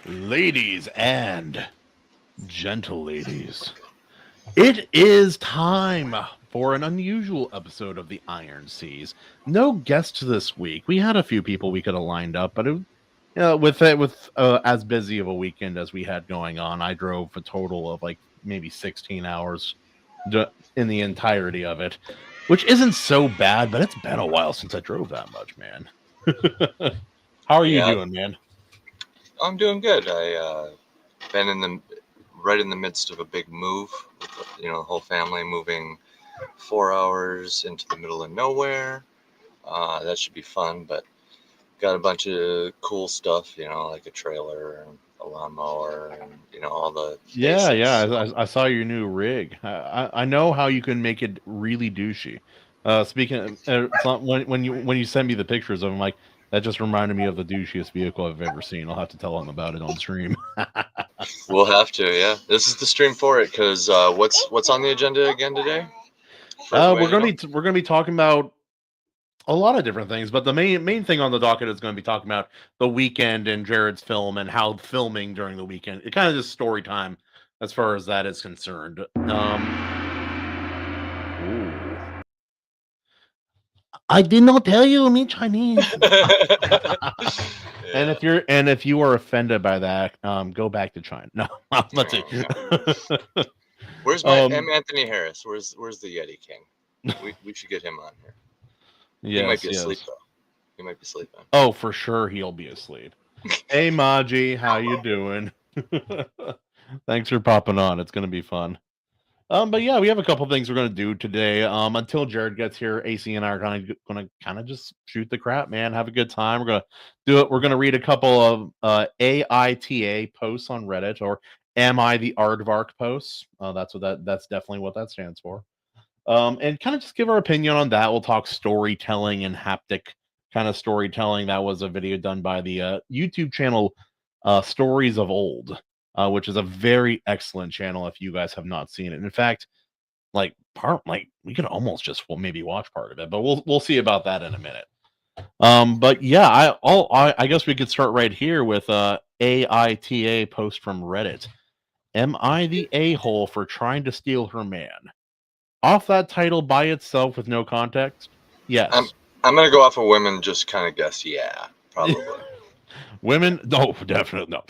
Ladies and gentle ladies, it is time for an unusual episode of the Iron Seas. No guests this week. We had a few people we could have lined up, but with as busy of a weekend as we had going on, I drove a total of like maybe 16 hours in the entirety of it, which isn't so bad, but it's been a while since I drove that much, man. How are you Yeah, doing, man? I'm doing good. I been right in the midst of a big move. With, the whole family moving 4 hours into the middle of nowhere. That should be fun, but got a bunch of cool stuff. Like a trailer and a lawnmower, and all the Yeah, basics. I saw your new rig. I know how you can make it really douchey. Speaking, it's not, when you send me the pictures of them, like that just reminded me of the douchiest vehicle I've ever seen. I'll have to tell him about it on stream. We'll have to. Yeah, this is the stream for it. Because what's on the agenda again today? For everybody We're to know. gonna be talking about a lot of different things, but the main thing on the docket is going to be talking about the weekend and Jarrod's film and how filming during the weekend. It kind of just story time as far as that is concerned. Ooh. I did not tell you me Chinese. And if you are offended by that, go back to China. No, let's see. Where's my M. Anthony Harris? Where's the Yeti King? We should get him on here. He might be asleep though. He might be sleeping. Oh, for sure he'll be asleep. Hey Maji, how you doing? Thanks for popping on. It's gonna be fun. But yeah, we have a couple things we're gonna do today. Until Jarrod gets here, AC and I are gonna kind of just shoot the crap, man. Have a good time. We're gonna do it. We're gonna read a couple of AITA posts on Reddit, or Am I the Aardvark posts? That's definitely what that stands for. And kind of just give our opinion on that. We'll talk storytelling and haptic kind of storytelling. That was a video done by the YouTube channel Stories of Old, which is a very excellent channel if you guys have not seen it. In fact, we could almost just maybe watch part of it, but we'll see about that in a minute. But yeah, I guess we could start right here with AITA post from Reddit. Am I the a-hole for trying to steal her man? Off that title by itself with no context? Yes. I'm gonna go off of women. Just kind of guess. Yeah, probably. Women? No, definitely no.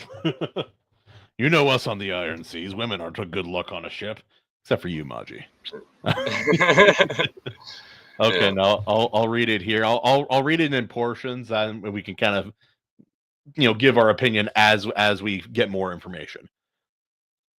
You know us on the Iron Seas. Women aren't a good luck on a ship, except for you, Maji. Okay, yeah. No, I'll read it here. I'll read it in portions, and we can kind of give our opinion as we get more information.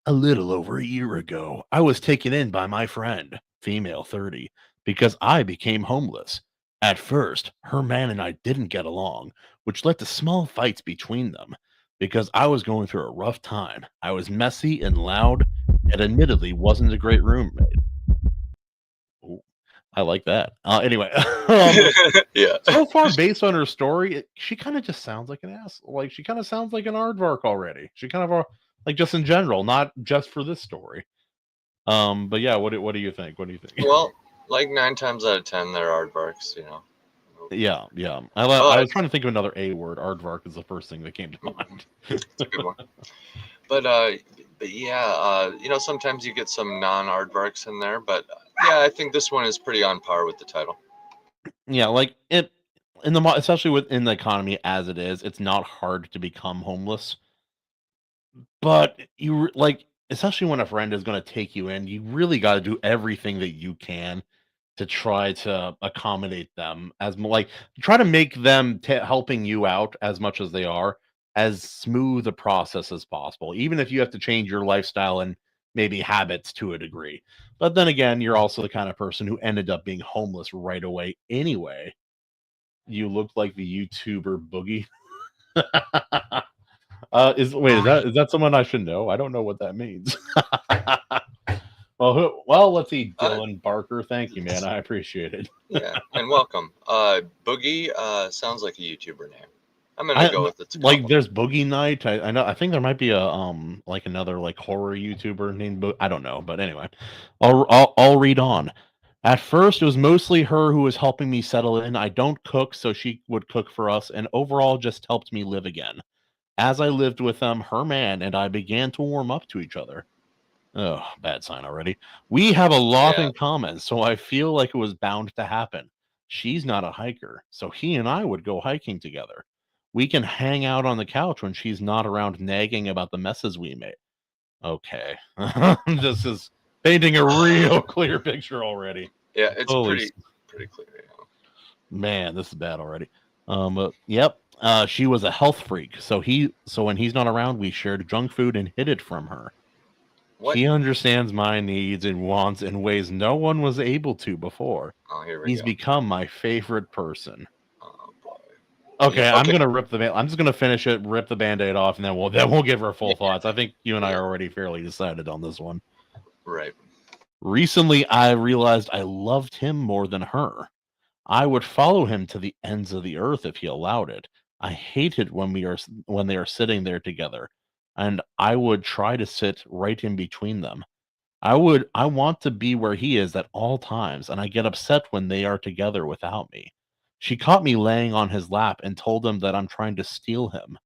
A little over a year ago, I was taken in by my friend, female 30, because I became homeless. At first, her man and I didn't get along, which led to small fights between them. Because I was going through a rough time, I was messy and loud, and admittedly wasn't a great roommate. Ooh, I like that. Anyway, yeah. So far, based on her story, she kind of just sounds like an ass. Like she kind of sounds like an aardvark already. She kind of like just in general, not just for this story. But yeah, what do you think? What do you think? Well, like 9 times out of 10, they're aardvarks, Yeah. I was trying to think of another A word. Aardvark is the first thing that came to mind. It's a good one. But yeah, sometimes you get some non-aardvarks in there. But yeah, I think this one is pretty on par with the title. Yeah, like it especially within the economy as it is, it's not hard to become homeless. But you especially when a friend is going to take you in, you really got to do everything that you can to try to accommodate them try to make them helping you out as much as they are as smooth a process as possible, even if you have to change your lifestyle and maybe habits to a degree. But then again, you're also the kind of person who ended up being homeless right away anyway. You look like the YouTuber Boogie. Is that someone I should know? I don't know what that means. Well, let's see, Dylan Barker. Thank you, man. I appreciate it. Yeah, and welcome. Boogie sounds like a YouTuber name. I'm gonna go with it. There's Boogie Night. I know. I think there might be a another horror YouTuber named I don't know, but anyway, I'll read on. At first, it was mostly her who was helping me settle in. I don't cook, so she would cook for us, and overall just helped me live again. As I lived with them, her man and I began to warm up to each other. Oh, bad sign already. We have a lot Yeah. in common, so I feel like it was bound to happen. She's not a hiker, so he and I would go hiking together. We can hang out on the couch when she's not around nagging about the messes we made. Okay. This is painting a real clear picture already. Yeah, it's Holy pretty clear. Yeah. man, this is bad already. Yep. She was a health freak, so when he's not around, we shared junk food and hid it from her. What? He understands my needs and wants in ways no one was able to before. Oh, here we He's go. become my favorite person. Oh boy. Okay, I'm Okay. gonna I'm just gonna finish it, rip the band-aid off, and then we'll give her full thoughts. I think you and I Yeah. are already fairly decided on this one. Right. Recently, I realized I loved him more than her. I would follow him to the ends of the earth if he allowed it. I hated when they are sitting there together, and I would try to sit right in between them. I want to be where he is at all times, and I get upset when they are together without me. She caught me laying on his lap and told him that I'm trying to steal him.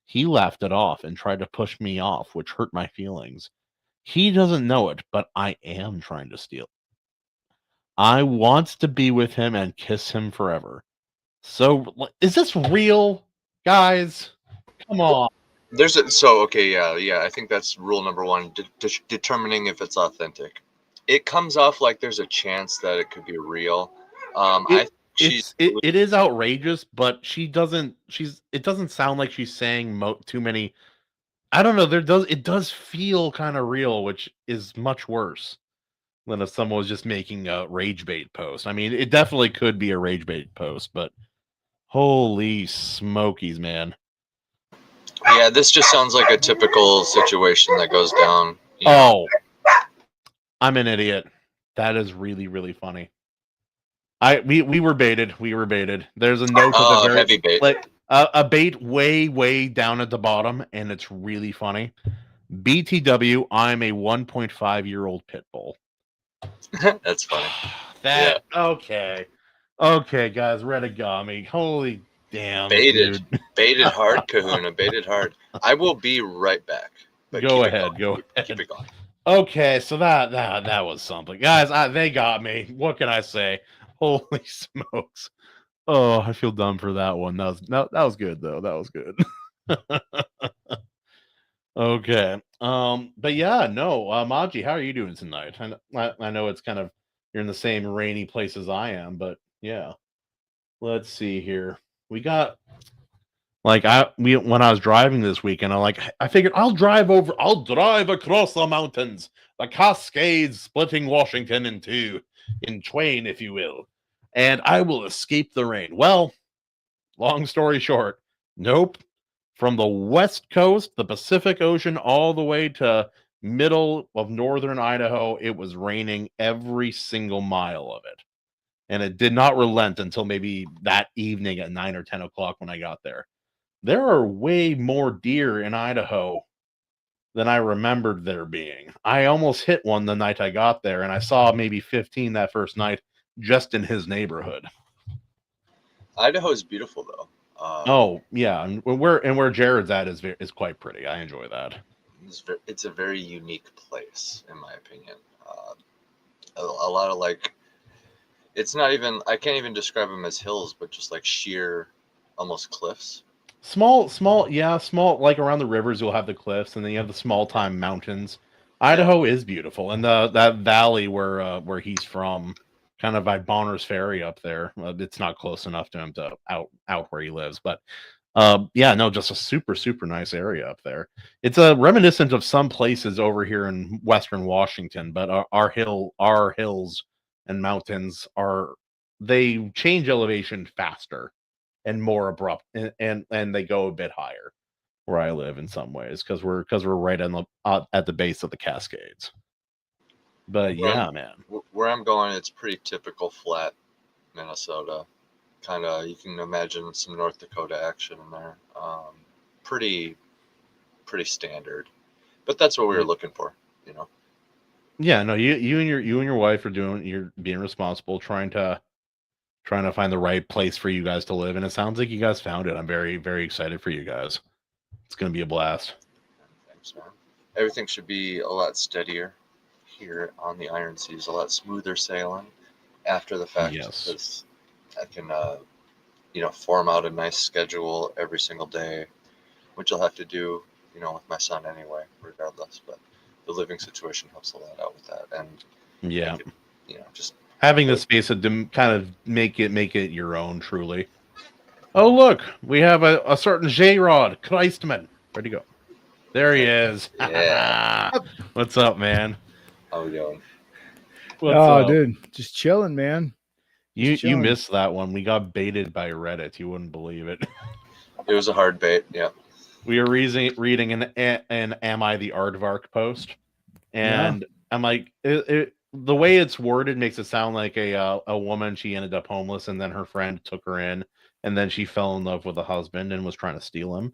He laughed it off and tried to push me off, which hurt my feelings. He doesn't know it, but I am trying to steal. I want to be with him and kiss him forever. So, is this real, guys? Come on. Okay, yeah. I think that's rule number one: determining if it's authentic. It comes off like there's a chance that it could be real. I It think she's it is outrageous, but she doesn't. She's. It doesn't sound like she's saying too many. I don't know. It does feel kind of real, which is much worse than if someone was just making a rage bait post. I mean, it definitely could be a rage bait post, but holy smokies, man! yeah. This just sounds like a typical situation that goes down. Oh, I'm an idiot. That is really really funny. We were baited. We were baited. There's a note at the Oh, very heavy bait. like a bait way down at the bottom, and it's really funny. BTW, I'm a 1.5-year-old pit bull. That's funny. Yeah. That okay. Okay, guys, Reddit Holy damn, Baited. dude. Baited hard, Kahuna. Baited hard. I will be right back. But Go keep it ahead, going. go Keep ahead. it going. Okay, so that was something. Guys, they got me. What can I say? Holy smokes. Oh, I feel dumb for that one. That was good though. That was good. Okay. But yeah, no, Maji, how are you doing tonight? I know it's kind of you're in the same rainy place as I am, but yeah. Let's see here. We got like when I was driving this weekend, I figured I'll drive across the mountains, the Cascades splitting Washington in two, in twain, if you will, and I will escape the rain. Well, long story short, nope. From the West Coast, the Pacific Ocean, all the way to middle of northern Idaho, it was raining every single mile of it. And it did not relent until maybe that evening at 9 or 10 o'clock when I got there. There are way more deer in Idaho than I remembered there being. I almost hit one the night I got there, and I saw maybe 15 that first night just in his neighborhood. Idaho is beautiful, though. Oh yeah, and where Jared's at is quite pretty. I enjoy that. It's a very unique place, in my opinion. A lot of like, it's not even, I can't even describe them as hills, but just like sheer, almost cliffs. Yeah, small. Like around the rivers, you'll have the cliffs, and then you have the small Yeah. time mountains. Yeah. Idaho is beautiful, and the that valley where he's from, kind of by Bonner's Ferry up there. It's not close enough to him to out where he lives, but yeah, no, just a super nice area up there. It's a reminiscent of some places over here in Western Washington, but our hills and mountains they change elevation faster and more abrupt, and they go a bit higher where I live in some ways because we're right on the at the base of the Cascades. But Where I'm, yeah, man. where I'm going, it's pretty typical flat Minnesota. Kind of, you can imagine some North Dakota action in there. Pretty, pretty standard. But that's what we were looking for, you know. Yeah, no, you and your wife are you're being responsible, trying to find the right place for you guys to live, and it sounds like you guys found it. I'm very, very excited for you guys. It's gonna be a blast. Thanks, man. Everything should be a lot steadier here on the Iron Seas, a lot smoother sailing after the fact, Yes. because I can, form out a nice schedule every single day, which I'll have to do, with my son anyway, regardless. But the living situation helps a lot out with that, and Yeah. make it, just Having the space to kind of make it your own, truly. Oh, look, we have a certain Jarrod Christman. Where'd he go? There he is. Yeah. What's up, man? How we doing? What's up? Dude, just chilling, man. You chilling. missed that one. We got baited by Reddit. You wouldn't believe it. It was a hard bait. Yeah. We were reading an "Am I the Aardvark" post, and I'm like, the way it's worded makes it sound like a woman. She ended up homeless, and then her friend took her in, and then she fell in love with a husband and was trying to steal him.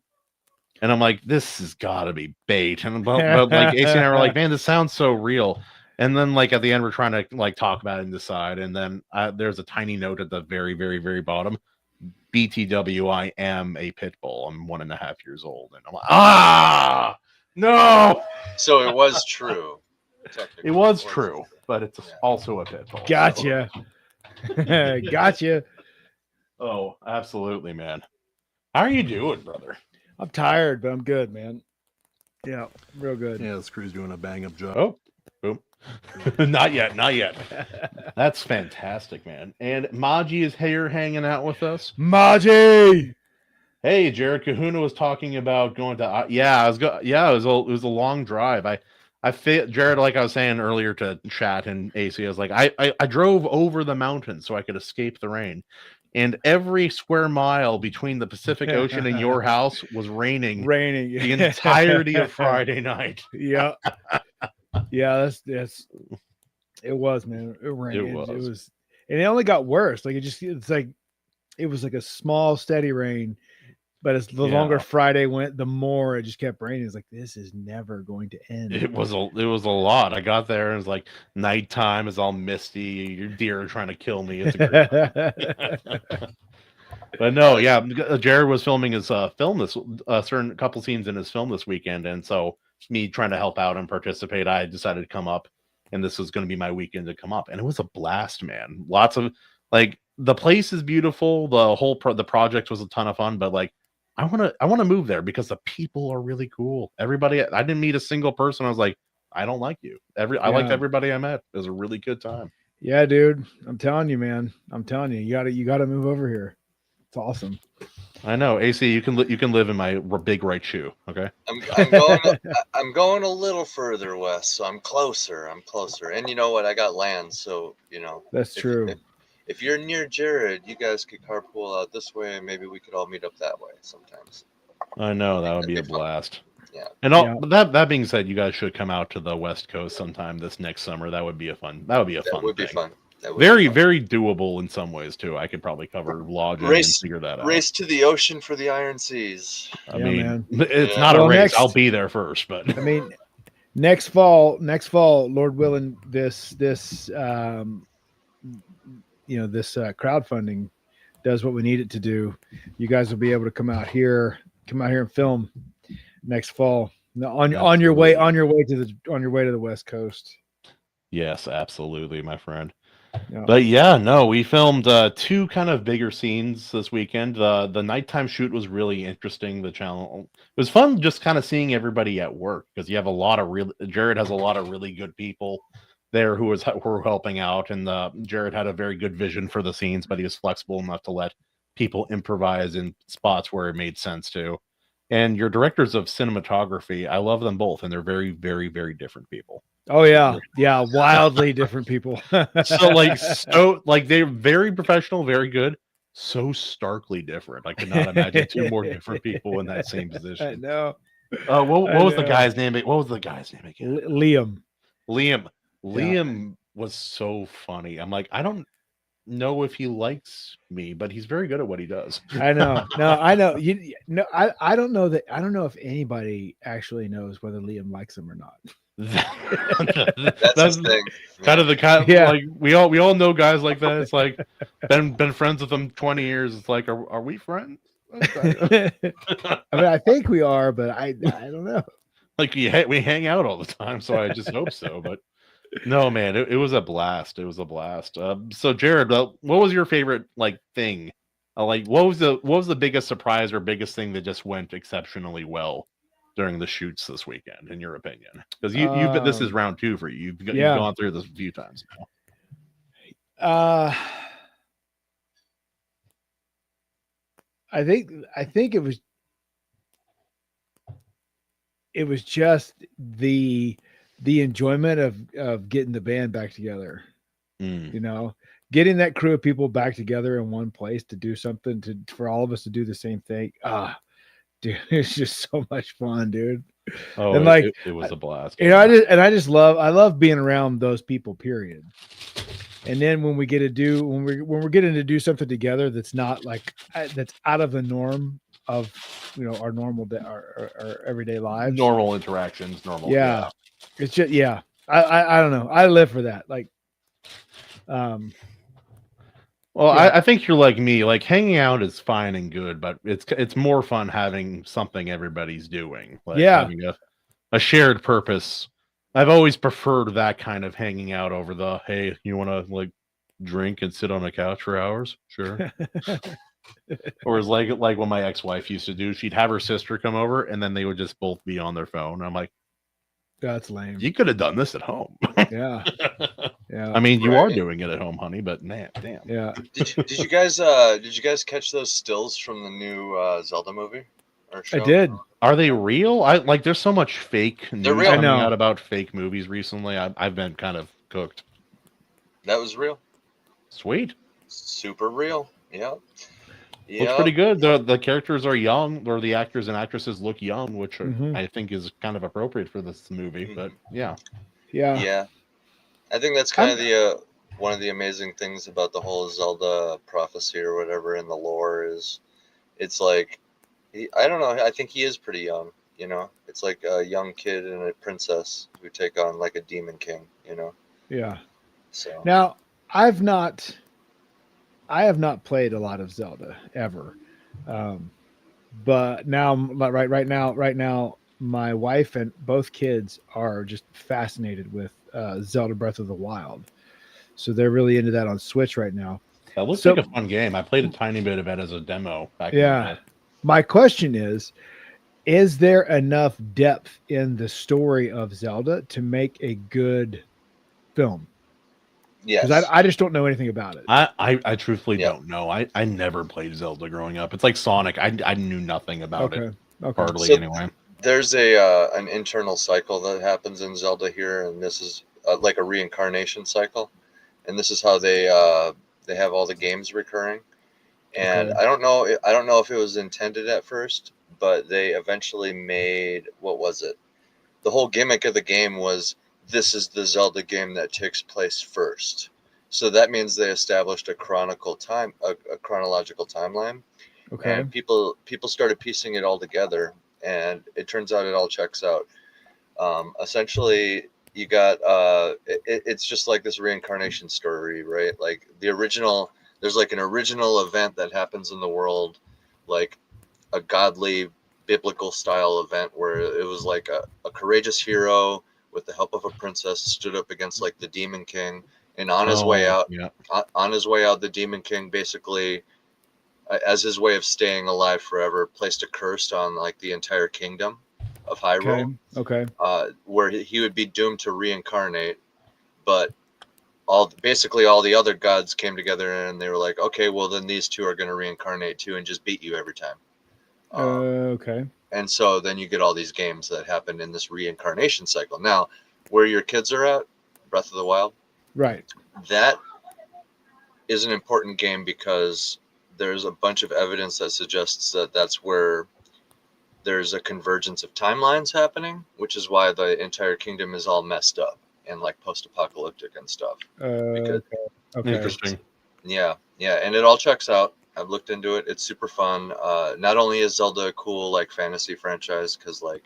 And I'm like, this has got to be bait. And but like AC and I were like, man, this sounds so real. And then like at the end, we're trying to like talk about it and decide. And then there's a tiny note at the very, very, very bottom. BTW, I am a pit bull. I'm 1.5 years old. And I'm like, no. So it was true. It was true, but it's also a pit bull. Gotcha. So. Gotcha. Oh, absolutely, man. How are you doing, brother? I'm tired, but I'm good, man. Yeah, real good. Yeah, this crew's doing a bang up job. Oh, boom. Not yet. That's fantastic, man. And Maji is here hanging out with us. Maji! Hey, Jarrod Kahuna was talking about going to it was a long drive. Jarrod, like I was saying earlier to chat and AC, I was like, I drove over the mountains so I could escape the rain. And every square mile between the Pacific Ocean and your house was raining the entirety of Friday night. Yeah. Yeah, that's it was, man. It rained. It was. And it only got worse. Like it was like a small, steady rain. But as the longer Friday went, the more it just kept raining. It's like, this is never going to end. It was a lot. I got there and it was like nighttime is all misty. Your deer are trying to kill me. It's a great But no, yeah, Jarrod was filming his film this certain couple scenes in his film this weekend, and so me trying to help out and participate, I decided to come up, and this was going to be my weekend to come up, and it was a blast, man. Lots of like the place is beautiful. The whole the project was a ton of fun, but like I want to move there because the people are really cool. Everybody, I didn't meet a single person. I was like, I don't like you. I liked everybody I met. It was a really good time. Yeah, dude. I'm telling you, man. I'm telling you, you gotta move over here. It's awesome. I know, AC. You can live in my big right shoe. Okay. I'm going a little further west, so I'm closer. And you know what? I got land, so That's true. If you're near Jarrod, you guys could carpool out this way, and maybe we could all meet up that way sometimes. I know that would be a blast. Yeah. And that being said, you guys should come out to the West Coast sometime this next summer. That would be a fun. That would be fun. Very doable in some ways too. I could probably cover lodging and figure that out. Race to the ocean for the Iron Seas. I mean, it's not a race. I'll be there first, but I mean, next fall, Lord willing, this crowdfunding does what we need it to do. You guys will be able to come out here and film next fall on your way to the West Coast. Yes, absolutely, my friend. Yeah. But yeah, no, we filmed 2 kind of bigger scenes this weekend. The nighttime shoot was really interesting. The channel, it was fun just kind of seeing everybody at work because you have Jarrod has a lot of really good people there who were helping out, and Jarrod had a very good vision for the scenes, but he was flexible enough to let people improvise in spots where it made sense to. And your directors of cinematography, I love them both, and they're very, very, very different people. Oh yeah, wildly different people. so they're very professional, very good. So starkly different. I could not imagine 2 more different people in that same position. I know. What was the guy's name? What was the guy's name again? Liam. Liam was so funny. I'm like, I don't know if he likes me, but he's very good at what he does. I know. No, I know. No, I don't know that. I don't know if anybody actually knows whether Liam likes him or not. That's his thing. Kind of the kind Yeah. like we all know guys like that. It's like been friends with them 20 years. It's like, are we friends? I mean, I think we are, but I don't know. Like we hang out all the time, so I just hope so. But no, man, it was a blast. It was a blast. So Jared, what was your favorite like thing? Like what was the biggest surprise or biggest thing that just went exceptionally well during the shoots this weekend, in your opinion? Because you've been, this is round 2 for you. You've gone through this a few times now. I think it was just the enjoyment of getting the band back together. You know, getting that crew of people back together in one place to do something, for all of us to do the same thing. Dude, it's just so much fun, dude. Oh, and like it was a blast. You know, I love being around those people, period. And then when we're getting to do something together that's not like that's out of the norm of, you know, our normal our everyday lives, normal interactions, normal. Yeah. It's just, I don't know. I live for that. Like, well, I think you're like me. Like hanging out is fine and good, but it's more fun having something everybody's doing. Like having a shared purpose. I've always preferred that kind of hanging out over the, hey, you want to like drink and sit on a couch for hours? Sure. Or it's like when my ex-wife used to do. She'd have her sister come over, and then they would just both be on their phone. I'm like, that's lame. You could have done this at home. Yeah. I mean, you are doing it at home, honey, but man, damn. Yeah. Did you guys catch those stills from the new Zelda movie or show? I did. Are they real? There's so much fake news coming out about fake movies recently. I've been kind of cooked. That was real. Sweet. Super real. Yeah. Looks pretty good. The characters are young, or the actors and actresses look young, which I think is kind of appropriate for this movie. But yeah. I think that's kind of the one of the amazing things about the whole Zelda prophecy or whatever in the lore is, it's like, I don't know. I think he is pretty young. You know, it's like a young kid and a princess who take on like a demon king. You know. Yeah. So now I have not played a lot of Zelda ever, but now right now my wife and both kids are just fascinated with Zelda Breath of the Wild, so they're really into that on Switch right now. That looks like a fun game. I played a tiny bit of it as a demo back in the day. My question is there enough depth in the story of Zelda to make a good film? Yes. Because I just don't know anything about it. I truthfully don't know. I never played Zelda growing up. It's like Sonic. I knew nothing about it. Hardly anyway. There's an internal cycle that happens in Zelda here, and this is like a reincarnation cycle. And this is how they have all the games recurring. And I don't know if it was intended at first, but they eventually made, what was it? The whole gimmick of the game was, this is the Zelda game that takes place first. So that means they established a chronological timeline. Okay. And people started piecing it all together, and it turns out it all checks out. Essentially, you got it's just like this reincarnation story, right? Like there's like an original event that happens in the world, like a godly biblical style event where it was like a courageous hero with the help of a princess stood up against like the demon king, and on his way out, the demon king basically, as his way of staying alive forever, placed a curse on like the entire kingdom of Hyrule. Okay. Where he would be doomed to reincarnate, but all the other gods came together and they were like, okay, well then these two are going to reincarnate too and just beat you every time. Okay. And so then you get all these games that happen in this reincarnation cycle. Now, where your kids are at, Breath of the Wild, right? That is an important game because there's a bunch of evidence that suggests that that's where there's a convergence of timelines happening, which is why the entire kingdom is all messed up and like post-apocalyptic and stuff. Okay. Interesting. Yeah, and it all checks out. I've looked into it. It's super fun. Not only is Zelda a cool like fantasy franchise, because like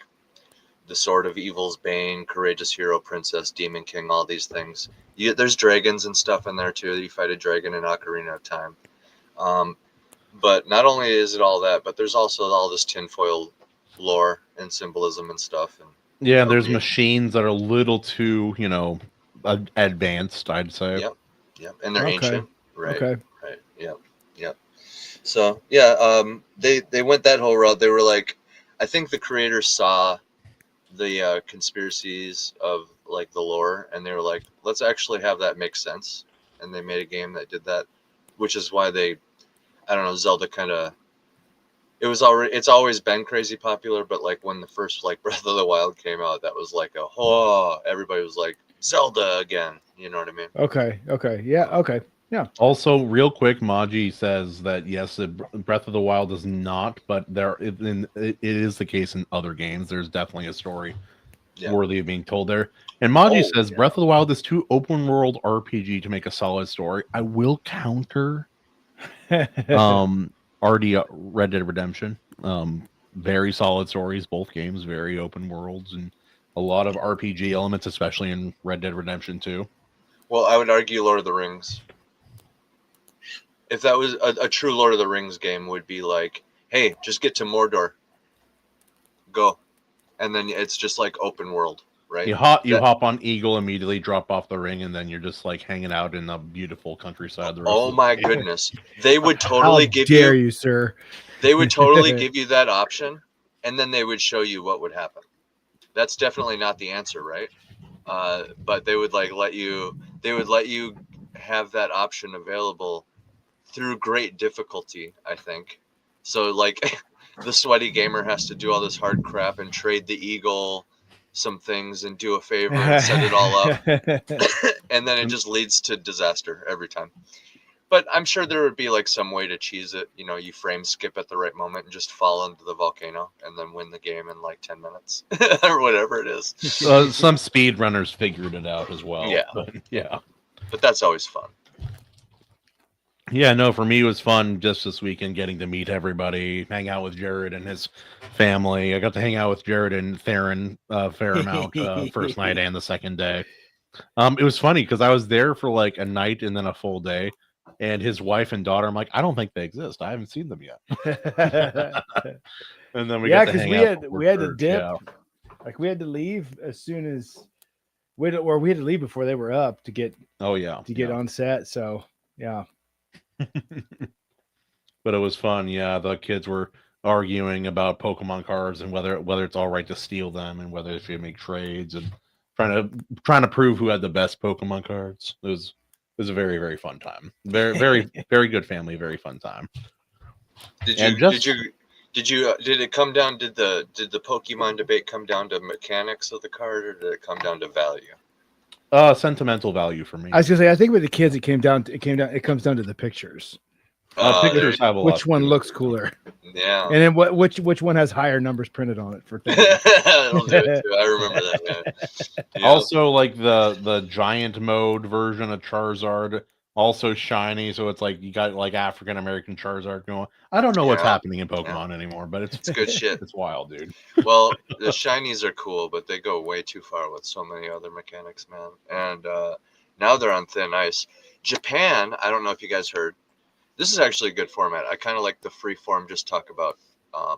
the Sword of Evil's Bane, Courageous Hero, Princess, Demon King, all these things. There's dragons and stuff in there too. You fight a dragon in Ocarina of Time. But not only is it all that, but there's also all this tinfoil lore and symbolism and stuff. And Yeah, there's machines that are a little too, advanced, I'd say. Yep, and they're ancient. Right. Okay. Right. Yep. So yeah, they went that whole route. They were like, I think the creators saw the conspiracies of like the lore, and they were like, let's actually have that make sense. And they made a game that did that, which is why I don't know, Zelda kind of. It's always been crazy popular, but like when the first like Breath of the Wild came out, that was like everybody was like Zelda again. You know what I mean? Okay. Yeah. Okay. Yeah. Also, real quick, Maji says that yes, Breath of the Wild is not, but it is the case in other games. There's definitely a story worthy of being told there. And Maji says Breath of the Wild is too open world RPG to make a solid story. I will counter RD Red Dead Redemption. Very solid stories, both games, very open worlds, and a lot of RPG elements, especially in Red Dead Redemption 2. Well, I would argue Lord of the Rings. If that was a true Lord of the Rings game, would be like, hey, just get to Mordor, go, and then it's just like open world, right? You hop on Eagle, immediately drop off the ring, and then you're just like hanging out in the beautiful countryside. Oh my goodness, they would totally give you. How dare you, sir? They would totally give you that option, and then they would show you what would happen. That's definitely not the answer, right? But they would like let you have that option available through great difficulty, I think. So like the sweaty gamer has to do all this hard crap and trade the eagle some things and do a favor and set it all up. And then it just leads to disaster every time. But I'm sure there would be like some way to cheese it. You frame skip at the right moment and just fall into the volcano and then win the game in like 10 minutes or whatever it is. Some speedrunners figured it out as well. Yeah. But that's always fun. Yeah, no, for me it was fun just this weekend getting to meet everybody, hang out with Jarrod and his family. I got to hang out with Jarrod and Theron a fair amount first night and the second day. It was funny because I was there for like a night and then a full day, and his wife and daughter, I'm like, I don't think they exist. I haven't seen them yet. And then we got to hang out. We had to dip. Yeah. Like we had to leave as soon as we had to leave before they were up to get get on set. So yeah. But it was fun. Yeah, the kids were arguing about Pokemon cards and whether it's all right to steal them and whether they should make trades and trying to prove who had the best Pokemon cards. It was a very, very fun time. Very, very, very good family. Very fun time. Did it come down? Did the Pokemon debate come down to mechanics of the card, or did it come down to value? Sentimental value for me. I was gonna say, I think with the kids, it comes down to the pictures. Pictures have a lot. Which one looks cooler? Yeah. And then which one has higher numbers printed on it for things? It'll do it too. I remember that. Yeah. Also, like the giant mode version of Charizard, also shiny, so it's like you got like African American Charizard going. I don't know what's happening in Pokemon anymore, but it's good shit. It's wild, dude. Well, the shinies are cool, but they go way too far with so many other mechanics, man. And now they're on thin ice. Japan, I don't know if you guys heard. This is actually a good format. I kind of like the free form, just talk about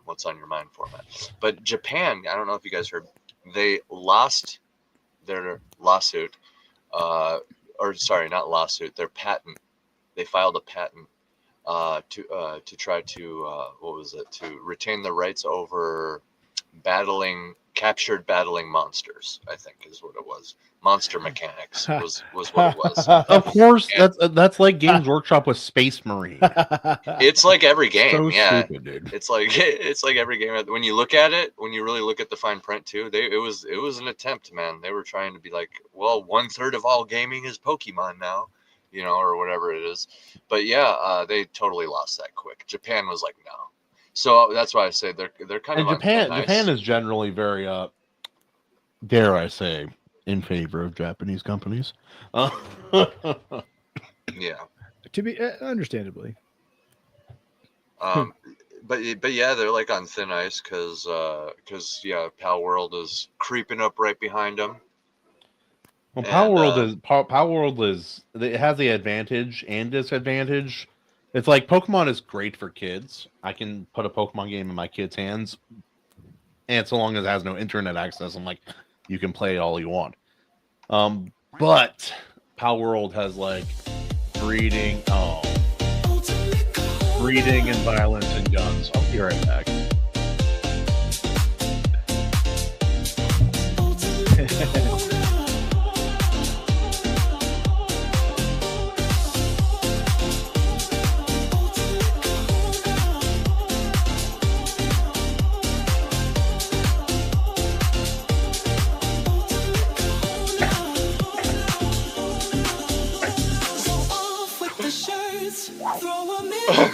what's on your mind format. But Japan, I don't know if you guys heard, they lost their lawsuit, not lawsuit, their patent. They filed a patent to try to to retain the rights over captured battling monsters, I think is what it was. Monster mechanics was what it was. Of course, that's like Games Workshop with Space Marine. It's like every game, so stupid, dude. It's like every game. When you look at it, when you really look at the fine print too, it was an attempt, man. They were trying to be like, well, 1/3 of all gaming is Pokemon now, or whatever it is. But yeah, they totally lost that quick. Japan was like, no. So that's why I say they're kind of Japan is generally very dare I say, in favor of Japanese companies. Yeah. To be understandably. But yeah, they're like on thin ice because Pal World is creeping up right behind them. Well, And, Power World is it has the advantage and disadvantage. It's like Pokemon is great for kids. I can put a Pokemon game in my kids' hands, and so long as it has no internet access, I'm like, you can play all you want. But Power World has like breeding, breeding and violence and guns. I'll be right back.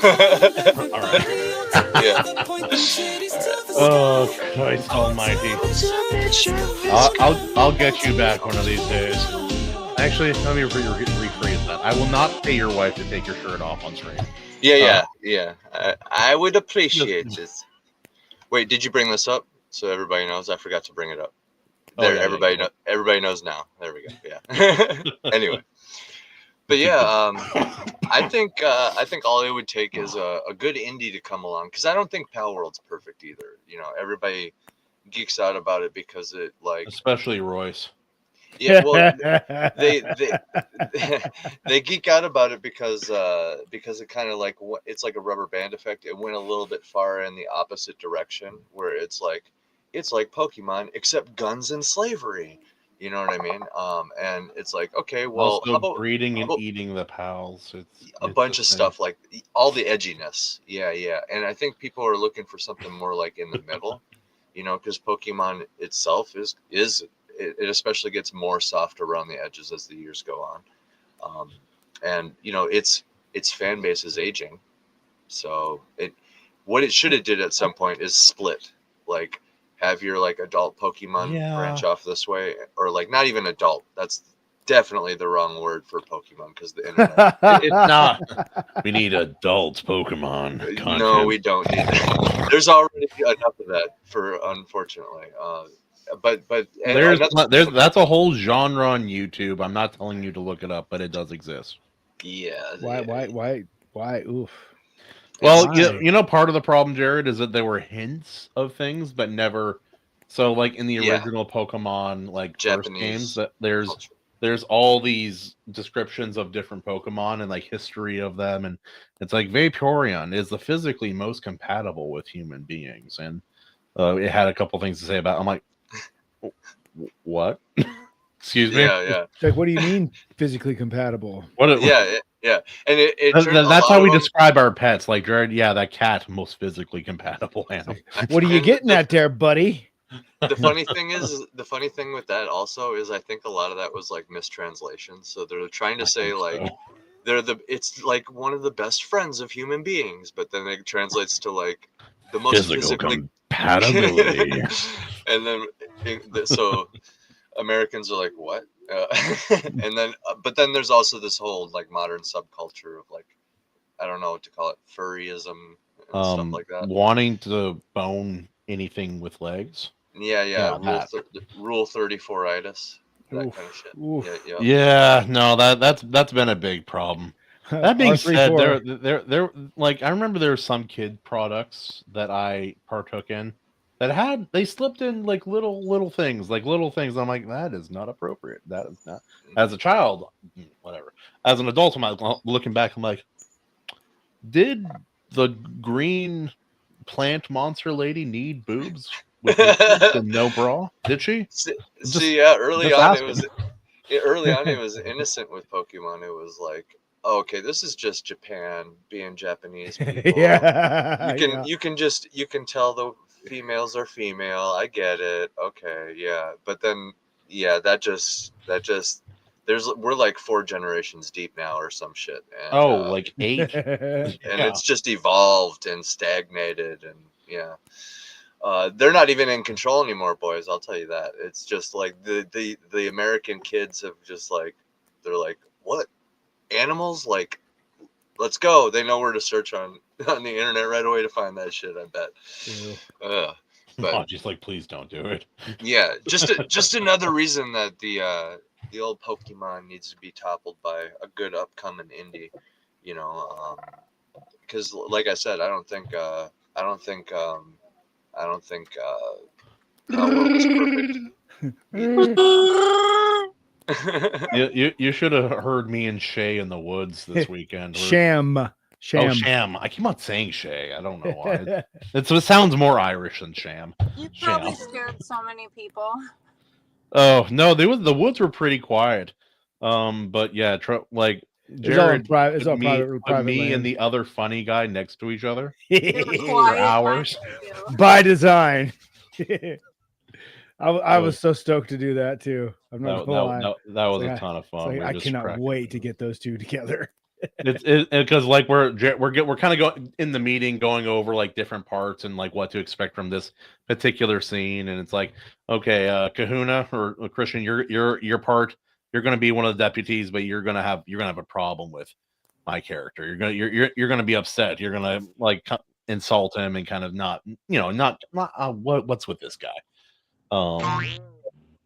All right. Yeah. Oh, Christ Almighty! I'll get you back one of these days. Actually, let me rephrase that. I will not pay your wife to take your shirt off on screen. Yeah. I would appreciate it. Wait, did you bring this up so everybody knows? I forgot to bring it up. There, everybody knows now. There we go. Yeah. Anyway, but yeah, I think all it would take is a good indie to come along, because I don't think Pal World's perfect either. You know, everybody geeks out about it because it like, especially Royce. yeah, well, they geek out about it because it kind of like, it's like a rubber band effect. It went a little bit far in the opposite direction, where it's like Pokemon except guns and slavery. You know what I mean? And it's like, okay, well, Also, how about breeding and eating the pals? It's a bunch of stuff, like all the edginess. Yeah. And I think people are looking for something more like in the middle, you know, because Pokemon itself is it especially gets more soft around the edges as the years go on. And you know, its fan base is aging, so what it should have did at some point is split, like have your like adult Pokemon branch off this way, or like not even adult. That's definitely the wrong word for Pokemon, because the internet. It's not. We need adult Pokemon content. No, we don't need that. There's already enough of that, unfortunately. But that's a whole genre on YouTube. I'm not telling you to look it up, but it does exist. Yeah. Why? Oof. Well, you know, part of the problem, Jarrod, is that there were hints of things, but never. So, like in the original Pokemon, like Japanese first games, that there's all these descriptions of different Pokemon and like history of them, and it's like Vaporeon is the physically most compatible with human beings, and it had a couple things to say about. I'm like, what? Excuse me. Yeah. Like, what do you mean physically compatible? Yeah. And that's how we describe our pets. Like, Jarrod, that cat, most physically compatible animal. What are you getting at there, buddy? The funny thing with that also is, I think a lot of that was like mistranslation. So they're trying to say like it's like one of the best friends of human beings, but then it translates to like the most physically compatibility. And then so Americans are like, what? And then but then there's also this whole like modern subculture of like, I don't know what to call it, furryism and stuff like that, wanting to bone anything with legs. Rule 34itis, that kind of shit. Yeah, no, that's been a big problem. That being said, there like, I remember there were some kid products that I partook in that they slipped in like little things. I'm like, that is not appropriate. That is not. As a child, whatever. As an adult, I'm looking back, I'm like, did the green plant monster lady need boobs with no bra? Did she? Early on it was innocent with Pokemon. It was like, oh, okay, this is just Japan being Japanese people. You can tell the females are female. I get it. Okay, yeah. But then that just we're like 4 generations deep now or some shit. And, like 8. And it's just evolved and stagnated, and they're not even in control anymore, boys. I'll tell you that. It's just like the American kids have just like, they're like, what? Animals like let's go. They know where to search on the internet right away to find that shit. I bet. But Just like, please don't do it. yeah, just another reason that the old Pokemon needs to be toppled by a good upcoming indie. You know, because like I said, I don't think Power was perfect. You should have heard me and Shay in the woods this weekend. Sham. Oh, Sham. I keep on saying Shay. I don't know why. It sounds more Irish than Sham. You probably scared so many people. Oh no, the woods were pretty quiet. But yeah, like Jarrod put me and the other funny guy next to each other for hours by design. I was so stoked to do that too. I'm not gonna lie. That was a ton of fun. I cannot wait to get those two together. It's because like we're kind of going in the meeting, going over like different parts and like what to expect from this particular scene, and it's like, okay, Kahuna or Christian, your part, you're going to be one of the deputies, but you're gonna have a problem with my character. You're gonna be upset. You're gonna like insult him and kind of not what's with this guy.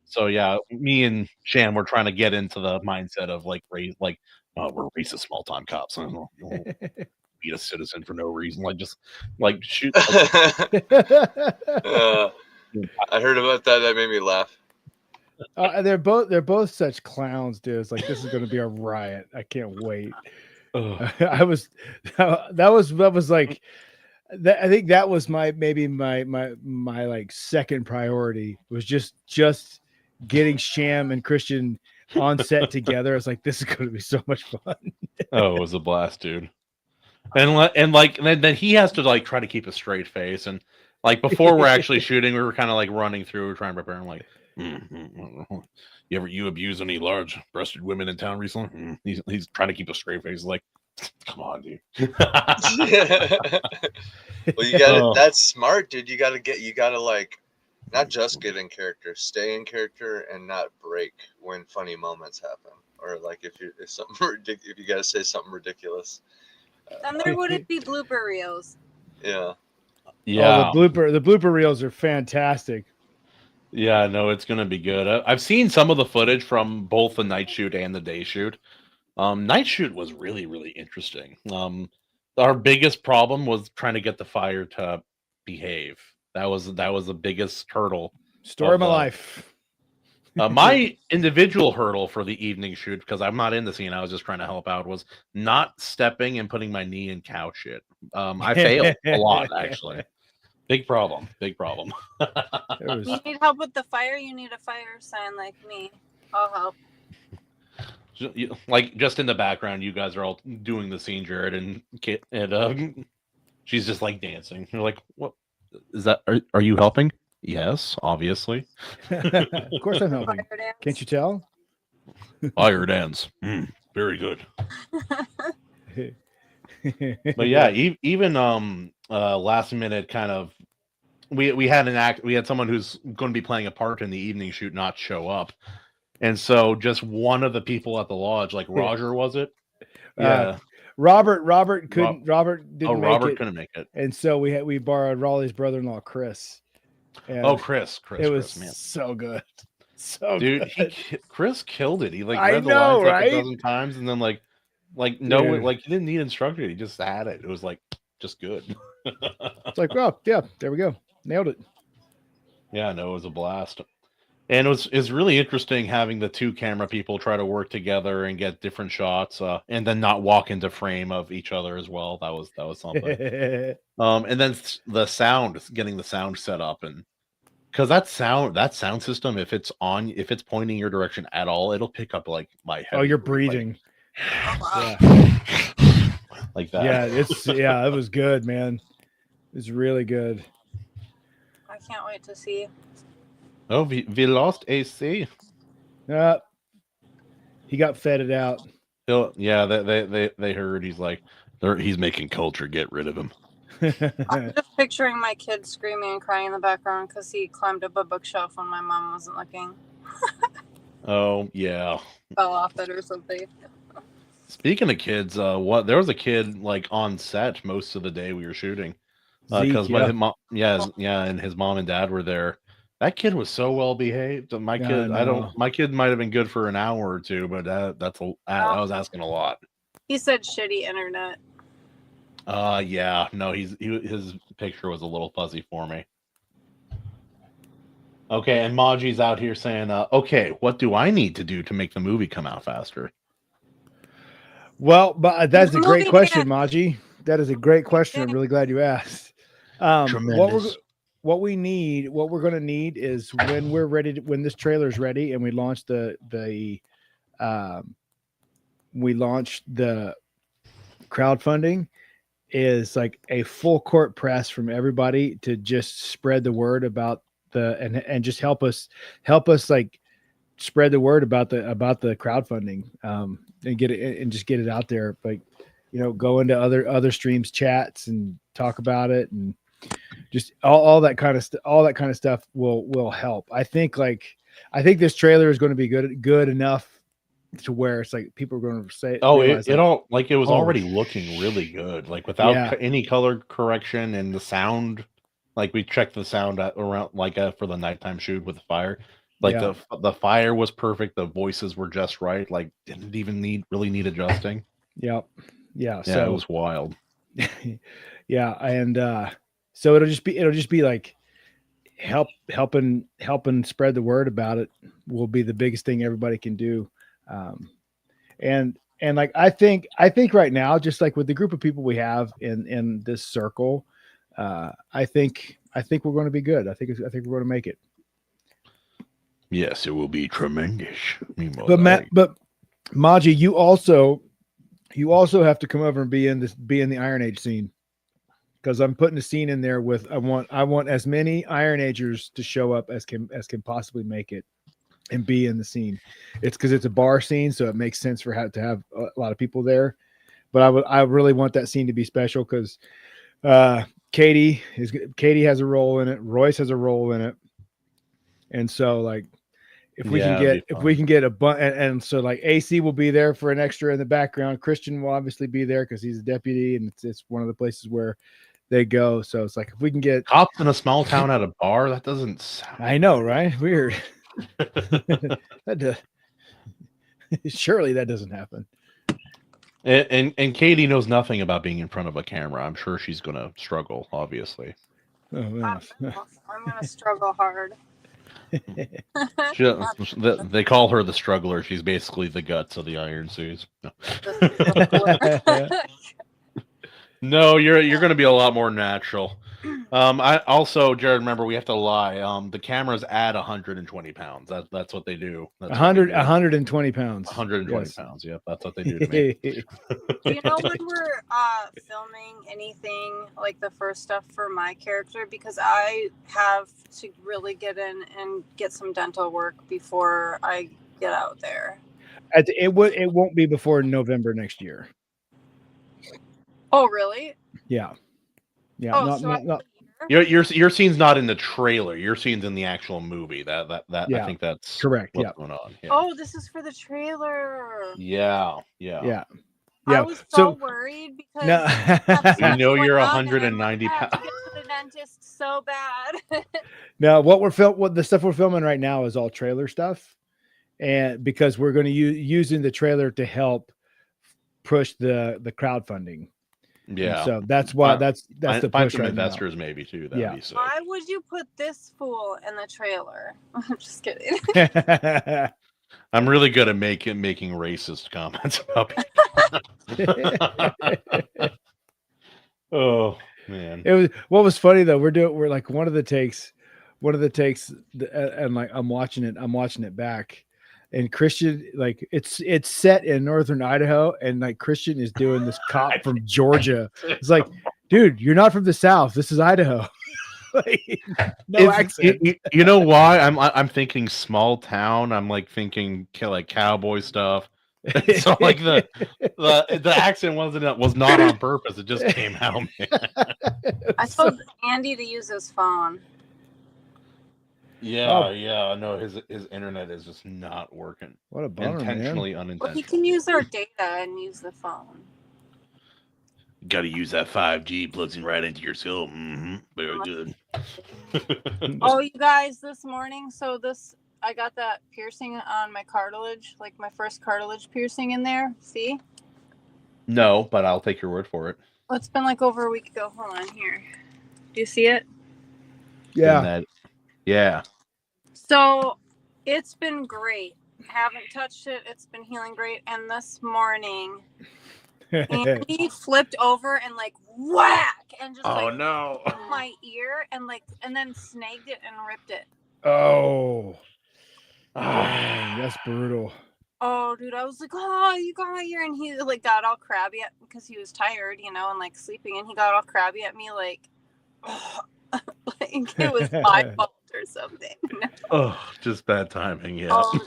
So yeah, me and Sham were trying to get into the mindset of like we're racist small time cops. I don't know, beat a citizen for no reason, like shoot. I heard about that. That made me laugh. They're both such clowns, dude. It's like this is going to be a riot. I can't wait. That was like. I think that was my like second priority was just getting Sham and Christian on set together. I was like, this is going to be so much fun. Oh, it was a blast, dude. And then he has to like try to keep a straight face, and like before we're actually shooting, we were kind of like running through, trying to prepare. I'm like, you abuse any large-breasted women in town recently? He's trying to keep a straight face, like. Come on, dude. Well, you got that's smart, dude. You gotta like not just get in character, stay in character, and not break when funny moments happen, or like if you gotta say something ridiculous. Then there wouldn't be blooper reels. Yeah. Oh, the blooper reels are fantastic. Yeah, no, it's gonna be good. I've seen some of the footage from both the night shoot and the day shoot. Night shoot was really, really interesting. Our biggest problem was trying to get the fire to behave. That was the biggest hurdle. Story of my life. My individual hurdle for the evening shoot, because I'm not in the scene, I was just trying to help out, was not stepping and putting my knee in cow shit. I failed a lot, actually. Big problem. You need help with the fire? You need a fire sign like me. I'll help. Like just in the background, you guys are all doing the scene, Jarrod and Kit, and she's just like dancing. You're like, what is that? Are you helping? Yes, obviously. Of course I'm helping. Can't you tell? Fire dance. Very good. But yeah, even last minute kind of we had someone who's going to be playing a part in the evening shoot not show up. And so just one of the people at the lodge, like Roger, was it? Yeah. Robert couldn't make it. And so we borrowed Raleigh's brother-in-law, Chris. And Chris. It was man. so good. So dude, good. Chris killed it. He like read the lines like a dozen times and then like no, like he didn't need instruction. He just had it. It was like just good. It's like, oh yeah, there we go. Nailed it. Yeah, no, it was a blast. And it's really interesting having the two camera people try to work together and get different shots, and then not walk into frame of each other as well. That was something. And then getting the sound set up, and because that sound system, if it's pointing your direction at all, it'll pick up like my head. Oh, you're breathing. Like that. Yeah, it was good, man. It was really good. I can't wait to see. Oh, we lost AC. He got fetted out. Yeah, they heard he's making culture. Get rid of him. I'm just picturing my kid screaming and crying in the background because he climbed up a bookshelf when my mom wasn't looking. Oh yeah. Fell off it or something. Speaking of kids, there was a kid like on set most of the day we were shooting. Because Zeke, his mom, and his mom and dad were there. That kid was so well behaved. My kid, my kid might have been good for an hour or two, but that was asking a lot. He said shitty internet. Yeah, no, his picture was a little fuzzy for me. Okay, and Maji's out here saying, okay, what do I need to do to make the movie come out faster? Well, but that's a great question, Maji. That is a great question. I'm really glad you asked. Tremendous. What we're going to need is when we're ready when this trailer is ready and we launch the crowdfunding, is like a full court press from everybody to just spread the word about and just help us like spread the word about the crowdfunding, and get it and just get it out there. Like, go into other streams chats and talk about it, and just all that kind of stuff will help. I think this trailer is going to be good enough to where it's like people are going to say, it was already looking really good, like without any color correction, and the sound, like we checked the sound around for the nighttime shoot with the fire. Like the fire was perfect. The voices were just right. Like didn't even really need adjusting. Yep. Yeah. So it was wild. Yeah. And so it'll just be like helping spread the word about it will be the biggest thing everybody can do. And like, I think right now, just like with the group of people we have in this circle, I think we're going to be good. I think we're going to make it. Yes, it will be tremendous. But Maji, you also have to come over and be in the Iron Age scene, because I'm putting a scene in there with I want as many Iron Agers to show up as can possibly make it and be in the scene. It's because it's a bar scene, so it makes sense to have a lot of people there. But I really want that scene to be special because Katie has a role in it. Royce has a role in it, and so like. If we can get a bunch, and so like AC will be there for an extra in the background. Christian will obviously be there because he's a deputy, and it's one of the places where they go. So it's like if we can get cops in a small town at a bar, that doesn't sound. I know, right? Weird. Surely that doesn't happen. And Katie knows nothing about being in front of a camera. I'm sure she's going to struggle. Obviously, I'm going to struggle hard. They call her the struggler. She's basically the guts of the Iron Seas. No, you're going to be a lot more natural. I also, Jarrod, remember we have to lie. The cameras add 120 pounds. That's what they do. 120 pounds. 120 pounds. Yep, that's what they do to me. Do you know when we're filming anything like the first stuff for my character? Because I have to really get in and get some dental work before I get out there. It won't be before November next year. Oh, really? Yeah. Yeah. Oh, your scene's not in the trailer. Your scene's in the actual movie. That yeah. I think that's correct. What's going on? Yeah. Oh, this is for the trailer. Yeah. I was so worried because you're 190 pounds. To get to the dentist so bad. No, what the stuff we're filming right now is all trailer stuff, and because we're going to using the trailer to help push the crowdfunding. Yeah, and so that's why that's the push some right investors now. Maybe too. That'd be sick. Why would you put this fool in the trailer? I'm just kidding. I'm really good at making racist comments about people. Oh man, what was funny though. We're like one of the takes, and like I'm watching it back. And Christian, like it's set in northern Idaho, and like Christian is doing this cop from Georgia. It's like, dude, you're not from the South. This is Idaho. Like, no accent. You know why? I'm thinking small town. I'm like thinking like cowboy stuff. So like the accent was not on purpose. It just came out. Man. I told Andy to use his phone. Yeah, yeah. No, his internet is just not working. What a bummer, man. Intentionally, Well, he unintentionally. can use our data and use the phone. Got to use that 5G plugging right into your skull. Very good. Oh, you guys, this morning, I got that piercing on my cartilage, like my first cartilage piercing in there. See? No, but I'll take your word for it. Well, it's been like over a week ago. Hold on here. Do you see it? Yeah. Yeah. So it's been great. Haven't touched it. It's been healing great. And this morning, Andy flipped over and like whack and just no. hit my ear and then snagged it and ripped it. Oh, dang, that's brutal. Oh, dude, I was like, oh, you got my ear, and he like got all crabby because he was tired, and like sleeping, and he got all crabby at me, like, oh, like it was my fault or something. Oh, just bad timing. Yeah. Oh,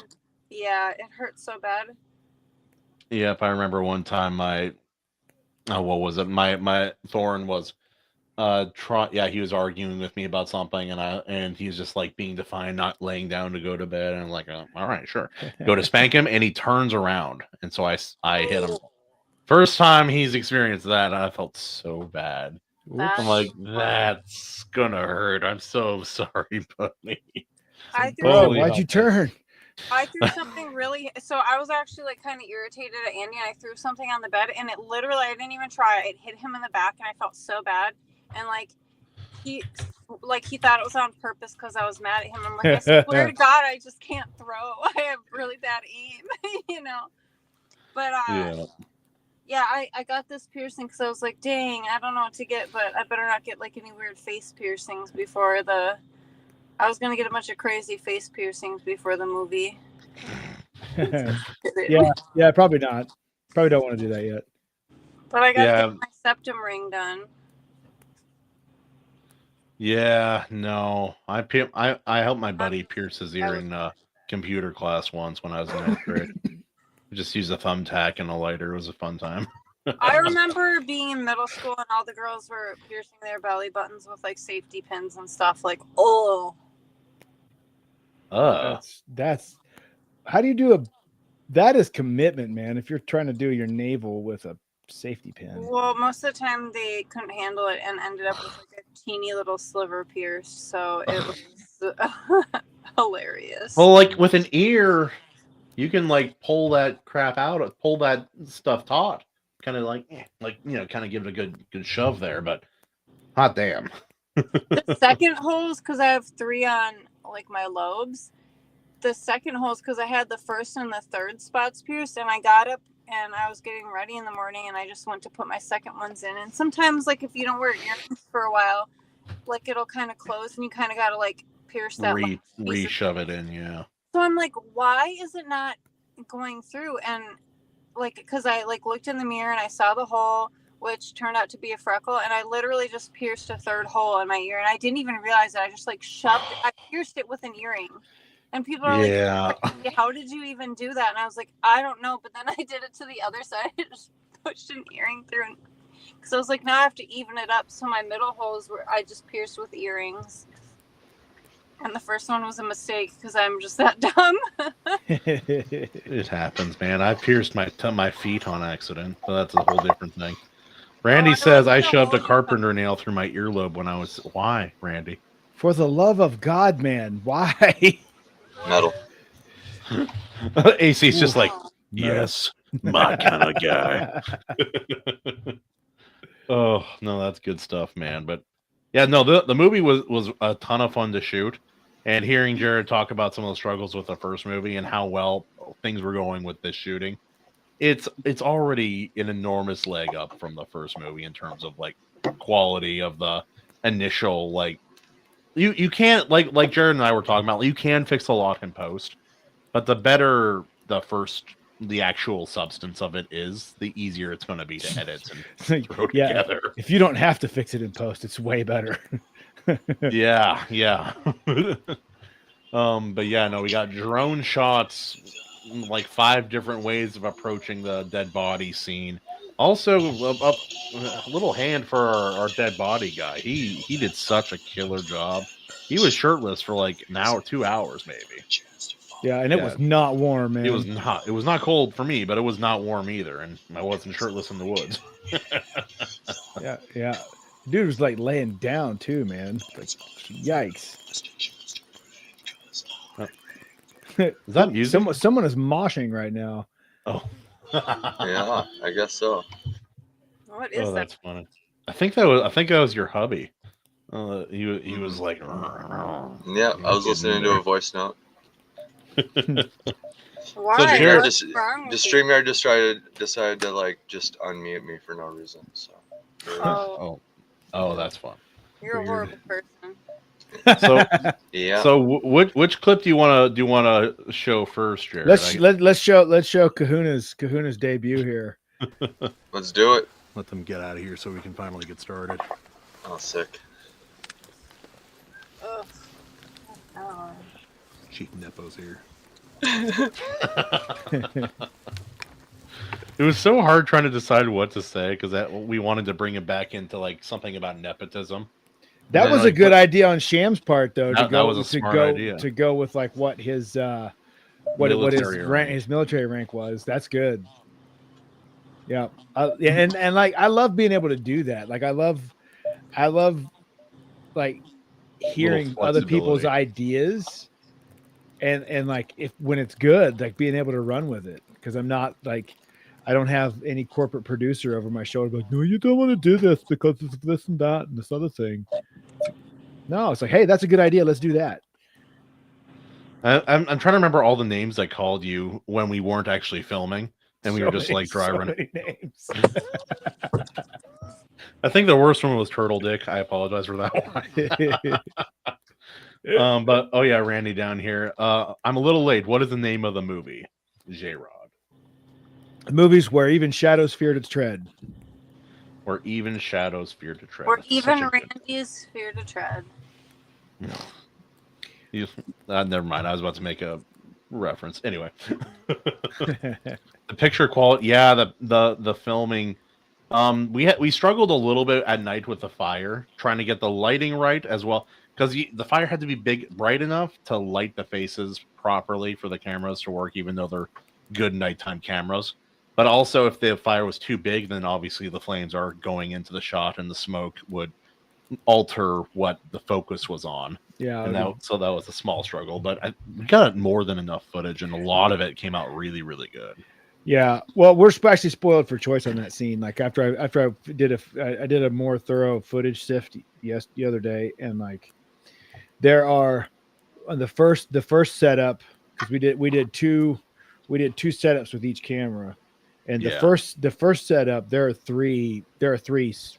yeah, it hurt so bad. Yeah, if I remember one time, what was it? My Thorn was he was arguing with me about something, and he was just like being defiant, not laying down to go to bed, and I'm like, all right, sure, go to spank him, and he turns around, and so I hit him. First time he's experienced that, and I felt so bad. I'm like, that's gonna hurt. I'm so sorry, buddy. Bro, why'd you turn? I threw something so I was actually like kind of irritated at Andy, and I threw something on the bed, and it literally, I didn't even try. It hit him in the back, and I felt so bad. And he thought it was on purpose because I was mad at him. I'm like, I swear to God, I just can't throw. I have really bad aim, But yeah, I got this piercing because I was like, dang, I don't know what to get, but I better not get like any weird face piercings before I was gonna get a bunch of crazy face piercings before the movie. yeah, probably not. Probably don't want to do that yet. But I got to get my septum ring done. Yeah, no. I helped my buddy pierce his ear in computer class once when I was in 9th grade. Just use a thumbtack and a lighter. It was a fun time. I remember being in middle school and all the girls were piercing their belly buttons with like safety pins and stuff. Like, oh. That's how do you do that is commitment, man. If you're trying to do your navel with a safety pin. Well, most of the time they couldn't handle it and ended up with like a teeny little sliver pierced. So it was hilarious. Well, like with an ear, you can like pull that crap out, pull that stuff taut, kind of kind of give it a good shove there. But hot damn. The second holes, because I have 3 on like my lobes. The second holes, because I had the first and the third spots pierced, and I got up and I was getting ready in the morning, and I just went to put my second ones in. And sometimes, like if you don't wear earrings for a while, like it'll kind of close, and you kind of got to like pierce that. Re-shove it in, yeah. So I'm like, why is it not going through? And like, because I like looked in the mirror and I saw the hole, which turned out to be a freckle, and I literally just pierced a third hole in my ear, and I didn't even realize it. I just like I pierced it with an earring, and people are like, how did you even do that? And I was like, I don't know, but then I did it to the other side. I just pushed an earring through, because I was like, now I have to even it up. So my middle holes I just pierced with earrings, and the first one was a mistake because I'm just that dumb. It happens, man. I pierced my feet on accident, so that's a whole different thing. Randy says I shoved a carpenter nail through my earlobe when I was. Why, Randy? For the love of God, man. Why? Metal. AC's just like, yes, my kind of guy. Oh, no, that's good stuff, man. But yeah, no, the movie was a ton of fun to shoot. And hearing Jarrod talk about some of the struggles with the first movie and how well things were going with this shooting, it's already an enormous leg up from the first movie in terms of like quality of the initial like you can't like Jarrod and I were talking about, you can fix a lot in post, but the better the actual substance of it is, the easier it's going to be to edit and throw together. If you don't have to fix it in post, it's way better. yeah. But yeah, no, we got drone shots, like 5 different ways of approaching the dead body scene. Also, a little hand for our dead body guy. He did such a killer job. he was shirtless for like an hour, 2 hours maybe. Yeah, and it was not warm, man. It was not. It was not cold for me, but it was not warm either, and I wasn't shirtless in the woods. Yeah. Dude was like laying down too, man. Like, yikes. Is that music? Someone is moshing right now. Oh. Yeah, I guess so. What is that? That's funny. I think that was your hubby. He was like. Yeah, I was listening to a voice note. Why? So Jarrod, What's wrong The with StreamYard decided to like just unmute me for no reason. So. you? Oh, that's fun. You're a horrible person. So Yeah. So which clip do you want to show first, Jarrod? Let's show Kahuna's debut here. Let's do it. Let them get out of here so we can finally get started. Oh, sick. Ugh. Oh. Cheap nippos here. It was so hard trying to decide what to say because we wanted to bring it back into like something about nepotism. That was a good idea on Sham's part, though. That was a smart idea. To go with like what his his military rank was. That's good. Yeah, and like I love being able to do that. Like I love like hearing other people's ideas, and like when it's good, like being able to run with it because I'm not like. I don't have any corporate producer over my shoulder like, no, you don't want to do this because it's this and that and this other thing. No, it's like, hey, that's a good idea. Let's do that. I'm trying to remember all the names I called you when we weren't actually filming and we were just like dry running. Names. I think the worst one was Turtle Dick. I apologize for that one. But oh yeah, Randy down here. I'm a little late. What is the name of the movie? Jarrod. Movies where even shadows fear to tread. Or even shadows fear to tread. Or even Randy's fear to tread. Never mind. I was about to make a reference. Anyway. The picture quality, yeah, the filming. We struggled a little bit at night with the fire, trying to get the lighting right as well. Because the fire had to be bright enough to light the faces properly for the cameras to work, even though they're good nighttime cameras. But also, if the fire was too big, then obviously the flames are going into the shot, and the smoke would alter what the focus was on. Yeah, and so that was a small struggle. But we got more than enough footage, and a lot of it came out really, really good. Yeah, well, we're actually spoiled for choice on that scene. Like after I did a more thorough footage sift the other day, and like there are on the first setup because we did two setups with each camera. And the first setup, there are three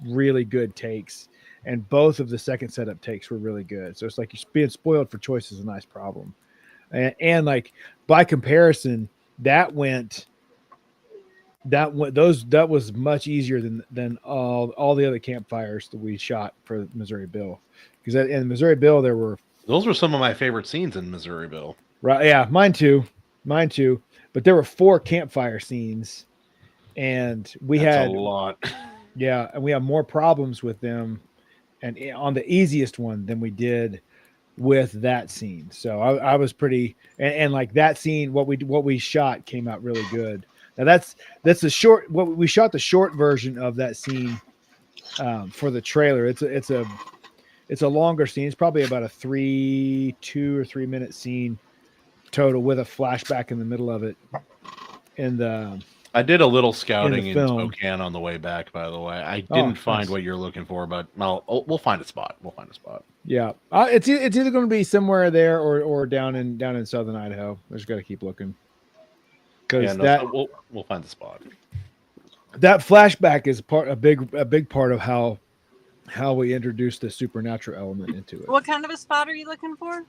really good takes, and both of the second setup takes were really good. So it's like you're being spoiled for choice is a nice problem, and like by comparison, that was much easier than all the other campfires that we shot for Missouri Bill, because in Missouri Bill those were some of my favorite scenes in Missouri Bill. Right? Yeah, mine too. But there were 4 campfire scenes. And that's had a lot. Yeah, and we have more problems with them and on the easiest one than we did with that scene. So I was pretty and like that scene, what we shot came out really good. Now that's the short what we shot the short version of that scene for the trailer. It's a longer scene. It's probably about a 2 or 3 minute scene total with a flashback in the middle of it. And I did a little scouting in Spokane on the way back, by the way. I didn't find what you're looking for, but we'll find a spot. Yeah. It's either going to be somewhere there or down in southern Idaho. I just got to keep looking. We'll find the spot. That flashback is a big part of how we introduced the supernatural element into it. What kind of a spot are you looking for?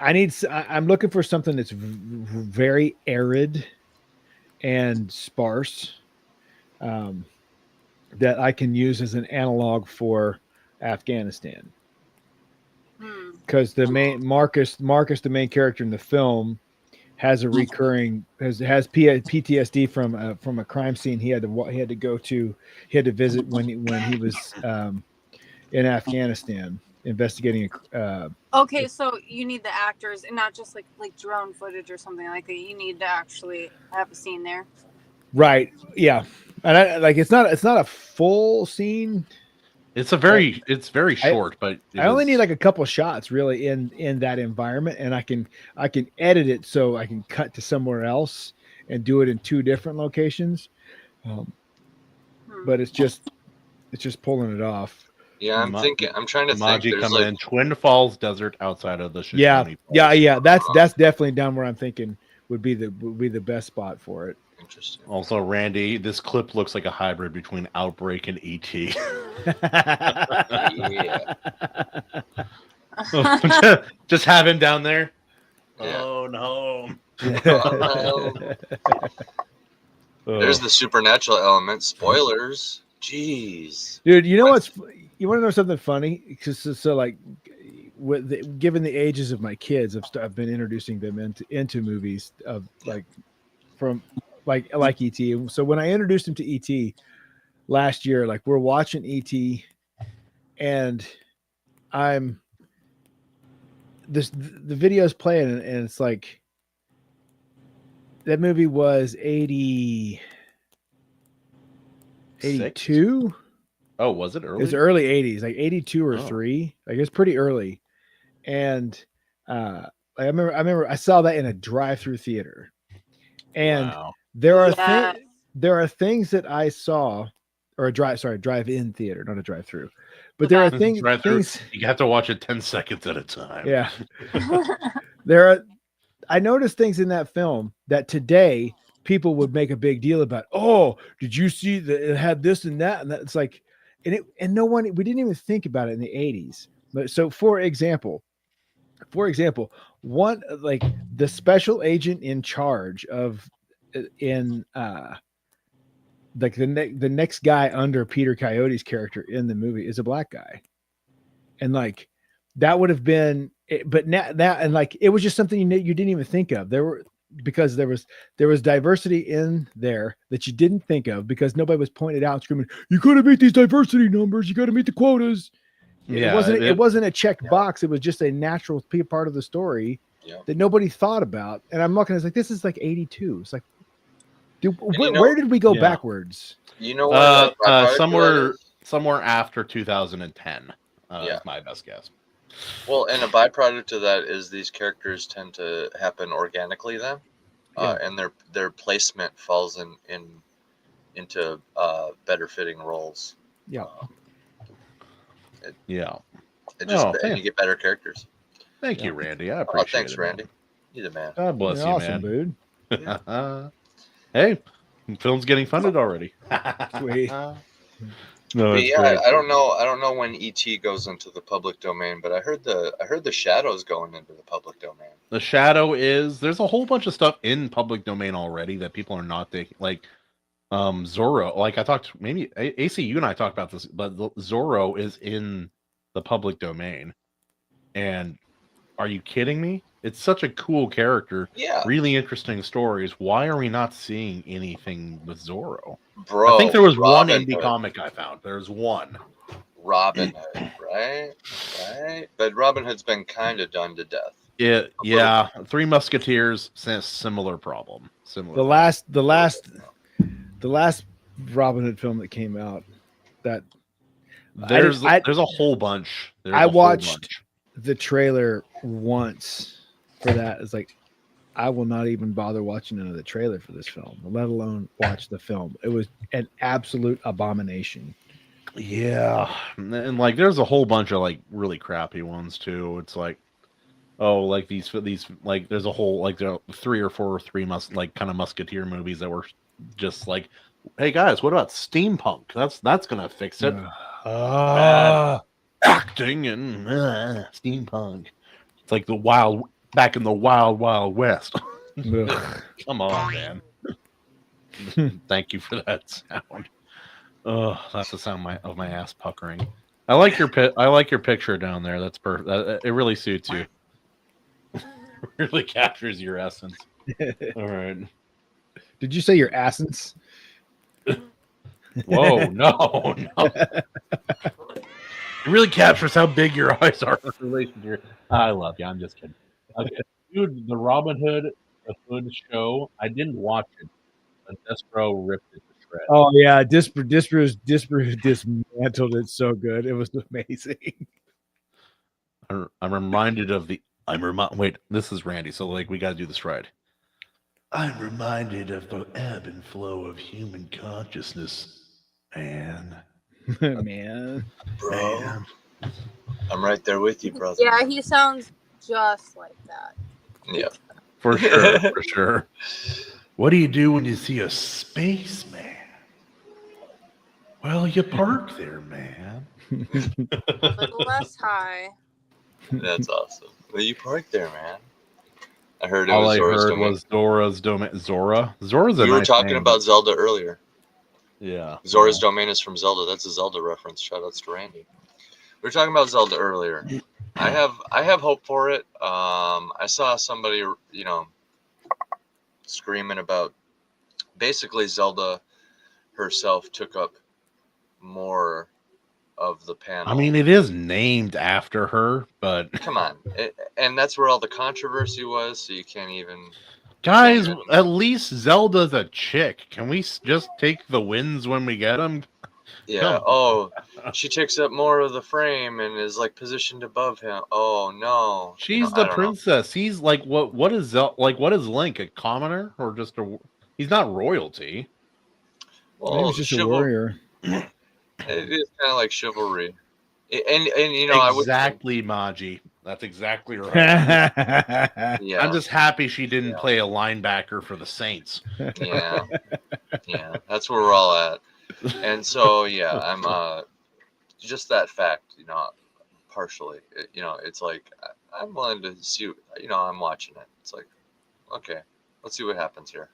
I'm looking for something that's very arid and sparse, that I can use as an analog for Afghanistan. Because the main Marcus, the main character in the film, has a recurring has PTSD from a crime scene he had to visit when he was in Afghanistan, investigating. Okay, so you need the actors and not just like drone footage or something like that. You need to actually have a scene there. Right. Yeah. And it's not a full scene. It's very short, but I only need like a couple shots really in that environment, and I can edit it so I can cut to somewhere else and do it in 2 different locations. But it's just pulling it off. Yeah, I'm trying to think. Maji There's coming in Twin Falls Desert outside of the Shoshone Yeah. Falls. That's definitely down where I'm thinking would be the best spot for it. Interesting. Also, Randy, this clip looks like a hybrid between Outbreak and E.T. Yeah. Just have him down there. Yeah. Oh no. There's the supernatural element. Spoilers. Jeez. Dude, you know what's you want to know something funny? Because so like given the ages of my kids, I've been introducing them into movies of like from like ET. So when I introduced them to ET last year, like we're watching ET, and the video's playing, and it's like that movie was 82. Oh, was it early? It was early 80s, like 82 or 3. Like it's pretty early. And I remember I saw that in a drive-through theater. And there are things that I saw, or a drive-in theater, not a drive-through. But there are things you have to watch it 10 seconds at a time. Yeah. I noticed things in that film that today people would make a big deal about. Oh, did you see that it had this and that? And that it's like, we didn't even think about it in the 80s. But so for example, one like the special agent in charge of like the next guy under Peter Coyote's character in the movie is a black guy. And like that would have been but now and like it was just something you didn't even think of. Because there was diversity in there that you didn't think of because nobody was pointed out screaming, you got to meet these diversity numbers, you got to meet the quotas. Yeah, it wasn't a checked box. It was just a natural part of the story that nobody thought about. And I'm looking, it's like, this is like 82. It's like, dude, where did we go backwards? You know what? Somewhere after 2010 is my best guess. Well, and a byproduct of that is these characters tend to happen organically then, and their placement falls into better fitting roles. Yeah. And you get better characters. Thank you, Randy. I appreciate it. Thanks, Randy. You're the man. God bless you, awesome, man. Dude. Hey, film's getting funded already. Sweet. No, I don't know when ET goes into the public domain, but I heard the Shadow's going into the public domain. The Shadow there's a whole bunch of stuff in public domain already that people are not taking, like Zorro. Like I talked, maybe AC, you and I talked about this, but Zorro is in the public domain. And are you kidding me? It's such a cool character. Yeah. Really interesting stories. Why are we not seeing anything with Zorro? Bro, I think there was one Robin indie Hood. comic I found. There's one. Robin Hood, right? But Robin Hood's been kind of done to death. Yeah. Three Musketeers, similar problem. The last Robin Hood film that came out, that there's a whole bunch. I watched the trailer once for that. It's like, I will not even bother watching another trailer for this film, let alone watch the film. It was an absolute abomination. Yeah. And like, there's a whole bunch of like really crappy ones too. It's like, oh, like these like there's a whole, like there are 3 or 4 kind of musketeer movies that were just like, hey guys, what about steampunk? That's gonna fix it. Acting and steampunk. It's like back in the wild west. Come on, man. Thank you for that sound. Oh, that's the sound of my ass puckering. I like your picture down there. That's perfect. It really suits you. Really captures your essence. All right. Did you say your essence? Whoa, no. It really captures how big your eyes are in relation to your. I love you. I'm just kidding. Okay, dude, the Robin Hood, the Hood show. I didn't watch it, but Despero ripped it to shreds. Oh yeah, Disparate dismantled it so good. It was amazing. I'm reminded of the. Wait, this is Randy. So like, we got to do this right. I'm reminded of the ebb and flow of human consciousness, man. Man. Bro. Man. I'm right there with you, brother. Yeah, he sounds just like that. Yeah. For sure, for sure. What do you do when you see a spaceman? Well, you park there, man. A little less high. That's awesome. Well, you parked there, man. I heard it All was I Zora's heard domain. was Zora's domain. Zora? Zora's a We were nice talking name, about but- Zelda earlier. Yeah. Zora's domain is from Zelda. That's a Zelda reference. Shout outs to Randy. We were talking about Zelda earlier. I have hope for it. I saw somebody, screaming about basically Zelda herself took up more of the panel. I mean, it is named after her, but Come on. And that's where all the controversy was, so you can't even... guys, Can't even- at least Zelda's a chick. Can we just take the wins when we get them? Yeah. Come Oh, she takes up more of the frame and is like positioned above him. Oh no. She's I the don't know. princess. He's like what is what is Link, a commoner or just a? He's not royalty. Well, Maybe it's just a warrior. It is kind of like chivalry. And I would Exactly, Maji. That's exactly right. yeah. I'm just happy she didn't play a linebacker for the Saints. Yeah. Yeah. That's where we're all at. And so yeah, I'm just that fact, partially. It's like I'm willing to see, I'm watching it. It's like, okay, let's see what happens here.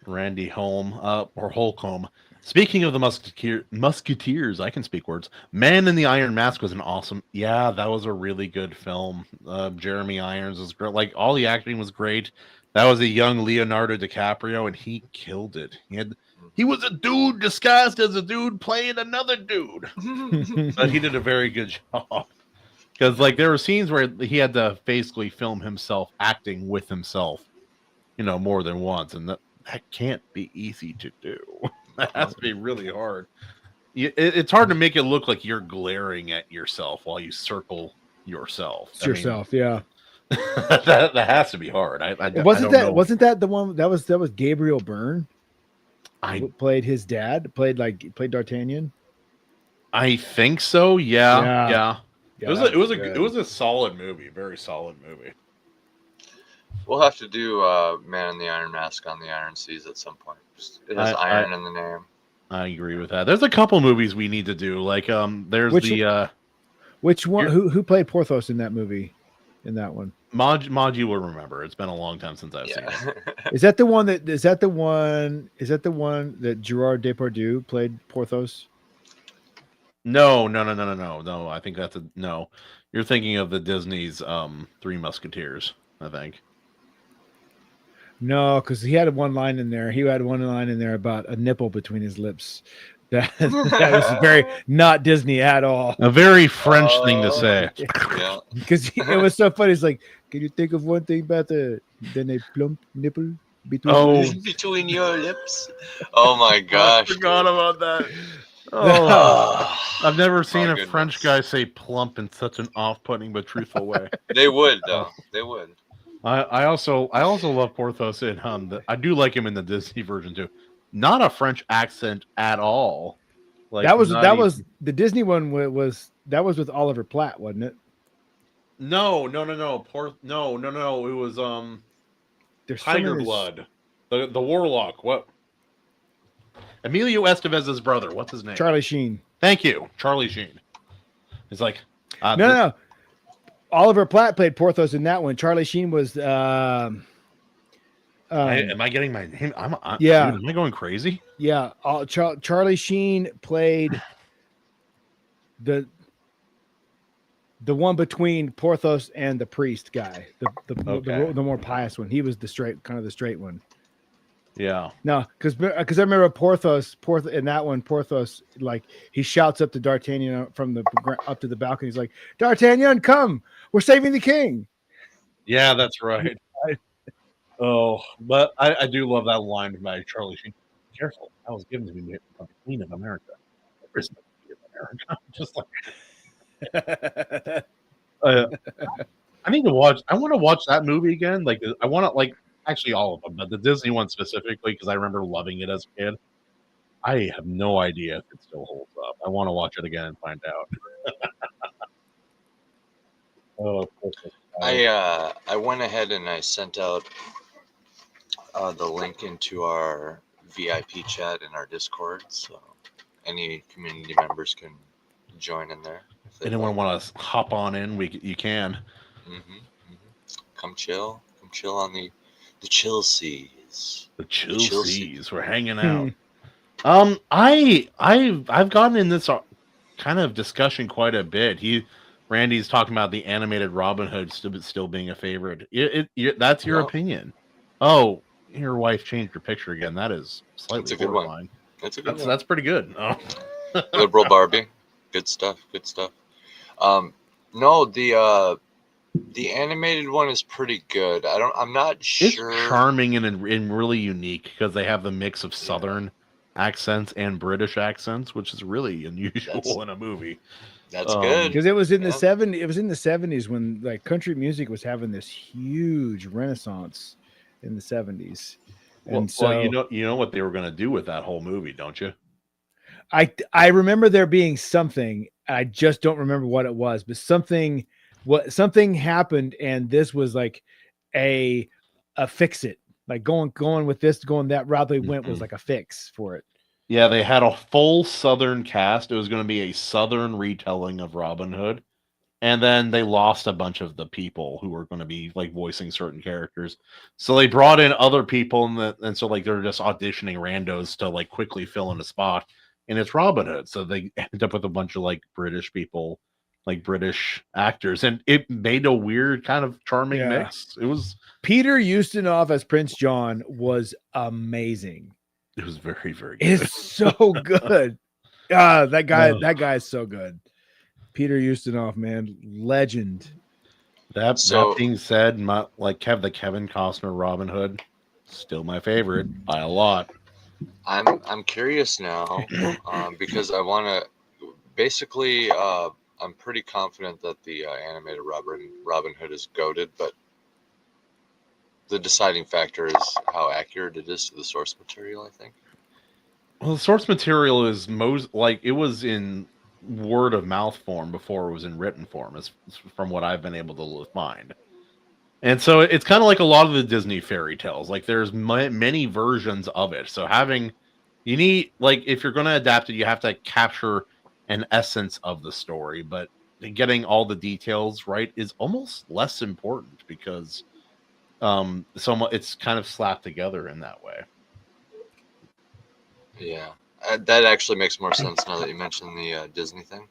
Randy Holm, or Holcomb. Speaking of the Musketeers, I can speak words. Man in the Iron Mask was an awesome. Yeah, that was a really good film. Jeremy Irons was great. Like all the acting was great. That was a young Leonardo DiCaprio, and he killed it. He was a dude disguised as a dude playing another dude, but he did a very good job. Because like there were scenes where he had to basically film himself acting with himself, more than once, and that can't be easy to do. That has to be really hard. It's hard to make it look like you're glaring at yourself while you circle yourself. It's yourself, yeah. that has to be hard. Wasn't that the one that was Gabriel Byrne? I played his dad. Played D'Artagnan. I think so. Yeah. It was a solid movie. Very solid movie. We'll have to do Man in the Iron Mask on the Iron Seas at some point. It has iron in the name. I agree with that. There's a couple movies we need to do. Like there's which one? Who played Porthos in that movie? In that one, Maji will remember. It's been a long time since I've seen it. Is that the one that Gerard Depardieu played Porthos? No. I think that's no. You're thinking of the Disney's Three Musketeers, I think. No, because he had one line in there. He had one line in there about a nipple between his lips. That was very not Disney at all. A very French thing to say. Yeah. Because it was so funny. It's like, can you think of one thing about a plump nipple between between your lips? Oh my gosh! I forgot about that. Oh, I've never seen a French guy say plump in such an off-putting but truthful way. They would though. They would. I also love Porthos in I do like him in the Disney version too. Not a French accent at all. Like that was the Disney one was with Oliver Platt, wasn't it? No. No. It was Tiger Blood. The Warlock. What? Emilio Estevez's brother. What's his name? Charlie Sheen. Thank you, Charlie Sheen. It's like no. Oliver Platt played Porthos in that one. Charlie Sheen was. Am I getting my name? Yeah. Dude, am I going crazy? Yeah. Charlie Sheen played the one between Porthos and the priest guy, the more pious one. He was the straight one. Okay. He was the one that was the Yeah. No, because I remember Porthos in that one. Porthos, like, he shouts up to D'Artagnan from the up to the balcony. He's like, "D'Artagnan, come! We're saving the king." Yeah, that's right. Oh, but I do love that line by Charlie Sheen. Careful, that was given to me by the Queen of America. There is no Queen of America. Just like I need to watch. I want to watch that movie again. Like I want to actually all of them, but the Disney one specifically because I remember loving it as a kid. I have no idea if it still holds up. I want to watch it again and find out. Oh, of course. I went ahead and I sent out the link into our VIP chat in our Discord, so any community members can join in there. Anyone want to hop on in? You can. Come chill on the chill seas. The chill seas. We're hanging out. I've gotten in this kind of discussion quite a bit. Randy's talking about the animated Robin Hood still being a favorite. That's your opinion. Oh, your wife changed her picture again. That is slightly horrifying. That's a good one. That's pretty good. Oh. Liberal Barbie. Good stuff. No, the animated one is pretty good. I'm not sure. It's charming and really unique because they have the mix of Southern accents and British accents, which is really unusual in a movie. That's good because it was in the 70s. It was in the 70s when like country music was having this huge renaissance in the 70s. And well, you know what they were going to do with that whole movie, don't you? I remember there being something. I just don't remember what it was, but something happened, and this was like a fix it. Like going with this, going that route they went was like a fix for it. Yeah, they had a full Southern cast. It was going to be a Southern retelling of Robin Hood. And then they lost a bunch of the people who were going to be like voicing certain characters. So they brought in other people and so like they're just auditioning randos to like quickly fill in a spot. And it's Robin Hood. So they end up with a bunch of like British people, like British actors. And it made a weird kind of charming mix. It was Peter Ustinov as Prince John was amazing. It was very, very good. It's so good. That guy is so good. Peter Ustinov, man, legend. That being said, the Kevin Costner Robin Hood, still my favorite by a lot. I'm curious now because I want to. Basically, I'm pretty confident that the animated Robin Hood is goated, but the deciding factor is how accurate it is to the source material, I think. Well, the source material is it was in word of mouth form before it was in written form, as from what I've been able to find. And so it's kind of like a lot of the Disney fairy tales. Like there's many versions of it. So you need, like, if you're going to adapt it, you have to capture an essence of the story, but getting all the details right is almost less important because it's kind of slapped together in that way. Yeah, that actually makes more sense now that you mentioned the Disney thing.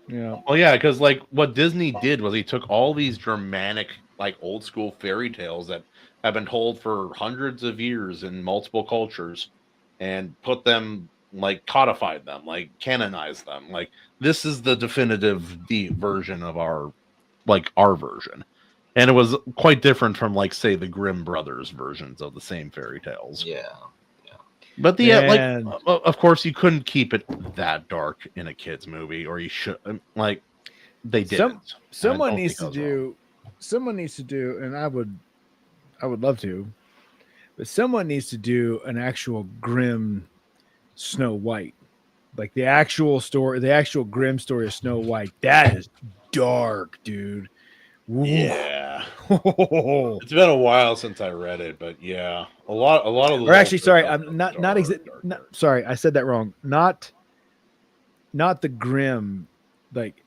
Yeah. Well, yeah, because like what Disney did was he took all these Germanic, like old school fairy tales that have been told for hundreds of years in multiple cultures, and put them, like, codified them, like canonized them. Like this is the definitive version of our version. And it was quite different from, like, say, the Grimm brothers versions of the same fairy tales. Yeah. But of course, you couldn't keep it that dark in a kids' movie, or you should, like, they didn't. Someone needs to do, and I would love to, but someone needs to do an actual Grimm Snow White, like the actual Grimm story of Snow White. That is dark, dude. Yeah. It's been a while since I read it, but yeah, a lot of those. Or actually, sorry, I'm not sorry, I said that wrong. Not the Grimm, like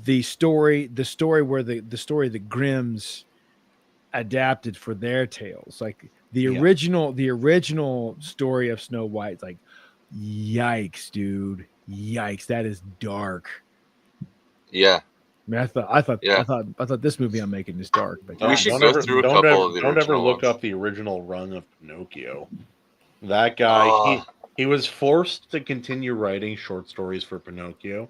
the story where the story the Grimms adapted for their tales, like the original story of Snow White. Like, yikes, dude, yikes, that is dark. Yeah. I mean, I thought this movie I'm making is dark, but we should go through a couple of the original Don't ever look ones. up the original run of Pinocchio. That guy, Oh, he was forced to continue writing short stories for Pinocchio,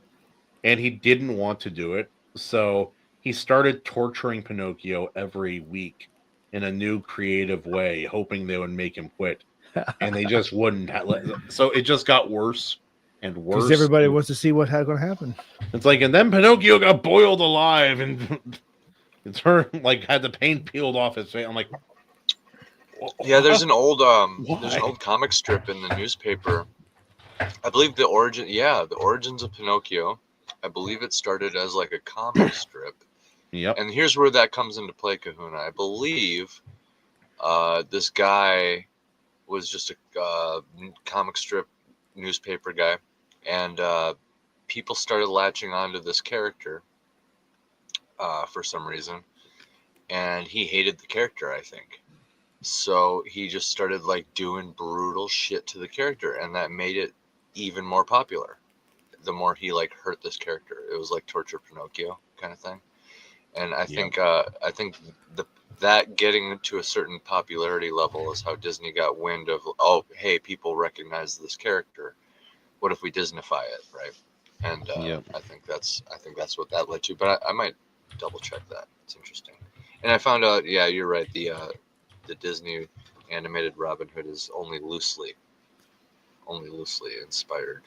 and he didn't want to do it. So he started torturing Pinocchio every week in a new creative way, hoping they would make him quit. And they just wouldn't. So it just got worse and Because worse. everybody wants to see what's going to happen. It's like, and then Pinocchio got boiled alive, and it's her like had the paint peeled off his face. I'm like, yeah. There's an old Why? comic strip in the newspaper. I believe the origins of Pinocchio. I believe it started as like a comic strip. Yep. And here's where that comes into play, Kahuna. I believe this guy was just a comic strip newspaper guy, and people started latching onto this character for some reason, and he hated the character, I think. So he just started like doing brutal shit to the character, and that made it even more popular. The more he like hurt this character, it was like torture Pinocchio kind of thing. And I think that getting to a certain popularity level is how Disney got wind of, oh, hey, people recognize this character. What if we Disneyfy it, right? And I think that's what that led to. But I might double check that. It's interesting. And I found out, yeah, you're right. The Disney animated Robin Hood is only loosely inspired.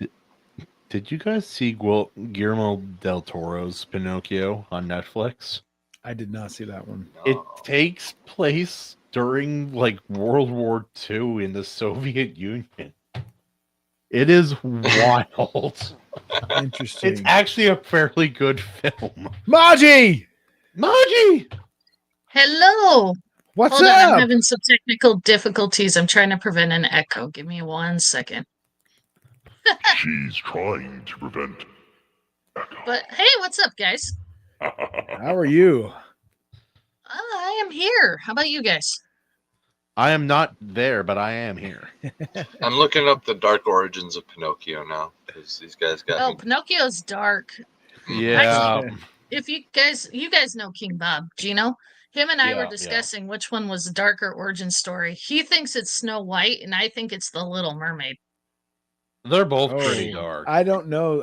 Did you guys see Guillermo del Toro's Pinocchio on Netflix? I did not see that one. It takes place during like World War II in the Soviet Union. It is wild. Interesting. It's actually a fairly good film. Maji! Hello. What's Hold on, up? I'm having some technical difficulties. I'm trying to prevent an echo. Give me 1 second. She's trying to prevent echo. But hey, what's up, guys? How are you? I am here. How about you guys? I am not there, but I am here. I'm looking up the dark origins of Pinocchio now because these guys got Oh, me. Pinocchio's dark. Yeah. If you guys know King Bob, Gino, him and I were Yeah. discussing which one was the darker origin story. He thinks it's Snow White, and I think it's the Little Mermaid. They're both pretty dark. I don't know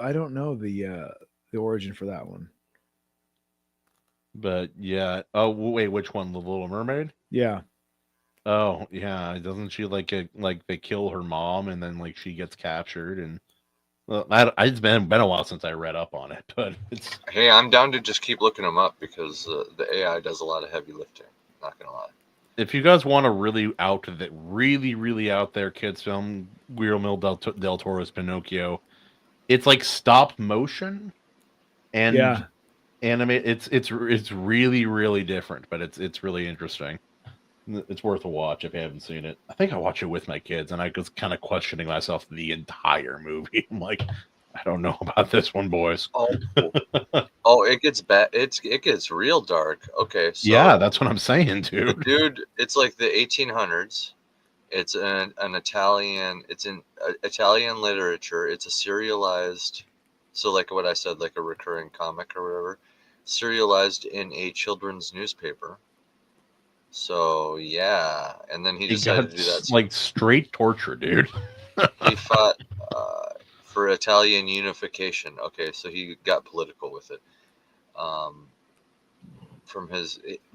the origin for that one. But yeah. Oh wait, which one? The Little Mermaid? Yeah. Oh yeah. Doesn't she like they kill her mom and then like she gets captured and well, it's been a while since I read up on it, but it's. Hey, I'm down to just keep looking them up because the AI does a lot of heavy lifting. Not gonna lie. If you guys want a really out there kids film, Guillermo del Toro's Pinocchio, it's like stop motion and animate. It's really different, but it's really interesting. It's worth a watch if you haven't seen it. I think I watched it with my kids, and I was kind of questioning myself the entire movie. I'm like, I don't know about this one, boys. Oh, it gets bad. It gets real dark. Okay, so yeah, that's what I'm saying, dude. It's like the 1800s. It's an Italian. It's in Italian literature. It's a serialized. So like what I said, like a recurring comic or whatever, serialized in a children's newspaper. So yeah, and then he decided to do that. Like straight torture, dude. He fought for Italian unification. Okay, so he got political with it.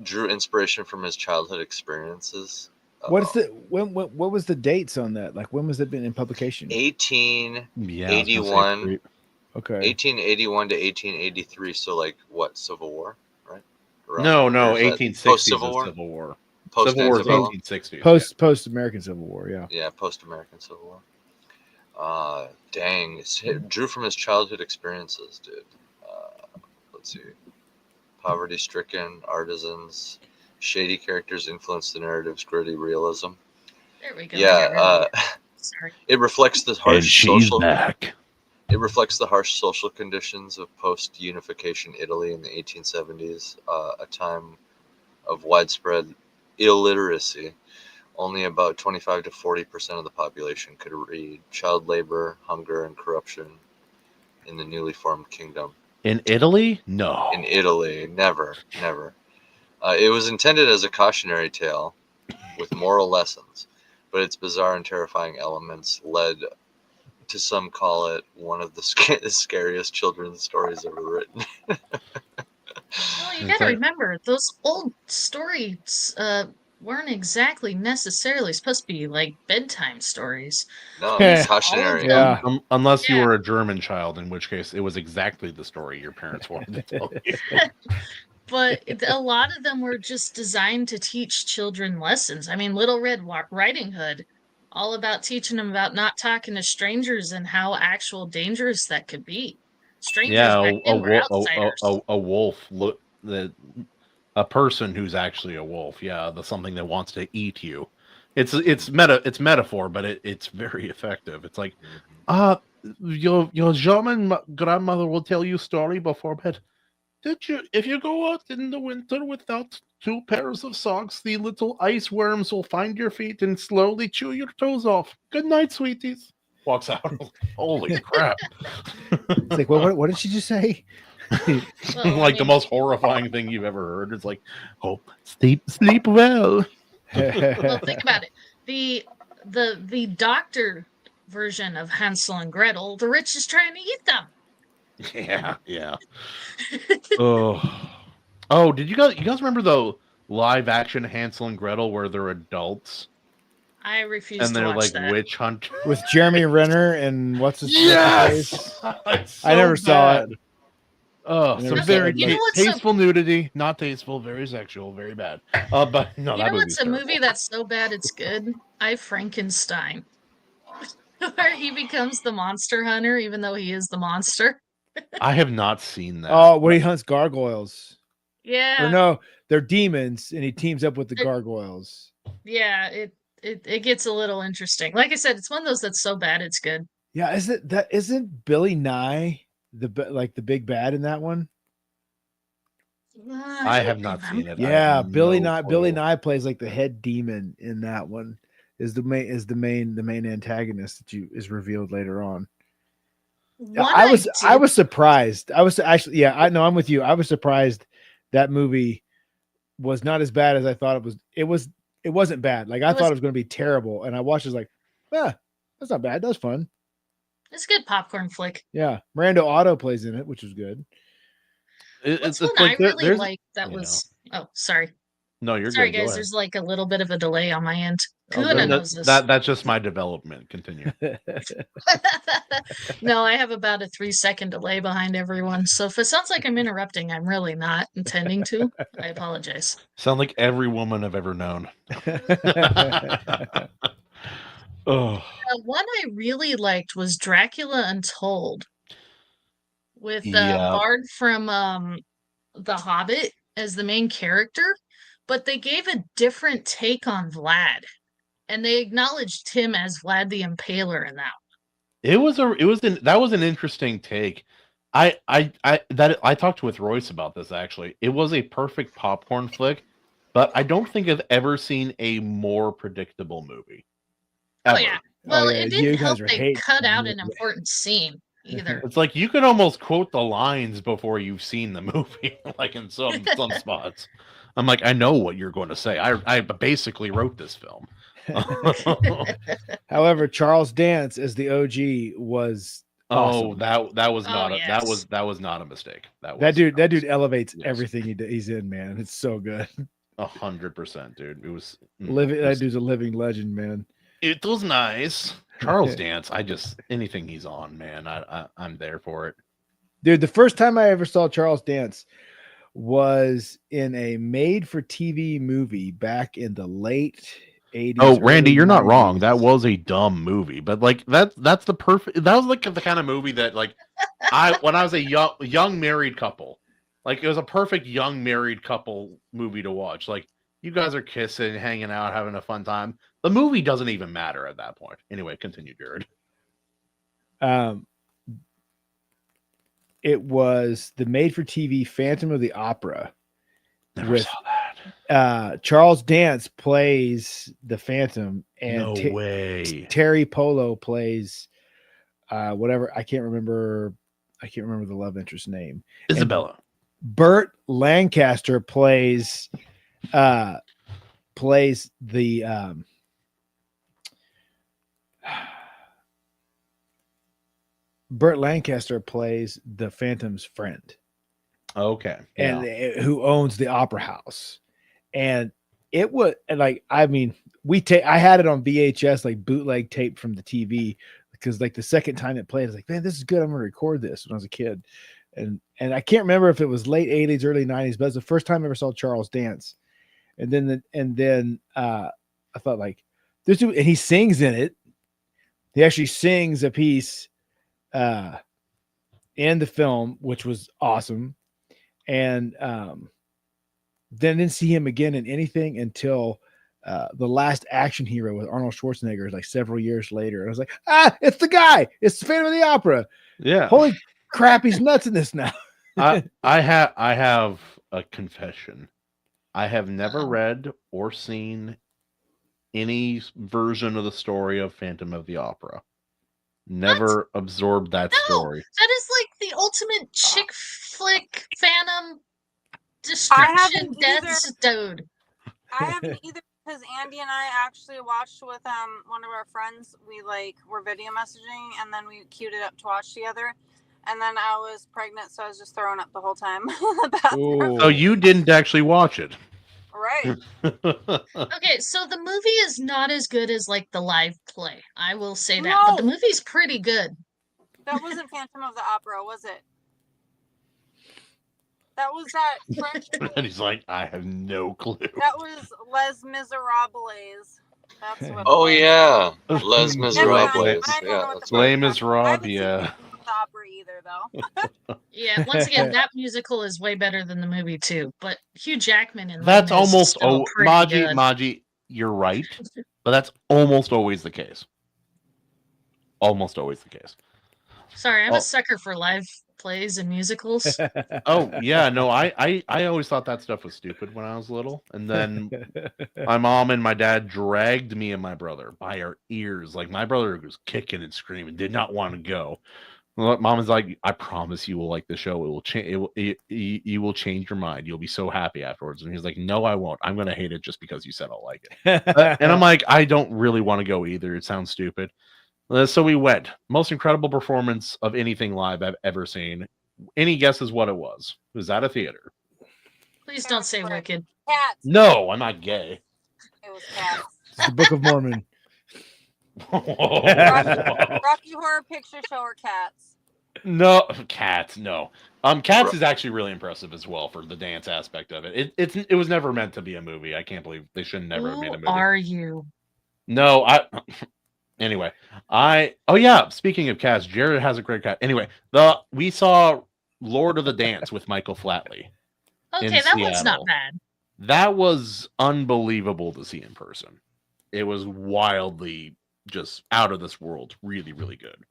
Drew inspiration from his childhood experiences. What was the dates on that? Like when was it been in publication? 1881. Okay. 1881 to 1883. So like what? Civil War, right? No, 1860s post-Civil Civil War. War. Post Civil War is Civil War? 1860s. Post American Civil War, yeah. Yeah, post American Civil War. Dang, drew from his childhood experiences, dude. Let's see. Poverty-stricken artisans, shady characters influence the narrative's gritty realism. There we go. Yeah, Sorry. it reflects the harsh back. It reflects the harsh social conditions of post-unification Italy in the 1870s, a time of widespread illiteracy. Only about 25 to 40% of the population could read. Child labor, hunger, and corruption in the newly formed kingdom. In Italy? No. In Italy, never. It was intended as a cautionary tale with moral lessons. but its bizarre and terrifying elements led to some call it one of the scariest children's stories ever written. Well, you It's got to like- remember, those old stories weren't exactly necessarily supposed to be like bedtime stories. No, Yeah. cautionary. Yeah. Unless you Yeah. were a German child, in which case it was exactly the story your parents wanted to tell you. But a lot of them were just designed to teach children lessons. I mean, Little Red Riding Hood, all about teaching them about not talking to strangers and how actual dangerous that could be. Strangers Yeah, back then were outsiders. a wolf look a person who's actually a wolf. Yeah, the something that wants to eat you. It's metaphor, but it's very effective. It's like, your German grandmother will tell you story before bed. If you go out in the winter without 2 pairs of socks, the little ice worms will find your feet and slowly chew your toes off. Good night, sweeties. Walks out. Holy crap. It's like, what did she just say? Well, I Like the mean, most horrifying thing you've ever heard. It's like, oh, sleep well. well, think about it. The doctor version of Hansel and Gretel, the rich is trying to eat them. Yeah. Oh, did you guys remember the live action Hansel and Gretel where they're adults I refuse and to they're watch like that. witch hunt? With Jeremy Renner and what's his face? Yes, It's I never so saw bad. it. Oh, I some never very saw it. You know what's so- tasteful nudity, not tasteful, very sexual, very bad. But no, You that know movie's what's a movie terrible. that's so bad it's good? I Frankenstein. Where he becomes the monster hunter even though he is the monster. I have not seen that. Oh, where he hunts gargoyles. Or Yeah. no, they're demons, and he teams up with the gargoyles. Yeah, it gets a little interesting. Like I said, it's one of those that's so bad it's good. Yeah, isn't Billy Nye the big bad in that one? I have not seen it. I Yeah, have Billy no Nye. Billy clue. Nye plays like the head demon in that one. Is the main antagonist that is revealed later on. I was surprised. I was actually I'm with you. I was surprised that movie was not as bad as I thought it was. It wasn't bad. Like I thought it was going to be terrible, and I watched it like, that's not bad. That was fun. It's a good popcorn flick. Yeah, Miranda Otto plays in it, which was good. What's one I really liked that was oh sorry. No, you're sorry good. Go guys, ahead. there's like a little bit of a delay on my end. Oh, Kahuna knows this. That's just my development. Continue. No, I have about a 3-second delay behind everyone. So if it sounds like I'm interrupting, I'm really not intending to. I apologize. Sound like every woman I've ever known. Oh, One I really liked was Dracula Untold with Yeah. Bard from The Hobbit as the main character, but they gave a different take on Vlad, and they acknowledged him as Vlad the Impaler in that. that was an interesting take. I talked with Royce about this actually. It was a perfect popcorn flick, but I don't think I've ever seen a more predictable movie. Ever. Oh yeah. Well, it you didn't guys help are they hating cut out me. an important scene either. It's like you can almost quote the lines before you've seen the movie, like in some spots. I'm like, I know what you're going to say. I basically wrote this film. However, Charles Dance as the OG was awesome. that was not yes. that was not a mistake. That dude elevates Yes. everything he's in, man. It's so good. 100%, dude. It was That dude's a living legend, man. It was nice. Charles Dance. Anything he's on, man. I'm there for it. Dude, the first time I ever saw Charles Dance was in a made-for-TV movie back in the late 80s. Oh, Randy, early you're not wrong. 90s. That was a dumb movie, but like that's the perfect. That was like the kind of movie that like when I was a young married couple, like it was a perfect young married couple movie to watch. Like you guys are kissing, hanging out, having a fun time. The movie doesn't even matter at that point. Anyway, continue, Jared. It was the made-for-TV Phantom of the Opera. Never saw that. Charles Dance plays the Phantom, and No way. Terry Polo plays whatever. I can't remember the love interest name. Isabella. And Burt Lancaster plays the Burt Lancaster plays the Phantom's friend, Okay. and Yeah. who owns the opera house. And it was like, I mean, I had it on VHS, like bootleg tape from the TV, because like the second time it played, I was like, man, this is good. I'm gonna record this when I was a kid. And I can't remember if it was late 80s, early 90s, but it was the first time I ever saw Charles dance. And then I thought, like, this dude, and he sings in it. He actually sings a piece in the film, which was awesome. And then didn't see him again in anything until the Last Action Hero with Arnold Schwarzenegger, like several years later. And I was like, it's the guy. It's the Phantom of the Opera. Yeah. Holy crap, he's nuts in this now. I have a confession. I have never read or seen any version of the story of Phantom of the Opera. Never absorbed that story. That is like the ultimate chick flick Phantom destruction deaths dude. I haven't either, because Andy and I actually watched with one of our friends. We were video messaging, and then we queued it up to watch together. And then I was pregnant, so I was just throwing up the whole time. So you didn't actually watch it. Right. Okay, so the movie is not as good as like the live play. I will say that, but the movie's pretty good. That wasn't Phantom of the Opera, was it? That was that French. And he's like, I have no clue. That was Les Miserables. That's what. Oh yeah, Les Miserables. Yeah, that's Les right. Miserables. Yeah. The opera either, though. Yeah, once again, that musical is way better than the movie too. But Hugh Jackman in That's Lin is almost still pretty good. Maji, you're right, but that's almost always the case. Almost always the case. Sorry, I'm a sucker for live plays and musicals. Oh yeah, no, I always thought that stuff was stupid when I was little, and then my mom and my dad dragged me and my brother by our ears. Like my brother was kicking and screaming, did not want to go. Mom is like, I promise you will like the show. It will change. You will change your mind. You'll be so happy afterwards. And he's like, no, I won't. I'm gonna hate it just because you said I'll like it. And I'm like, I don't really want to go either. It sounds stupid. So we went. Most incredible performance of anything live I've ever seen. Any guesses what it was? It was at a theater. Please don't say Wicked. Cats. No, I'm not gay. It was Cats. It's the Book of Mormon. Rocky Horror Picture Show or Cats? No, Cats. No. Cats is actually really impressive as well for the dance aspect of it. It was never meant to be a movie. I can't believe they should never have made a movie. Who are you? No, Anyway, oh yeah, speaking of cats, Jarrod has a great cat. Anyway, we saw Lord of the Dance with Michael Flatley. Okay, that one's not bad. That was unbelievable to see in person. It was wildly just out of this world. Really, really good.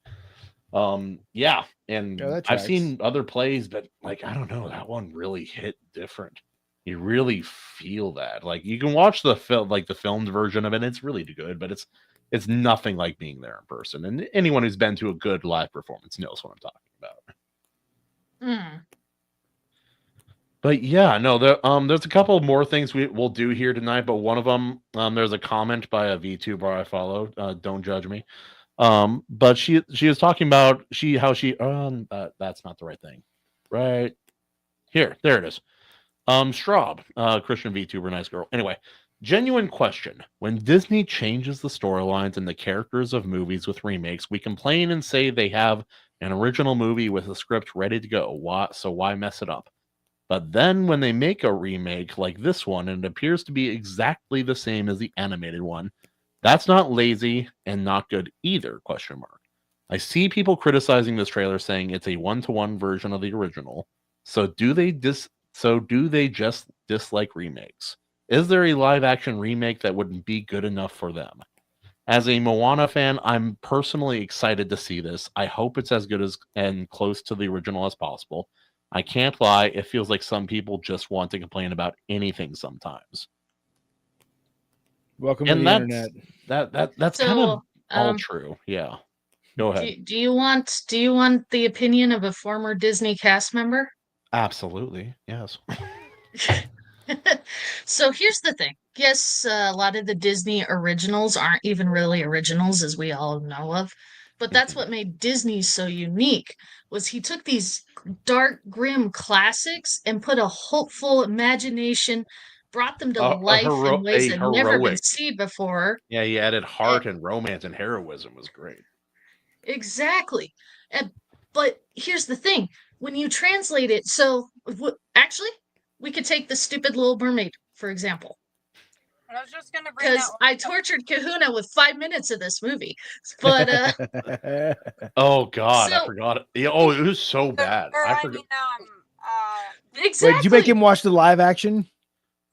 Yeah, and I've seen other plays, but like I don't know, that one really hit different. You really feel that. Like you can watch the film, like the filmed version of it, and it's really good, but it's nothing like being there in person. And anyone who's been to a good live performance knows what I'm talking about. But yeah, no, there's a couple more things we'll do here tonight, but one of them, there's a comment by a VTuber I follow. Don't judge me. But she was talking about that's not the right thing. Right here, there it is. Straub, Christian VTuber, nice girl. Anyway, genuine question. When Disney changes the storylines and the characters of movies with remakes, we complain and say they have an original movie with a script ready to go. Why mess it up? But then when they make a remake like this one, and it appears to be exactly the same as the animated one, that's not lazy and not good either, ? I see people criticizing this trailer saying it's a one-to-one version of the original. So do they just dislike remakes? Is there a live-action remake that wouldn't be good enough for them? As a Moana fan, I'm personally excited to see this. I hope it's as good as and close to the original as possible. I can't lie, it feels like some people just want to complain about anything sometimes. Welcome to the internet. That's kind of all true. Yeah. Go ahead. Do you want the opinion of a former Disney cast member? Absolutely. Yes. So here's the thing. Yes, a lot of the Disney originals aren't even really originals, as we all know of. But that's what made Disney so unique, was he took these dark, grim classics and put a hopeful imagination, brought them to life in ways that never been heroic. seen before. Yeah, he added heart and romance and heroism was great. Exactly. But here's the thing. When you translate it, so actually, we could take the stupid Little Mermaid, for example. I was just gonna bring that Because one I up. tortured Kahuna with 5 minutes of this movie. But Oh God, I So- forgot it. Yeah, oh, it was so bad. Or, I I forgot. mean, exactly. Wait, did you make him watch the live action?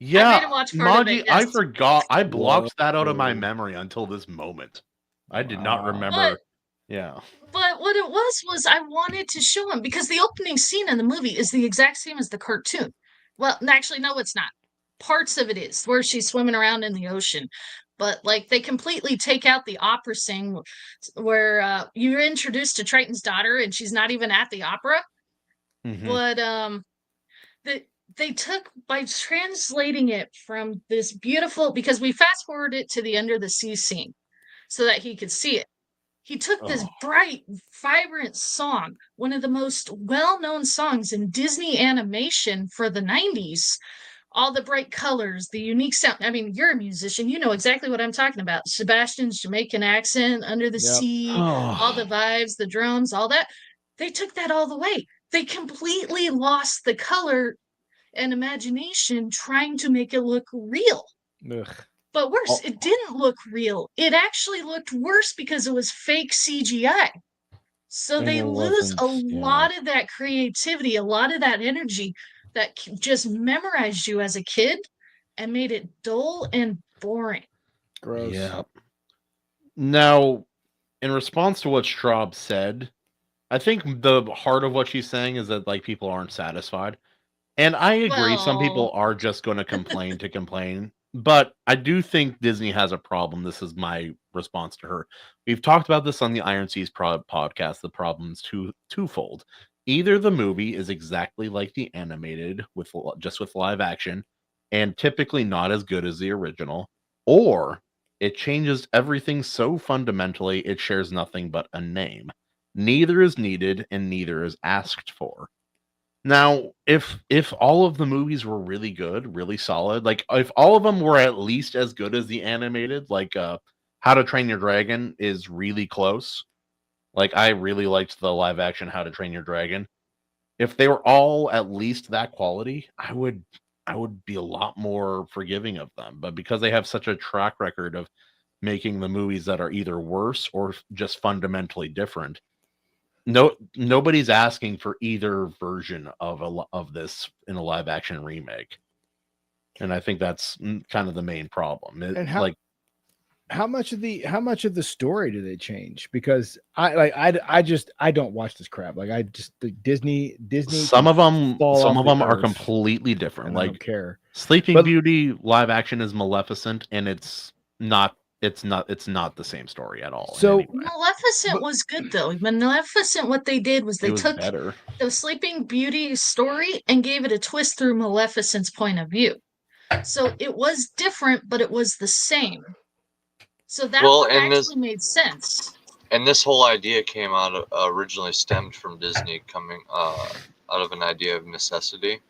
Yeah, I made him watch part of Maji, it, I yes. forgot. I blocked that out of my Whoa. memory until this moment. I did not Wow. remember. Yeah. But what it was I wanted to show him, because the opening scene in the movie is the exact same as the cartoon. Well, actually, no, it's not. Parts of it is where she's swimming around in the ocean, but like they completely take out the opera scene where you're introduced to Triton's daughter and she's not even at the opera. Mhm. But they took, by translating it from this beautiful, because we fast forwarded it to the under the sea scene so that he could see it. He took this bright, vibrant song, one of the most well-known songs in Disney animation for the 90s. All the bright colors, the unique sound. I mean, you're a musician. You know exactly what I'm talking about. Sebastian's Jamaican accent, Under the Sea, all the vibes, the drums, all that. They took that all the way. They completely lost the color and imagination trying to make it look real. Ugh. But worse, it didn't look real. It actually looked worse because it was fake CGI. So And they it lose a wasn't- yeah. lot of that creativity, a lot of that energy that just memorized you as a kid and made it dull and boring. Gross. Yeah. Now, in response to what Straub said, I think the heart of what she's saying is that like people aren't satisfied. And I agree, some people Well- are just going to complain to complain. But I do think Disney has a problem. This is my response to her. We've talked about this on the Iron Seas podcast. The problem's twofold. Either the movie is exactly like the animated with live action, and typically not as good as the original, or it changes everything so fundamentally it shares nothing but a name. Neither is needed, and neither is asked for. Now, if all of the movies were really good, really solid, like if all of them were at least as good as the animated, like How to Train Your Dragon is really close. Like I really liked the live action How to Train Your Dragon. If they were all at least that quality, I would be a lot more forgiving of them. But because they have such a track record of making the movies that are either worse or just fundamentally different, nobody's asking for either version of this in a live action remake, and I think that's kind of the main problem. And how much of the story do they change? Because I don't watch this crap. Like the Disney. Some of them fall off the are earth, completely different. and I Like don't care. Sleeping Beauty live action is Maleficent, and it's not the same story at all. So- in any way. Maleficent was good though. Maleficent, what they did was It they was took better. the Sleeping Beauty story and gave it a twist through Maleficent's point of view. So it was different, but it was the same. So that Well, one and actually made sense. And this whole idea came out originally stemmed from Disney coming out of an idea of necessity,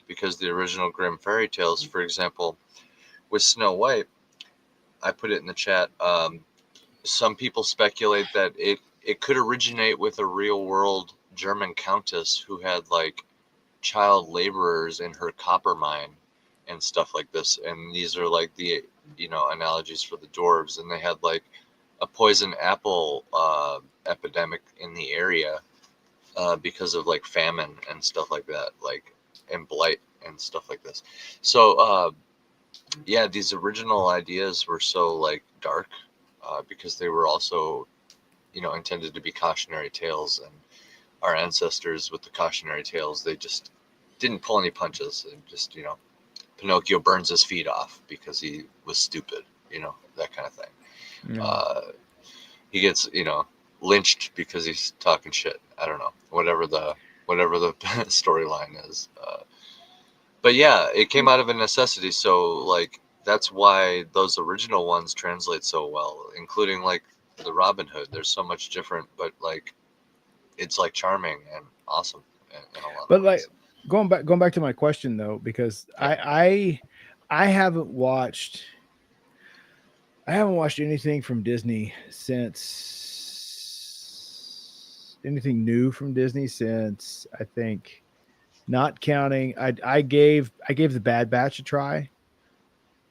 because the original Grimm fairy tales, for example, with Snow White, I put it in the chat. Some people speculate that it could originate with a real world German countess who had like child laborers in her copper mine and stuff like this. And these are like the analogies for the dwarves, and they had like a poison apple epidemic in the area because of like famine and stuff like that, like, and blight and stuff like this. So yeah, these original ideas were so like dark because they were also intended to be cautionary tales, and our ancestors with the cautionary tales, they just didn't pull any punches, and just Pinocchio burns his feet off because he was stupid, that kind of thing. Yeah. He gets lynched because he's talking shit. I don't know, whatever the storyline is. But yeah, it came out of a necessity. So like that's why those original ones translate so well, including like the Robin Hood. There's so much different, but like it's like charming and awesome in a lot But of like ways. going back to my question though, because I haven't watched anything from Disney since anything new from Disney since I think, not counting, I gave the Bad Batch a try.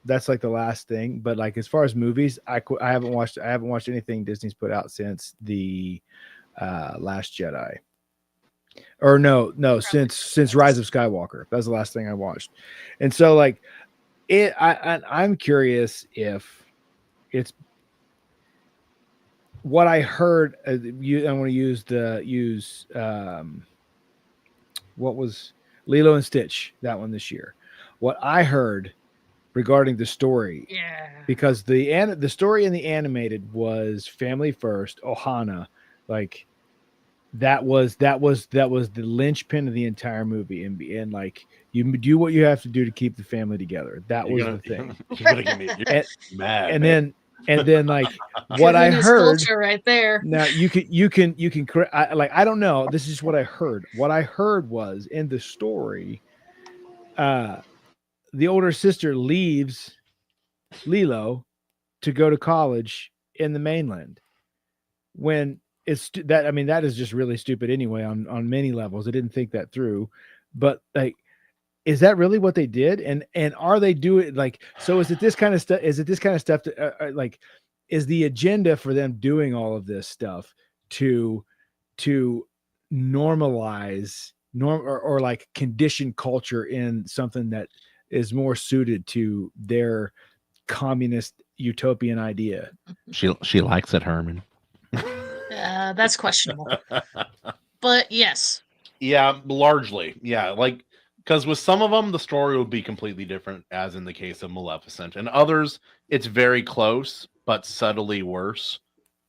That's like the last thing. But like as far as movies, I haven't watched anything Disney's put out since the Last Jedi. Or no, since Rise of Skywalker. That's the last thing I watched. And so like I'm curious if it's what I heard. I want to use what was Lilo and Stitch, that one this year. What I heard regarding the story, because the story in the animated was family first, Ohana, like that was the linchpin of the entire movie, and like you do what you have to do to keep the family together. That was the thing. You're gonna get me mad. And then like what I Kahuna's heard culture right there. now, you can I don't know. This is what I heard. What I heard was in the story, the older sister leaves Lilo to go to college in the mainland. When it's that, I mean, that is just really stupid anyway on many levels. I didn't think that through, but like, is that really what they did? And are they doing like, so is it this kind of stuff? Is it this kind of stuff to, like, is the agenda for them doing all of this stuff to normalize or like condition culture in something that is more suited to their communist utopian idea? She likes it, Herman. That's questionable. But yes. Yeah, largely. Yeah, like, because with some of them, the story would be completely different, as in the case of Maleficent. And others, it's very close, but subtly worse,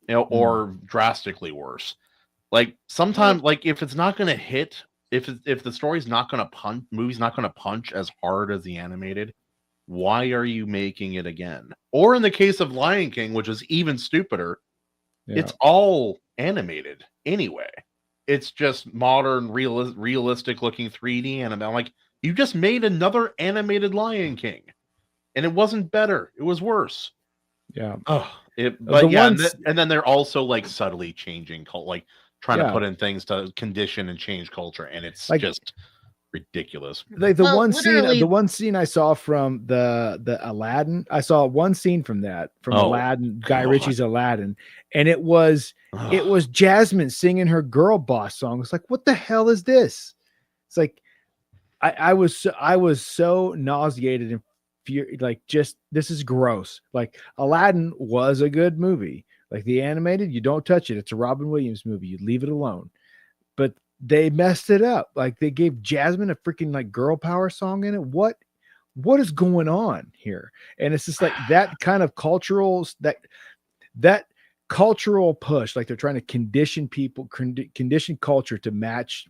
or drastically worse. Like, sometimes, like, if it's not going to hit, if the story's not going to punch, movie's not going to punch as hard as the animated, why are you making it again? Or in the case of Lion King, which is even stupider, it's all animated anyway. It's just modern, realistic looking 3D anime. I'm like, you just made another animated Lion King, and it wasn't better. It was worse. Yeah. Oh, and then they're also like subtly changing, like trying to put in things to condition and change culture, and it's like, just ridiculous. Like the one scene I saw from the Aladdin, I saw one scene from Aladdin, Guy Ritchie's Aladdin, and it was Jasmine singing her girl boss song. It's like, what the hell is this? It's like I was so nauseated and like, just, this is gross. Like, Aladdin was a good movie. Like, the animated, you don't touch it. It's a Robin Williams movie. You leave it alone. But they messed it up. Like, they gave Jasmine a freaking like girl power song in it. What is going on here? And it's just like that kind of cultural that cultural push. Like, they're trying to condition people, condition culture to match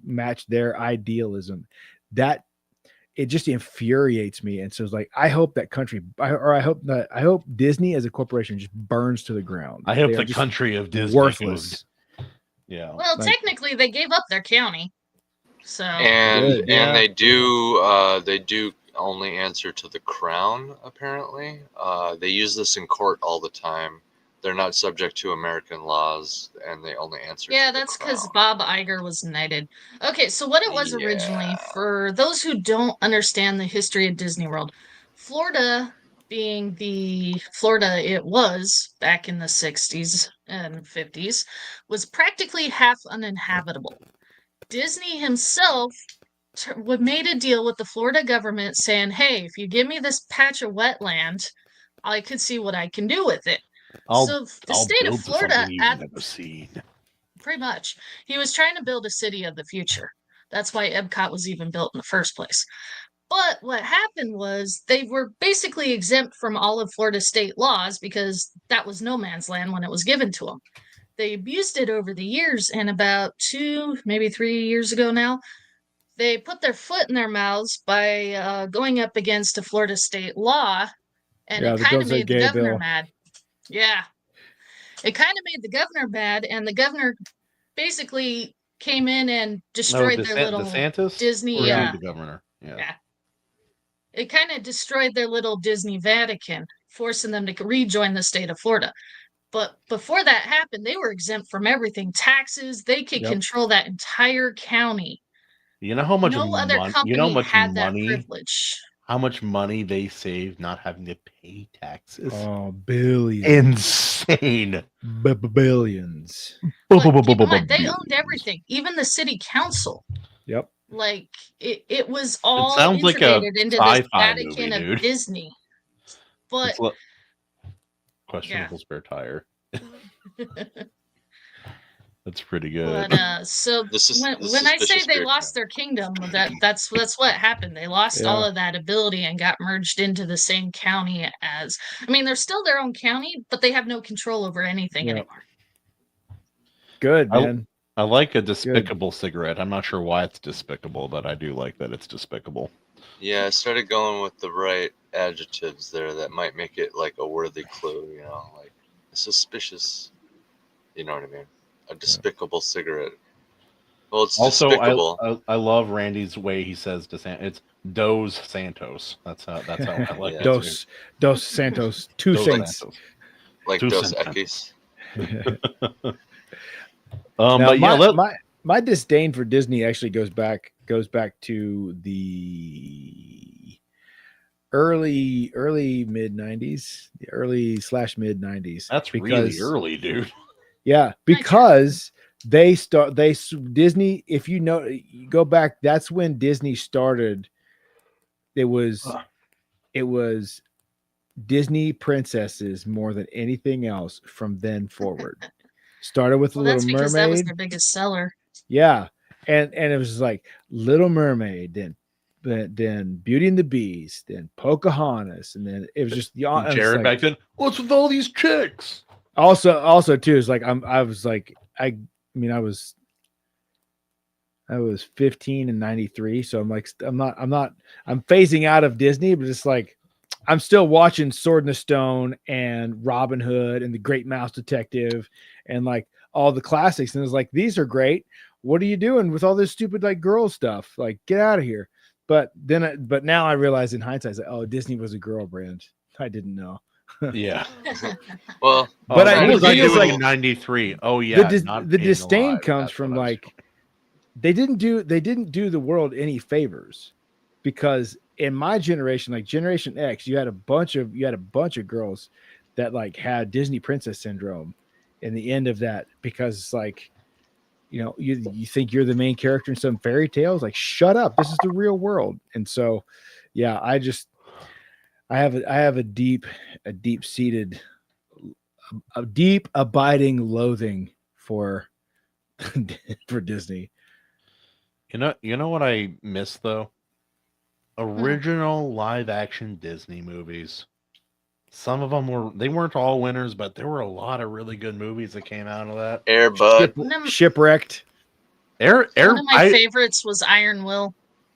their idealism. That it just infuriates me. And so it's like, I hope that country, I hope Disney as a corporation just burns to the ground. I hope the country of Disney worthless. Yeah. Well, like, technically, they gave up their county, so and they do only answer to the crown. Apparently, they use this in court all the time. They're not subject to American laws, and they only answer. Yeah, that's because Bob Iger was knighted. Okay, so what it was originally, for those who don't understand the history of Disney World, Florida, being the Florida it was back in the 60s and 50s, was practically half uninhabitable. Disney himself made a deal with the Florida government saying, hey, if you give me this patch of wetland, I could see what I can do with it. So the state of Florida, pretty much, he was trying to build a city of the future. That's why Epcot was even built in the first place. But what happened was they were basically exempt from all of Florida state laws because that was no man's land when it was given to them. They abused it over the years, and about 2, maybe 3 years ago now, they put their foot in their mouths by going up against a Florida state law, and it kind of made the governor mad. Yeah. it kind of made the governor bad, and the governor basically came in and destroyed their little DeSantis? Disney. Or is he Yeah. the governor? Yeah. It kind of destroyed their little Disney Vatican, forcing them to rejoin the state of Florida. But before that happened, they were exempt from everything. Taxes, they could control that entire county. You know how much no other money, company had that privilege. How much money they saved not having to pay taxes? Oh, billions. Insane. Billions. But keep in mind, they owned everything, even the city council. Yep. Like it was all sounds like integrated a into this sci-fi Vatican movie, of dude. Disney. But questionable spare tire. That's pretty good. But so when I say they lost their kingdom, that's what happened. They lost all of that ability and got merged into the same county as. I mean, they're still their own county, but they have no control over anything anymore. Good, man. I like a despicable cigarette. I'm not sure why it's despicable, but I do like that it's despicable. Yeah, I started going with the right adjectives there that might make it like a worthy clue, you know, like suspicious, you know what I mean? A despicable cigarette. Well, it's also despicable. I love Randy's way he says it's Dos Santos. That's how I like it. Dos Santos, two saints. Santos. Like Two Dos Santos. Equis. Now, my disdain for Disney actually goes back to the early mid 90s, the early/mid 90s. That's really early, dude. Yeah, because Disney, if you know, you go back, that's when Disney started. It was Disney princesses more than anything else from then forward. Started with the Little Mermaid. That was their biggest seller. Yeah, and it was like Little Mermaid, then Beauty and the Beast, then Pocahontas, and then it was just Jarrod back then. What's with all these chicks? Also too is like I was 15 in 93, so I'm phasing out of Disney, but it's like I'm still watching Sword in the Stone and Robin Hood and The Great Mouse Detective and like all the classics, and it's like these are great. What are you doing with all this stupid like girl stuff? Like get out of here. But now I realize in hindsight, like, oh, Disney was a girl brand. I didn't know. Yeah. Well, but I was was like in 93. Oh yeah. The disdain comes from like they didn't do the world any favors, because in my generation, like Generation X, you had a bunch of girls that like had Disney princess syndrome in the end of that, because it's like, you know, you think you're the main character in some fairy tales, like shut up, this is the real world. And so yeah, I have a deep seated, a deep abiding loathing for Disney. You know what I miss though? Original live action Disney movies. Some of them weren't all winners, but there were a lot of really good movies that came out of that. Air Bud. Shipwrecked. One of my favorites was Iron Will.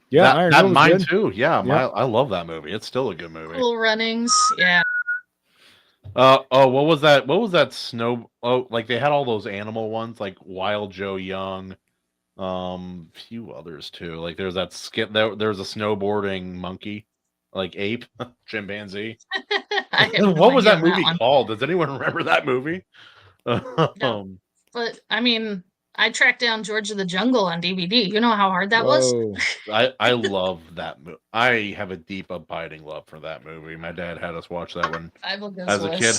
Yeah, Iron Will mine good. too. Yeah, I love that movie. It's still a good movie. Cool Runnings. Yeah. What was that? What was that snow? Oh, like they had all those animal ones, like Wild Joe Young. Few others too. Like there's that skit. There's a snowboarding monkey, like ape, chimpanzee. What was that movie called? Does anyone remember that movie? No. But I mean, I tracked down George of the Jungle on DVD. You know how hard that was? I love that movie. I have a deep, abiding love for that movie. My dad had us watch that one as a kid.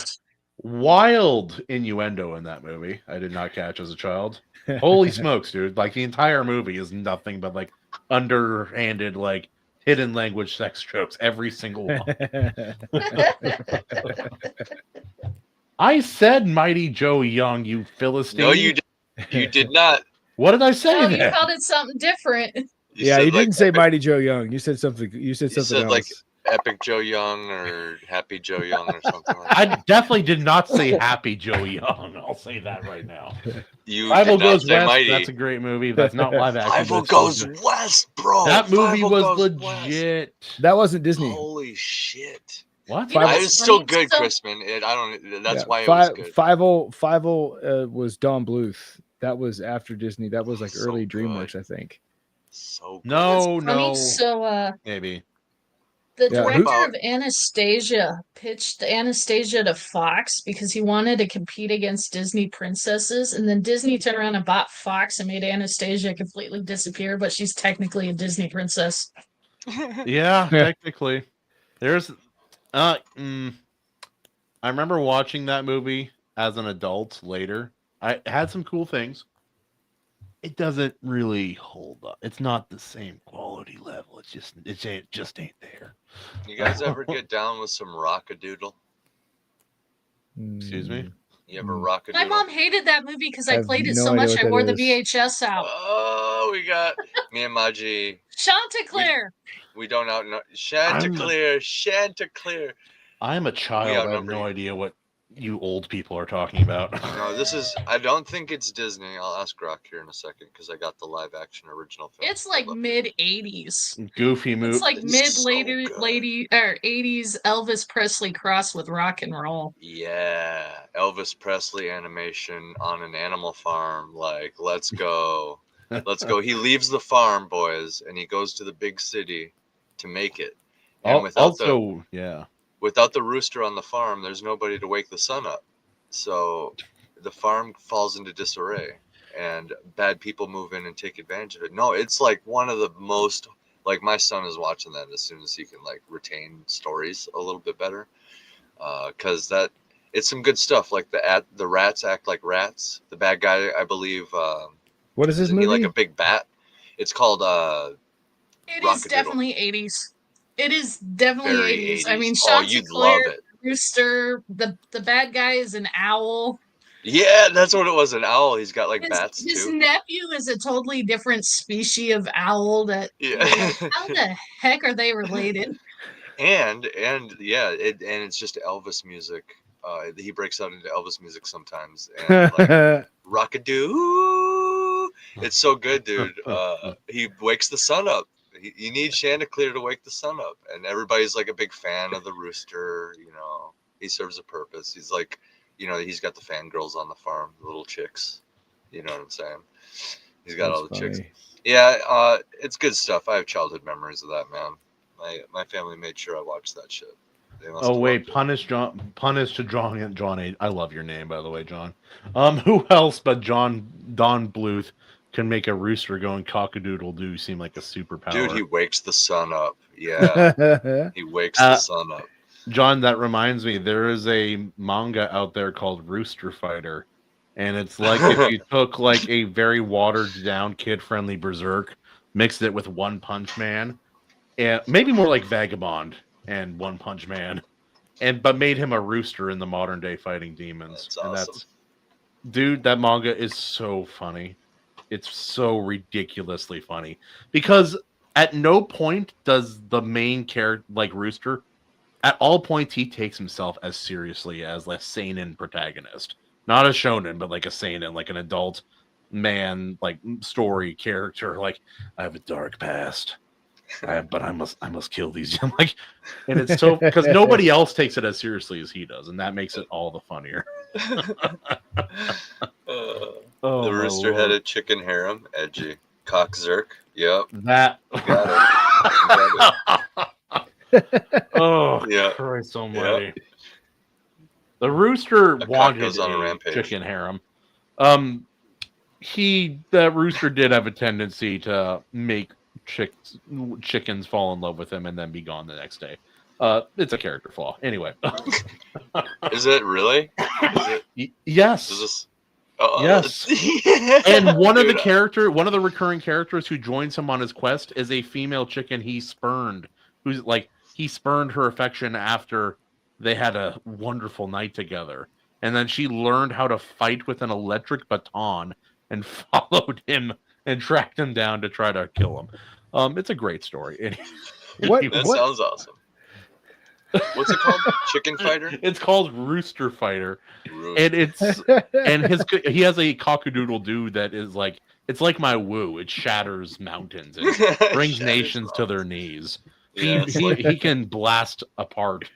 Wild innuendo in that movie. I did not catch as a child. Holy smokes, dude. Like the entire movie is nothing but like underhanded, like hidden language sex jokes. Every single one. I said Mighty Joe Young, you Philistine. No, you did not. What did I say? No, you called it something different. You didn't say Mighty Joe Young. You said something. You said something else. Like Epic Joe Young or Happy Joe Young or something like that. I definitely did not say Happy Joe Young. I'll say that right now. Rival Goes West. Mighty. That's a great movie. That's not live action. Rival Goes West, bro. That movie was legit. That wasn't Disney. Holy shit. What? You know It's what's still funny? good, So- Chrisman. I don't. That's why it was good. 50 was Don Bluth. That was after Disney. That was like So early good. DreamWorks, I think. So good. No, What's funny? no. So, Maybe. the Yeah, director who- of Anastasia pitched Anastasia to Fox because he wanted to compete against Disney princesses, and then Disney turned around and bought Fox and made Anastasia completely disappear, but she's technically a Disney princess. Yeah, Yeah. technically. There's I remember watching that movie as an adult later. I had some cool things. It doesn't really hold up. It's not the same quality level. It just ain't there. You guys ever get down with some rockadoodle? Excuse me? You ever Mm. rockadoodle? My mom hated that movie because I I have played it no so idea much what I that wore the is. VHS out. Oh, we got me and Maji. Chanticleer! We don't know. Chanticleer. I'm a child. I have outnumber no you. idea what you old people are talking about. No, this is. I don't think it's Disney. I'll ask Rock here in a second because I got the live action original film. It's like Love it. mid-80s. Goofy movie. It's like It's mid so lady good. lady or 80s Elvis Presley crossed with rock and roll. Yeah, Elvis Presley animation on an animal farm. Like, let's go. Let's go. He leaves the farm, boys, and he goes to the big city to make it. And without the rooster on the farm, there's nobody to wake the sun up. So the farm falls into disarray and bad people move in and take advantage of it. No, it's like one of the most, like, my son is watching that as soon as he can like retain stories a little bit better. Cause it's some good stuff. Like the rats act like rats. The bad guy, I believe, What is this isn't he movie? like a big bat? It's called It is Rockadoodle. definitely 80s. It is definitely Very 80s. I mean, 80s. Oh, you'd love Chanticleer, it. Rooster, the bad guy is an owl. Yeah, that's what it was. An owl. He's got like bats His too. nephew is a totally different species of owl that Yeah. how the heck are they related? and yeah, and it's just Elvis music. He breaks out into Elvis music sometimes, and like rockadoo. It's so good, dude. He wakes the sun up. You need Chanticleer to wake the sun up, and everybody's like a big fan of the rooster. You know, he serves a purpose. He's like, you know, he's got the fangirls on the farm, the little chicks. You know what I'm saying? He's got all the chicks. Yeah, it's good stuff. I have childhood memories of that, man. My family made sure I watched that shit. Oh wait, punish to John. I love your name, by the way, John. Who else but Don Bluth can make a rooster going cock-a-doodle-doo seem like a superpower? Dude, he wakes the sun up. Yeah, he wakes the sun up. John, that reminds me, there is a manga out there called Rooster Fighter, and it's like if you took like a very watered-down, kid-friendly Berserk, mixed it with One Punch Man, and maybe more like Vagabond and One Punch Man, but made him a rooster in the modern day fighting demons. That's awesome. Dude, that manga is so funny. It's so ridiculously funny because at no point does the main character, like Rooster, at all points he takes himself as seriously as a seinen protagonist, not a shonen, but like a seinen, like an adult man, like story character. Like, I have a dark past. But I must kill these. I'm like, and it's so because nobody else takes it as seriously as he does, and that makes it all the funnier. The rooster had a chicken harem, edgy. Cockzerk, yep. That Got it. oh Yeah. Christ almighty. Yep. The rooster wanted on a a rampage. chicken harem. That rooster did have a tendency to make chickens fall in love with him and then be gone the next day. It's a character flaw. Anyway. Is it really? Yes. Is this... yes. And one of the recurring characters who joins him on his quest is a female chicken he spurned. Who's like, he spurned her affection after they had a wonderful night together. And then she learned how to fight with an electric baton and followed him and tracked him down to try to kill him. It's a great story. That sounds awesome. What's it called? Chicken Fighter? It's called Rooster Fighter. And he has a cock-a-doodle-doo that is like, it's like my woo. It shatters mountains and brings nations to their knees. Yeah, he can blast apart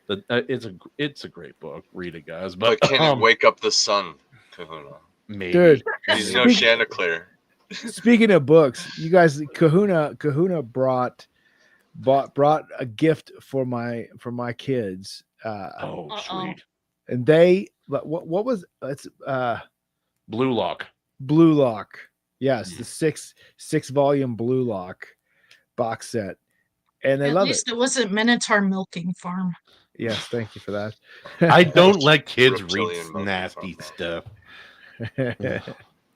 It's a great book. Read it, guys. But But can it wake up the sun, Kahuna? maybe. Dude, He's no Chanticleer. speaking of books, you guys, Kahuna brought a gift for my kids. Oh, sweet. And they what was it's Blue Lock. Blue Lock. Yes, the six volume Blue Lock box set. And they At love least it wasn't Minotaur Milking Farm. Yes, thank you for that. I don't let kids read Reptilian milking nasty farm. stuff.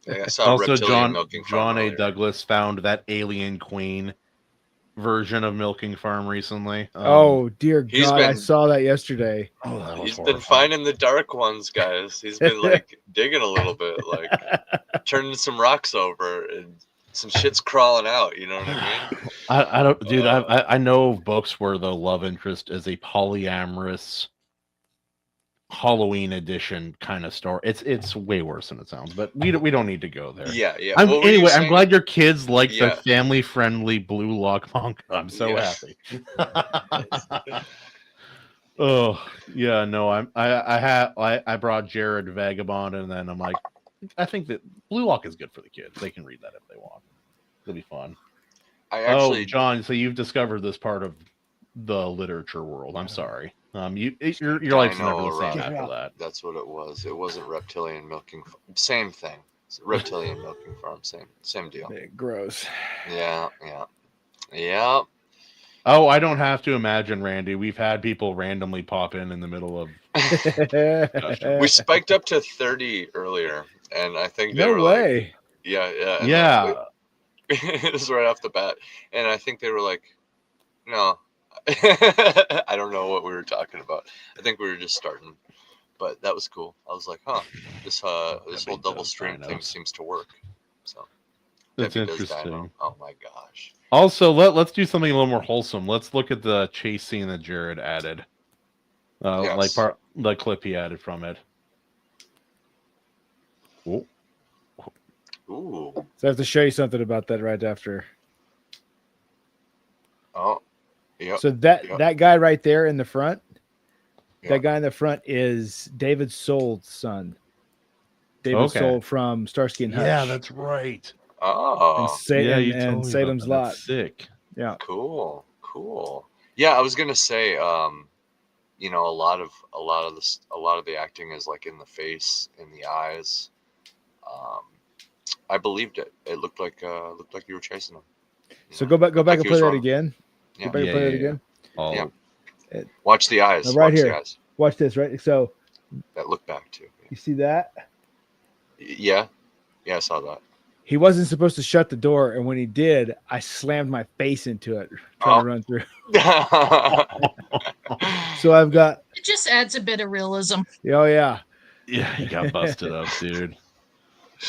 I saw Also, Reptilian Milking Farm John A. earlier. Douglas found that Alien Queen version of Milking Farm recently. Oh dear he's God, I been- saw that yesterday. Oh, that was He's been horrifying. finding the dark ones, guys. He's been like digging a little bit, like turning some rocks over, and some shit's crawling out. You know what I mean? I don't, dude. I know of books where the love interest is a polyamorous Halloween edition kind of story. It's way worse than it sounds, but we don't need to go there. Yeah, yeah. I'm, What were you anyway, I'm saying? glad your kids like the Yeah. family-friendly Blue Lock manga. I'm so Yeah. happy. Oh yeah, no, I brought Jarrod Vagabond, and then I'm like, I think that Blue Lock is good for the kids. They can read that if they want. It'll be fun. I actually, Oh, John, so you've discovered this part of the literature world. I'm sorry. Your life's never the same Dino after that. that's what it was. It wasn't Reptilian Milking Farm. Same thing. Reptilian Milking Farm. Same deal. Gross. Yeah. Oh, I don't have to imagine, Randy. We've had people randomly pop in the middle of. We spiked up to 30 earlier, and I think they No were like, way. yeah. And Yeah. it was right off the bat, and I think they were like, no. I don't know what we were talking about. I think we were just starting, but that was cool. I was like, huh, this whole double stream thing seems to work. So That's Debbie does interesting. Dino. Oh my gosh. Also, let's do something a little more wholesome. Let's look at the chase scene that Jarrod added. Yes. The clip he added from it. Oh. Ooh. So I have to show you something about that right after. Oh. Yep. So that guy right there in the front, Yeah. that guy in the front is David Soul's son. David Soul from Starsky and Hutch. Yeah, that's right. Oh. You told and me Salem's about that. Lot. That's sick. Yeah. Cool. Yeah, I was gonna say, you know, a lot of the acting is like in the face, in the eyes. I believed it. It looked like you were chasing him. So go back like and he play was that wrong. again. Yeah. Go back and play that again. Oh, Yeah. Watch the eyes. Now, right Watch here. the eyes. Watch this, right? So That look back too. you see that? Yeah. Yeah, I saw that. He wasn't supposed to shut the door, and when he did, I slammed my face into it, trying to run through. So I've got It just adds a bit of realism. oh yeah. Yeah, he got busted up, dude.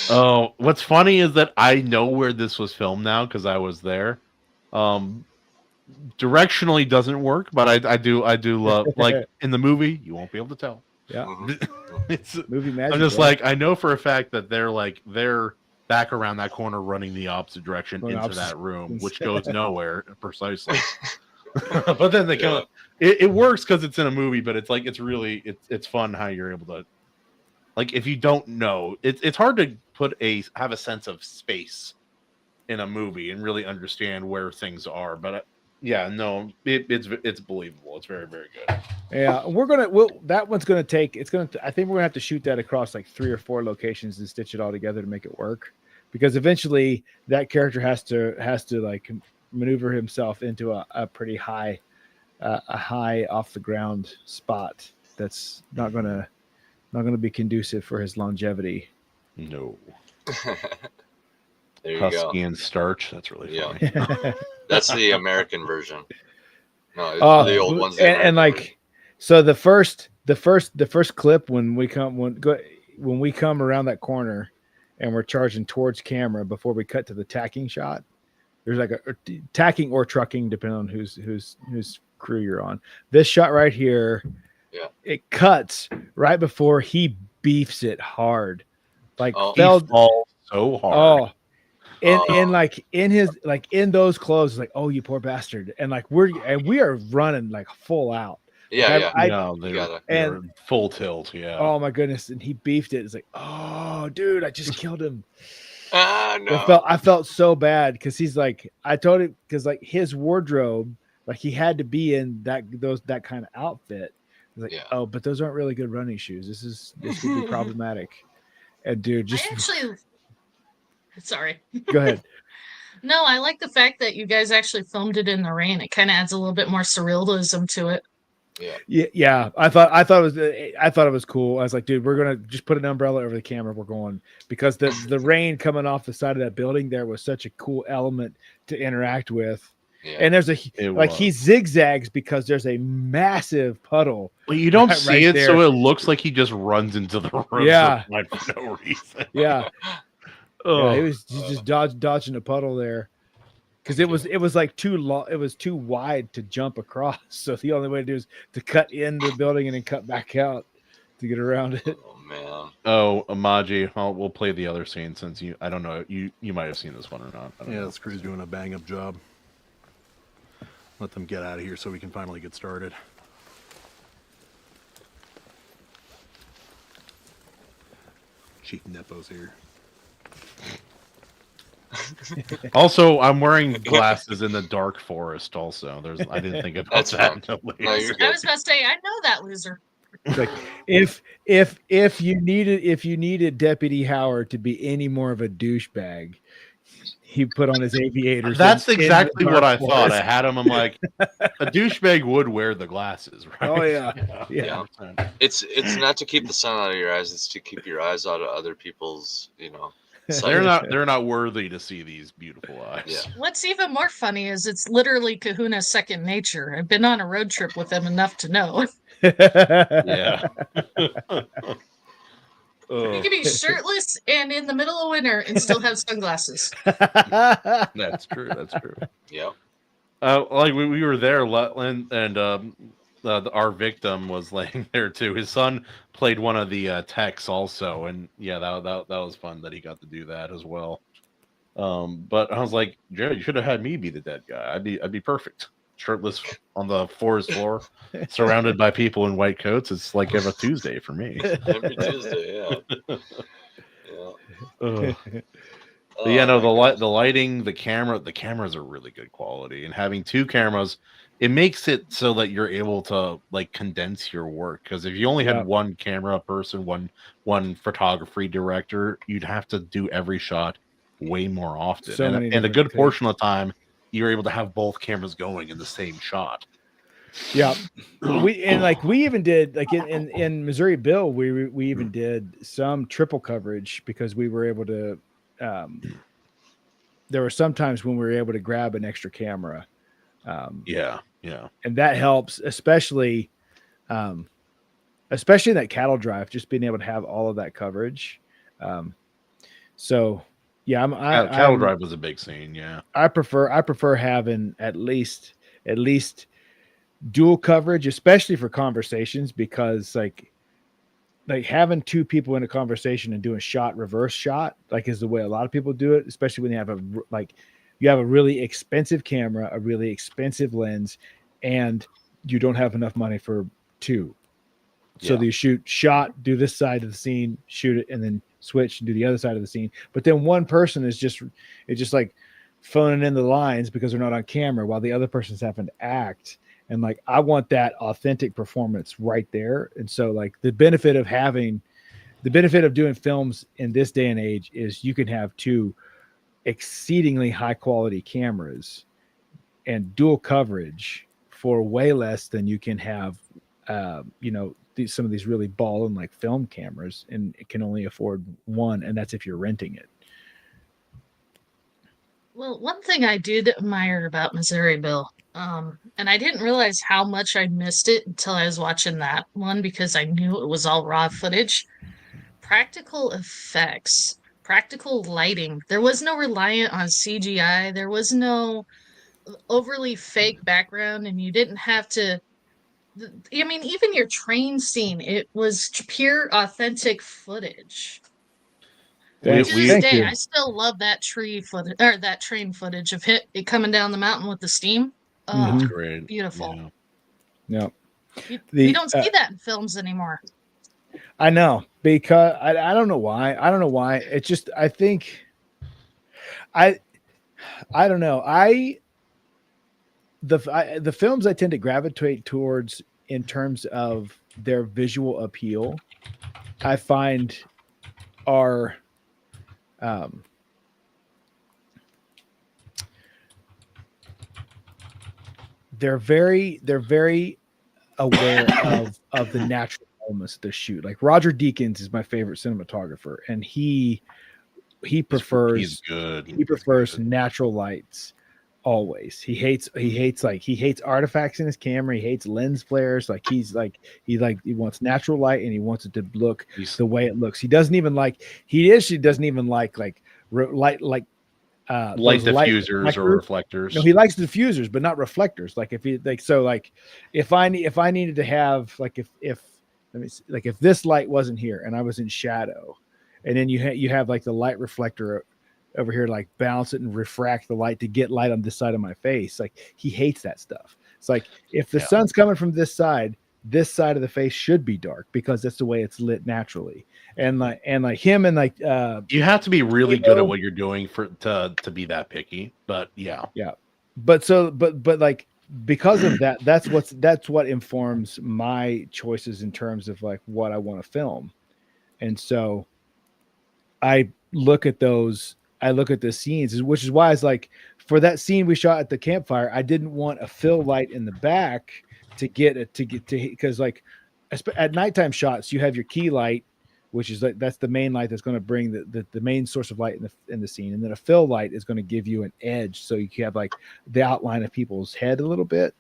Oh, what's funny is that I know where this was filmed now because I was there. Directionally doesn't work, but I do love, like in the movie, you won't be able to tell. Yeah. Mhm. It's, Movie magic. I'm just bro. like, I know for a fact that they're back around that corner running the opposite direction Going into opposite- that room, which goes nowhere precisely. But then they Yeah. come, it works because it's in a movie, but it's like it's fun how you're able to, like, if you don't know, it's hard to have a sense of space in a movie and really understand where things are. But yeah, no, it's believable. It's very, very good. Yeah, that one's gonna take. I think we're gonna have to shoot that across like 3 or 4 locations and stitch it all together to make it work. Because eventually that character has to like maneuver himself into a pretty high, a high off the ground spot. That's not gonna be conducive for his longevity. No. There you Husky go. and starch. That's really Yeah. funny. That's the American version. No, it's Oh, the old ones. and like, so the first clip when we come around that corner and we're charging towards camera before we cut to the tacking shot, there's like a tacking or trucking depending on whose crew you're on. This shot right here, Yeah. it cuts right before he beefs it hard, like Oh. He fell. falls so hard. In those clothes, like, oh, you poor bastard, and like we are running like full out. Yeah, I- No, You gotta- they're full tilt. Yeah. Oh my goodness! And he beefed it. It's like, oh, dude, I just killed him. Ah, no. I felt so bad because he's like, I told him because like his wardrobe, like he had to be in that kind of outfit. He's like, Yeah. oh, but those aren't really good running shoes. This would be problematic. And dude, just I actually, sorry. go ahead. No, I like the fact that you guys actually filmed it in the rain. It kind of adds a little bit more surrealism to it. Yeah. I thought it was cool. I was like, dude, we're gonna just put an umbrella over the camera. We're going because the rain coming off the side of that building there was such a cool element to interact with. Yeah. And there's was. he zigzags because there's a massive puddle. Well, you don't right see it, there. so it looks like he just runs into the road Yeah. for no reason. Yeah. Oh. Yeah, he's just dodging a puddle there. Because it was like too long, it was too wide to jump across. So the only way to do is to cut into the building and then cut back out to get around it. Oh man. Oh, Amaji, we'll play the other scene since I don't know, you might have seen this one or not. I don't know. This crew's doing a bang up job. Let them get out of here so we can finally get started. Chief Nepo's here. Also, I'm wearing glasses in the dark forest. Also, I didn't think about That's that fine. until later. No, you're I good. was about to say, I know that loser. It's like if you needed Deputy Howard to be any more of a douchebag, he put on his aviators. That's in the exactly what I dark thought. forest. I had him. I'm like, a douchebag would wear the glasses, right? Oh yeah. Yeah. It's not to keep the sun out of your eyes. It's to keep your eyes out of other people's, sight. They're not worthy to see these beautiful eyes. Yeah. What's even more funny is it's literally Kahuna's second nature. I've been on a road trip with him enough to know. Yeah. You can be shirtless and in the middle of winter and still have sunglasses. That's true. That's true. Yep. Like we were there, and our victim was laying there too. His son played one of the techs also, and yeah, that was fun that he got to do that as well. But I was like, Jared, you should have had me be the dead guy. I'd be perfect, shirtless on the forest floor, surrounded by people in white coats. It's like every Tuesday for me. Every Tuesday, yeah. Ugh. Oh, But yeah, no, my the lighting, the cameras are really good quality, and having two cameras, it makes it so that you're able to like condense your work. Because if you only had one camera person, one photography director, you'd have to do every shot way more often. So many and a good different portion of the time, you're able to have both cameras going in the same shot. Yeah, we even did like in Missouri Bill, we even did some triple coverage because we were able to. There were some times when we were able to grab an extra camera. Yeah, and that helps, especially in that cattle drive, just being able to have all of that coverage. So yeah, cattle drive was a big scene. Yeah, I prefer having at least dual coverage, especially for conversations, because like having two people in a conversation and doing reverse shot, like is the way a lot of people do it, especially when you have a really expensive camera, a really expensive lens, and you don't have enough money for two. So you shot, do this side of the scene, shoot it, and then switch and do the other side of the scene. But then one person is just like phoning in the lines because they're not on camera while the other person's having to act. And like, I want that authentic performance right there. And so like the benefit of doing films in this day and age is you can have two exceedingly high quality cameras and dual coverage for way less than you can have, some of these really ballin' like film cameras, and it can only afford one. And that's if you're renting it. Well, one thing I did admire about Missouri Bill, and I didn't realize how much I missed it until I was watching that one because I knew it was all raw footage. Practical effects, practical lighting. There was no reliant on CGI. There was no overly fake background, and you didn't have to. I mean, even your train scene, it was pure, authentic footage. To this day, I still love that tree footage or that train footage of it coming down the mountain with the steam. Oh, That's great. Beautiful. Yeah. We don't see that in films anymore. I know, because I don't know why. I don't know why. It's just, I think I don't know. The films I tend to gravitate towards in terms of their visual appeal, I find are they're very aware of the natural elements of the shoot. Like Roger Deakins is my favorite cinematographer, and he prefers natural lights always. He hates artifacts in his camera. He hates lens flares. Like he wants natural light, and he wants it to look the way it looks. He doesn't even like light diffusers or reflectors. No, he likes diffusers, but not reflectors. Like if I needed to have if this light wasn't here and I was in shadow, and then you have like the light reflector over here to like bounce it and refract the light to get light on this side of my face. Like he hates that stuff. It's like if the sun's coming from this side of the face should be dark because that's the way it's lit naturally. And like him and like you have to be really good at what you're doing to be that picky. But yeah. But like because of that, that's what informs my choices in terms of like what I want to film. And so I look at the scenes, which is why it's like for that scene we shot at the campfire, I didn't want a fill light in the back because like at nighttime shots you have your key light, which is like that's the main light that's going to bring the main source of light in the scene, and then a fill light is going to give you an edge, so you can have like the outline of people's head a little bit,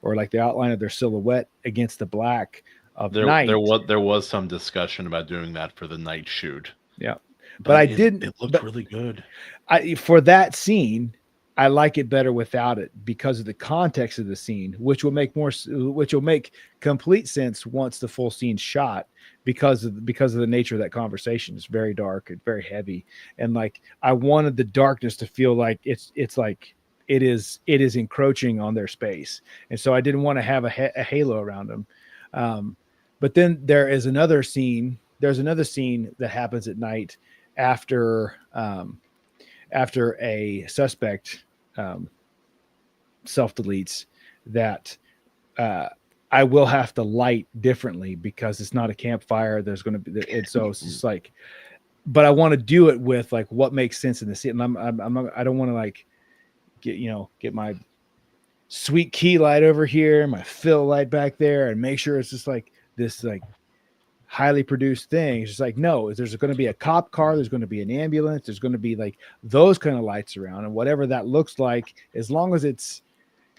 or like the outline of their silhouette against the black of night. There was some discussion about doing that for the night shoot. Yeah, but it looked really good. For that scene, I like it better without it because of the context of the scene, which will make complete sense once the full scene's shot because of the nature of that conversation. It's very dark and very heavy, and like I wanted the darkness to feel like it's like it is encroaching on their space, and so I didn't want to have a halo around them. But then there's another scene that happens at night after a suspect self-deletes that I will have to light differently because it's not a campfire. There's going to be so it's just like, but I want to do it with like what makes sense in the scene. And I don't want to like get my sweet key light over here, my fill light back there, and make sure it's just like this like highly produced thing. It's just like, no, there's going to be a cop car, there's going to be an ambulance, there's going to be like those kind of lights around, and whatever that looks like, and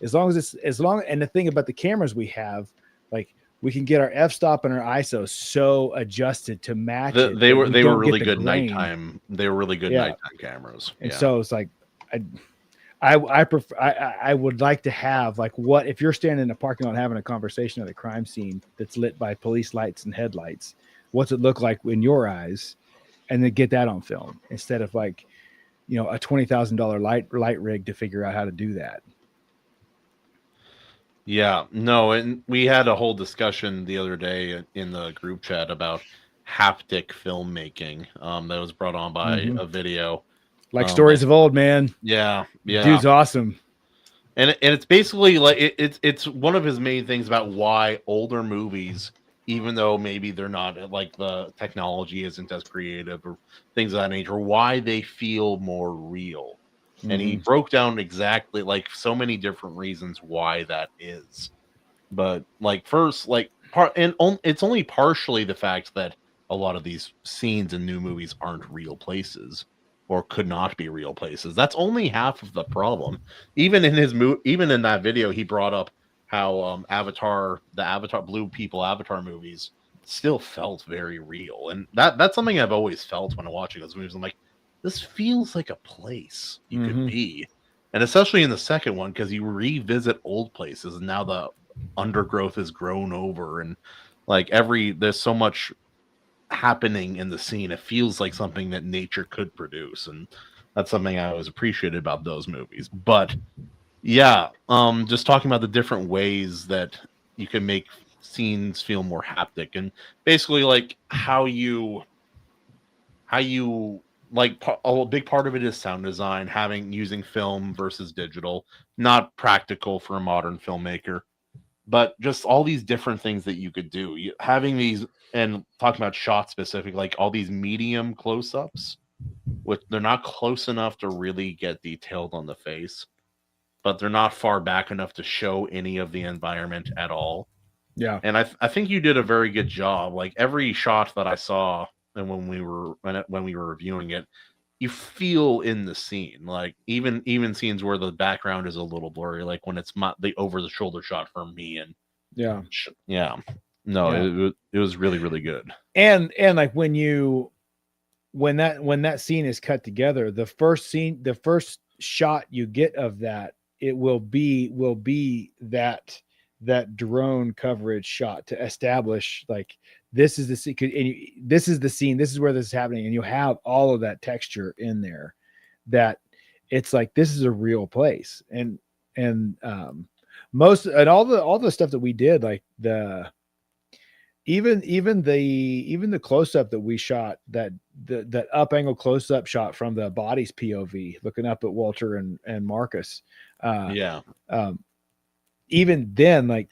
the thing about the cameras we have, like we can get our f-stop and our ISO so adjusted to match it. They were really good nighttime. They were really good nighttime cameras. And so it's like I prefer. I would like to have like what if you're standing in a parking lot having a conversation at a crime scene that's lit by police lights and headlights. What's it look like in your eyes, and then get that on film instead of like, a $20,000 light rig to figure out how to do that. Yeah, no, and we had a whole discussion the other day in the group chat about haptic filmmaking. That was brought on by a video. Like Stories of Old, man. Yeah. Dude's awesome. And it's basically like it's one of his main things about why older movies, even though maybe they're not like the technology isn't as creative or things of that nature, why they feel more real. And he broke down exactly like so many different reasons why that is. But like first, like it's only partially the fact that a lot of these scenes in new movies aren't real places. Or could not be real places. That's only half of the problem. Even in that video, he brought up how the Avatar Blue People Avatar movies still felt very real, and that's something I've always felt when I'm watching those movies. I'm like, this feels like a place you could be, and especially in the second one because you revisit old places, and now the undergrowth is grown over, and like there's so much happening in the scene. It feels like something that nature could produce, and that's something I always appreciated about those movies. But yeah, just talking about the different ways that you can make scenes feel more haptic, and basically like how you like a big part of it is sound design, using film versus digital, not practical for a modern filmmaker, but just all these different things that you could do. Having these, and talking about shots specific, like all these medium close-ups, which they're not close enough to really get detailed on the face, but they're not far back enough to show any of the environment at all. Yeah. And I think you did a very good job. Like every shot that I saw, and when we were reviewing it, you feel in the scene. Like even scenes where the background is a little blurry, like when it's the over the shoulder shot for me, and Yeah. It was really, really good. And like when that scene is cut together, the first shot you get of that, it will be that drone coverage shot to establish like this is the scene, this is the scene, this is where this is happening, and you have all of that texture in there that it's like this is a real place. And most and all the stuff that we did, like even the close-up that we shot, that up angle close-up shot from the body's POV looking up at Walter and Marcus, even then, like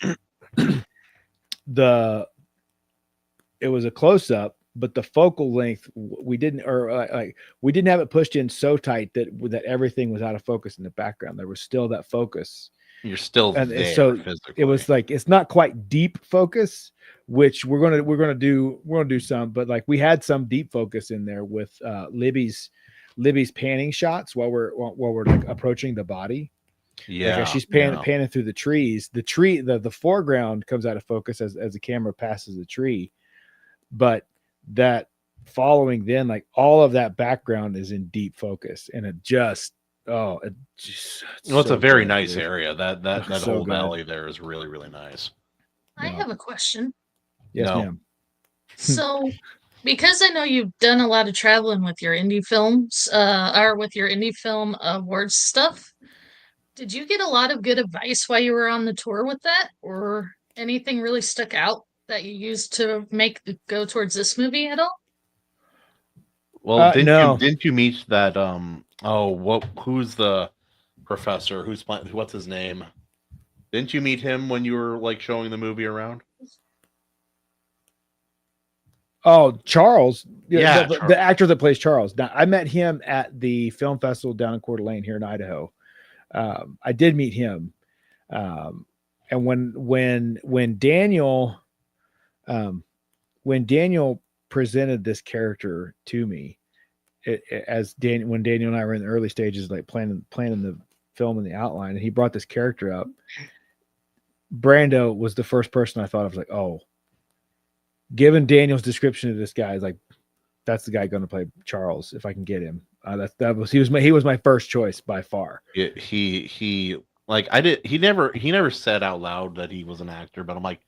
it was a close-up, but the focal length we didn't have it pushed in so tight that everything was out of focus in the background. There was still that focus. You're still and there so physically. It was like it's not quite deep focus, which we're gonna do some, but like we had some deep focus in there with Libby's panning shots while we're like approaching the body. Yeah, like as she's panning through the trees. The foreground comes out of focus as the camera passes the tree, but that following then, like all of that background is in deep focus, and it's a very nice area. That so whole good. valley there is really, really nice. I have a question. Yes, No. ma'am. So, because I know you've done a lot of traveling with your indie films, or with your indie film awards stuff, did you get a lot of good advice while you were on the tour with that, or anything really stuck out that you used to go towards this movie at all? Well, no. didn't you meet that? Who's the professor? What's his name? Didn't you meet him when you were like showing the movie around? Oh, Charles. Yeah, the actor that plays Charles. Now, I met him at the film festival down in Coeur d'Alene here in Idaho. I did meet him. And when Daniel presented this character to me, when Daniel and I were in the early stages, like planning the film and the outline, and he brought this character up, Brando was the first person I thought of. Like, oh, given Daniel's description of this guy, is like, that's the guy going to play Charles if I can get him. He was my first choice by far. He never said out loud that he was an actor, but I'm like,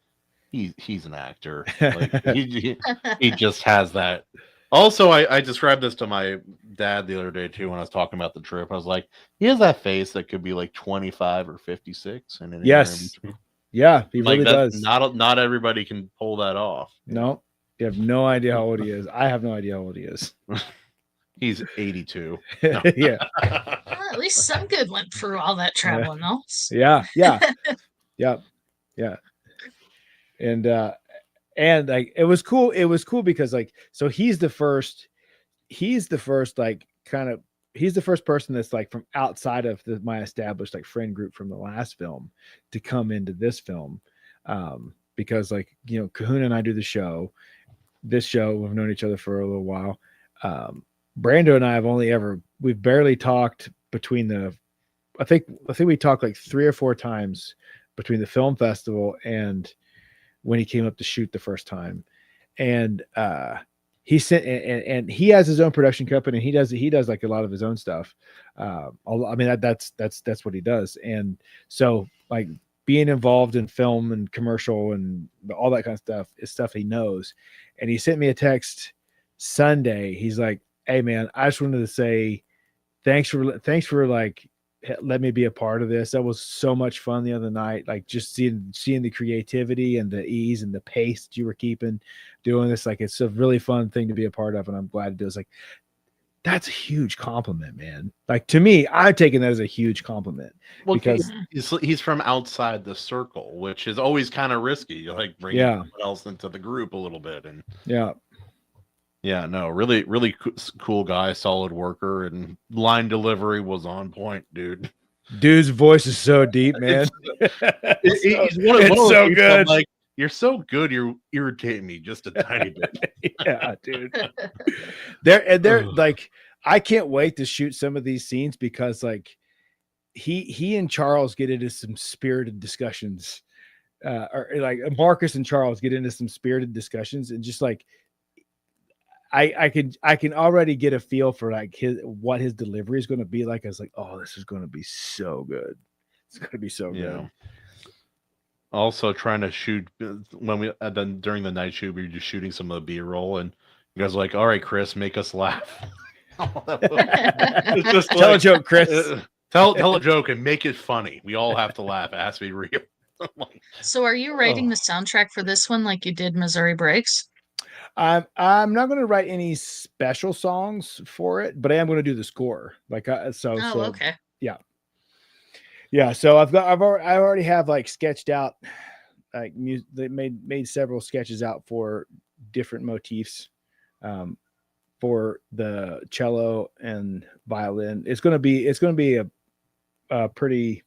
he's an actor. Like he just has that. Also, I described this to my dad the other day too when I was talking about the trip. I was like, he has that face that could be like 25 or 56, and yes, yeah, he really does. Not everybody can pull that off. No, you have no idea how old he is. I have no idea how old he is. He's 82. No. Yeah. Well, at least some good went through all that traveling, though. Yeah. And like it was cool. It was cool because like, so he's the first like he's the first person that's like from outside of my established like friend group from the last film to come into this film. Because like, Kahuna and I do this show, we've known each other for a little while. Brando and I we've barely talked between I think we talked like 3 or 4 times between the film festival and when he came up to shoot the first time. And he sent, and he has his own production company. And he does like a lot of his own stuff. I mean, that's what he does. And so like being involved in film and commercial and all that kind of stuff is stuff he knows. And he sent me a text Sunday. He's like, "Hey man, I just wanted to say thanks for like let me be a part of this. That was so much fun the other night. Like just seeing the creativity and the ease and the pace that you were keeping doing this. Like it's a really fun thing to be a part of, and I'm glad to do. It's like that's a huge compliment, man. Like to me, I've taken that as a huge compliment. Well, because he's from outside the circle, which is always kind of risky. You like bringing someone else into the group a little bit, and yeah, no, really, really cool guy, solid worker, and line delivery was on point, dude. Dude's voice is so deep, man. It's one of so good. I'm like, you're so good, you're irritating me just a tiny bit. Yeah, dude. They're like, I can't wait to shoot some of these scenes because like he and Charles get into some spirited discussions. Or like Marcus and Charles get into some spirited discussions, and just like I can already get a feel for like what his delivery is going to be like. I was like, oh, this is going to be so good. It's going to be so good. Also trying to shoot when we then during the night shoot, we were just shooting some of the B-roll, and you guys were like, all right, Chris, make us laugh. Just tell a joke, Chris. Tell a joke and make it funny. We all have to laugh. It has to be real. So are you writing the soundtrack for this one like you did Missouri Breaks? I'm not going to write any special songs for it, but I am going to do the score. Like okay. Yeah. So I already have like sketched out like music. They made several sketches out for different motifs for the cello and violin. It's going to be a pretty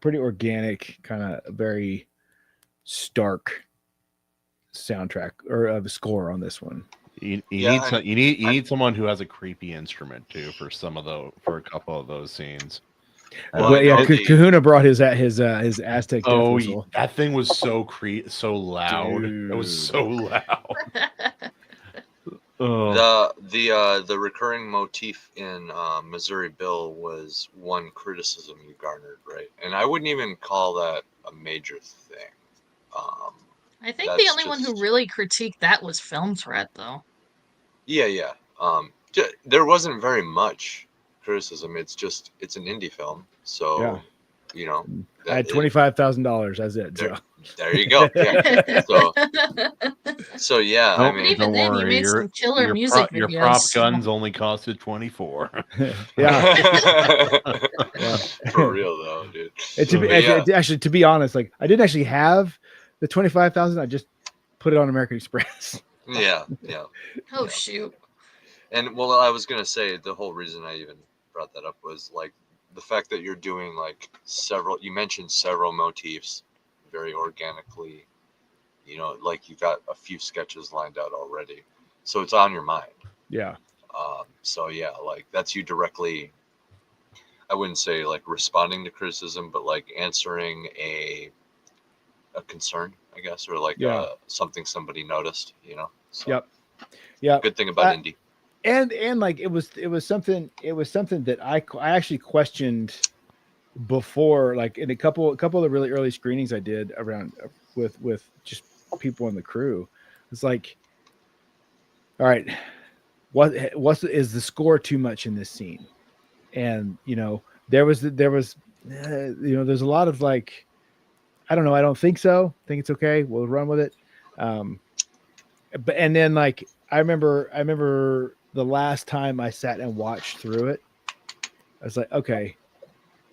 organic, kind of very stark soundtrack or a score on this one. You need someone who has a creepy instrument too for a couple of those scenes. Kahuna brought his Aztec. Oh, that thing was so loud. Dude. It was so loud. The recurring motif in Missouri Bill was one criticism you garnered, right? And I wouldn't even call that a major thing. I think the only one who really critiqued that was Film Threat, though. Yeah. There wasn't very much criticism. It's an indie film, so I had $25,000. That's it. There you go. Yeah. So yeah. Nope, I mean, even then, you made some killer music videos. Your prop guns only costed $24. Yeah. For real though, dude. Actually, to be honest, like I didn't actually have the $25,000. I just put it on American Express. Yeah. Oh shoot. And well, I was gonna say the whole reason I even brought that up was like the fact that you're doing like you mentioned several motifs very organically, like you got a few sketches lined out already, so it's on your mind. Yeah. So yeah, like that's you directly, I wouldn't say like responding to criticism, but like answering a concern, I guess, or like something somebody noticed, So, Yep. Yeah. Good thing about indie. And like it was something that I actually questioned before, like in a couple of the really early screenings I did around with just people in the crew. It's like, all right, is the score too much in this scene? And there's a lot of like, I don't know, I don't think so. I think it's okay. We'll run with it. And then like I remember the last time I sat and watched through it, I was like, okay,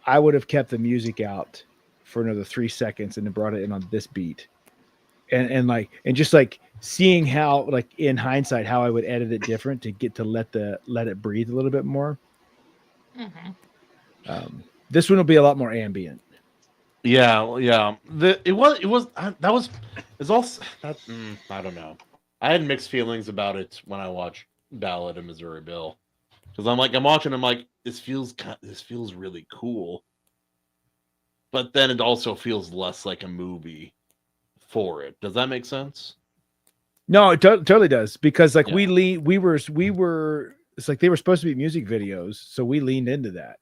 I would have kept the music out for another 3 seconds and then brought it in on this beat. And just like seeing how, like in hindsight, how I would edit it different to get to let it breathe a little bit more. Mm-hmm. This one will be a lot more ambient. Yeah. I don't know. I had mixed feelings about it when I watched Ballad of Missouri Bill, because I'm watching. I'm like, this feels really cool, but then it also feels less like a movie for it. Does that make sense? No, it totally does, because like we were it's like they were supposed to be music videos, so we leaned into that.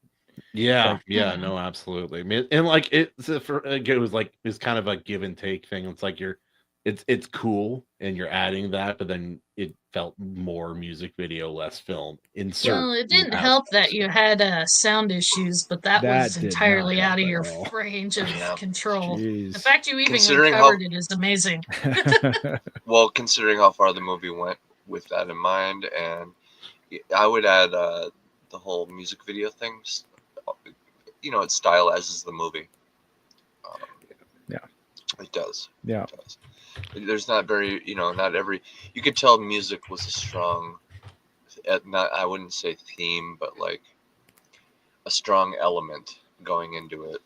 Yeah, no, absolutely. And like it's kind of a give and take thing. It's like you're it's cool, and you're adding that, but then it felt more music video, less film. Well, it didn't help that you had sound issues, but that was That did not entirely out help of at your all. range of Yeah. control. Jeez. The fact you even Considering uncovered it is amazing. Well, considering how far the movie went with that in mind, and I would add the whole music video things. You know, it stylizes the movie. Yeah. It does. Yeah. It does. There's not very, not every. You could tell music was a strong, I wouldn't say theme, but like a strong element going into it,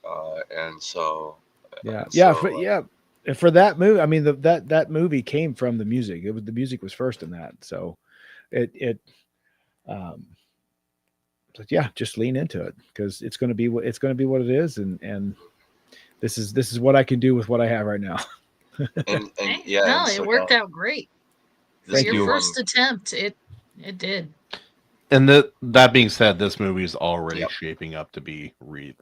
and so. Yeah. and Yeah. so, And for that movie, I mean, that movie came from the music. The music was first in that. So but yeah, just lean into it because it's going to be what it is. And this is what I can do with what I have right now. and Hey, yeah, no, and it so worked now, out great. For this your new first one, attempt, it did. And that being said, this movie is already Yep. shaping up to be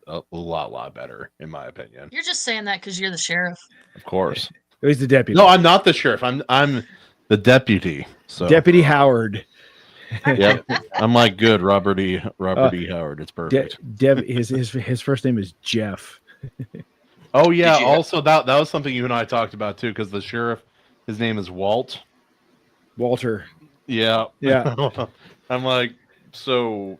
a lot better, in my opinion. You're just saying that because you're the sheriff. Of course. He's the deputy. No, I'm not the sheriff. I'm the deputy. So Deputy Howard. Yep. I'm like good Robert E. Howard. It's perfect. His first name is Jeff. Oh yeah. Did you Also, that was something you and I talked about too, because the sheriff, his name is Walter. Yeah. Yeah. I'm like, so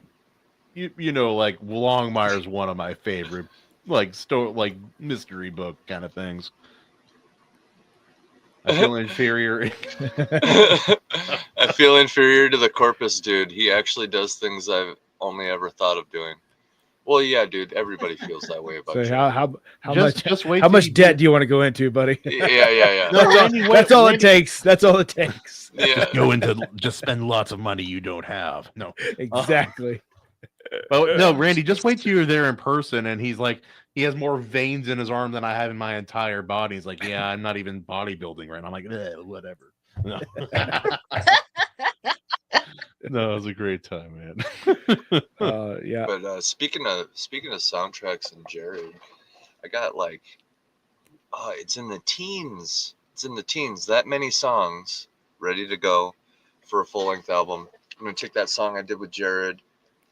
you know, like Longmire's one of my favorite like mystery book kind of things. I feel inferior. I feel inferior to the Corpus dude. He actually does things I've only ever thought of doing. Well, yeah, dude. Everybody feels that way about So you. Just wait how till much you debt do you want to go into, buddy? Yeah. No, Randy, That's all Randy- it takes. That's all it takes. Yeah. just spend lots of money you don't have. No. Exactly. But no, Randy, just wait till you're there in person, and he's like, he has more veins in his arm than I have in my entire body. He's like, yeah, I'm not even bodybuilding right now. I'm like, whatever. No. No, it was a great time, man. Yeah. But speaking of soundtracks and Jarrod, I got like, it's in the teens. It's in the teens. That many songs ready to go for a full length album. I'm gonna take that song I did with Jarrod.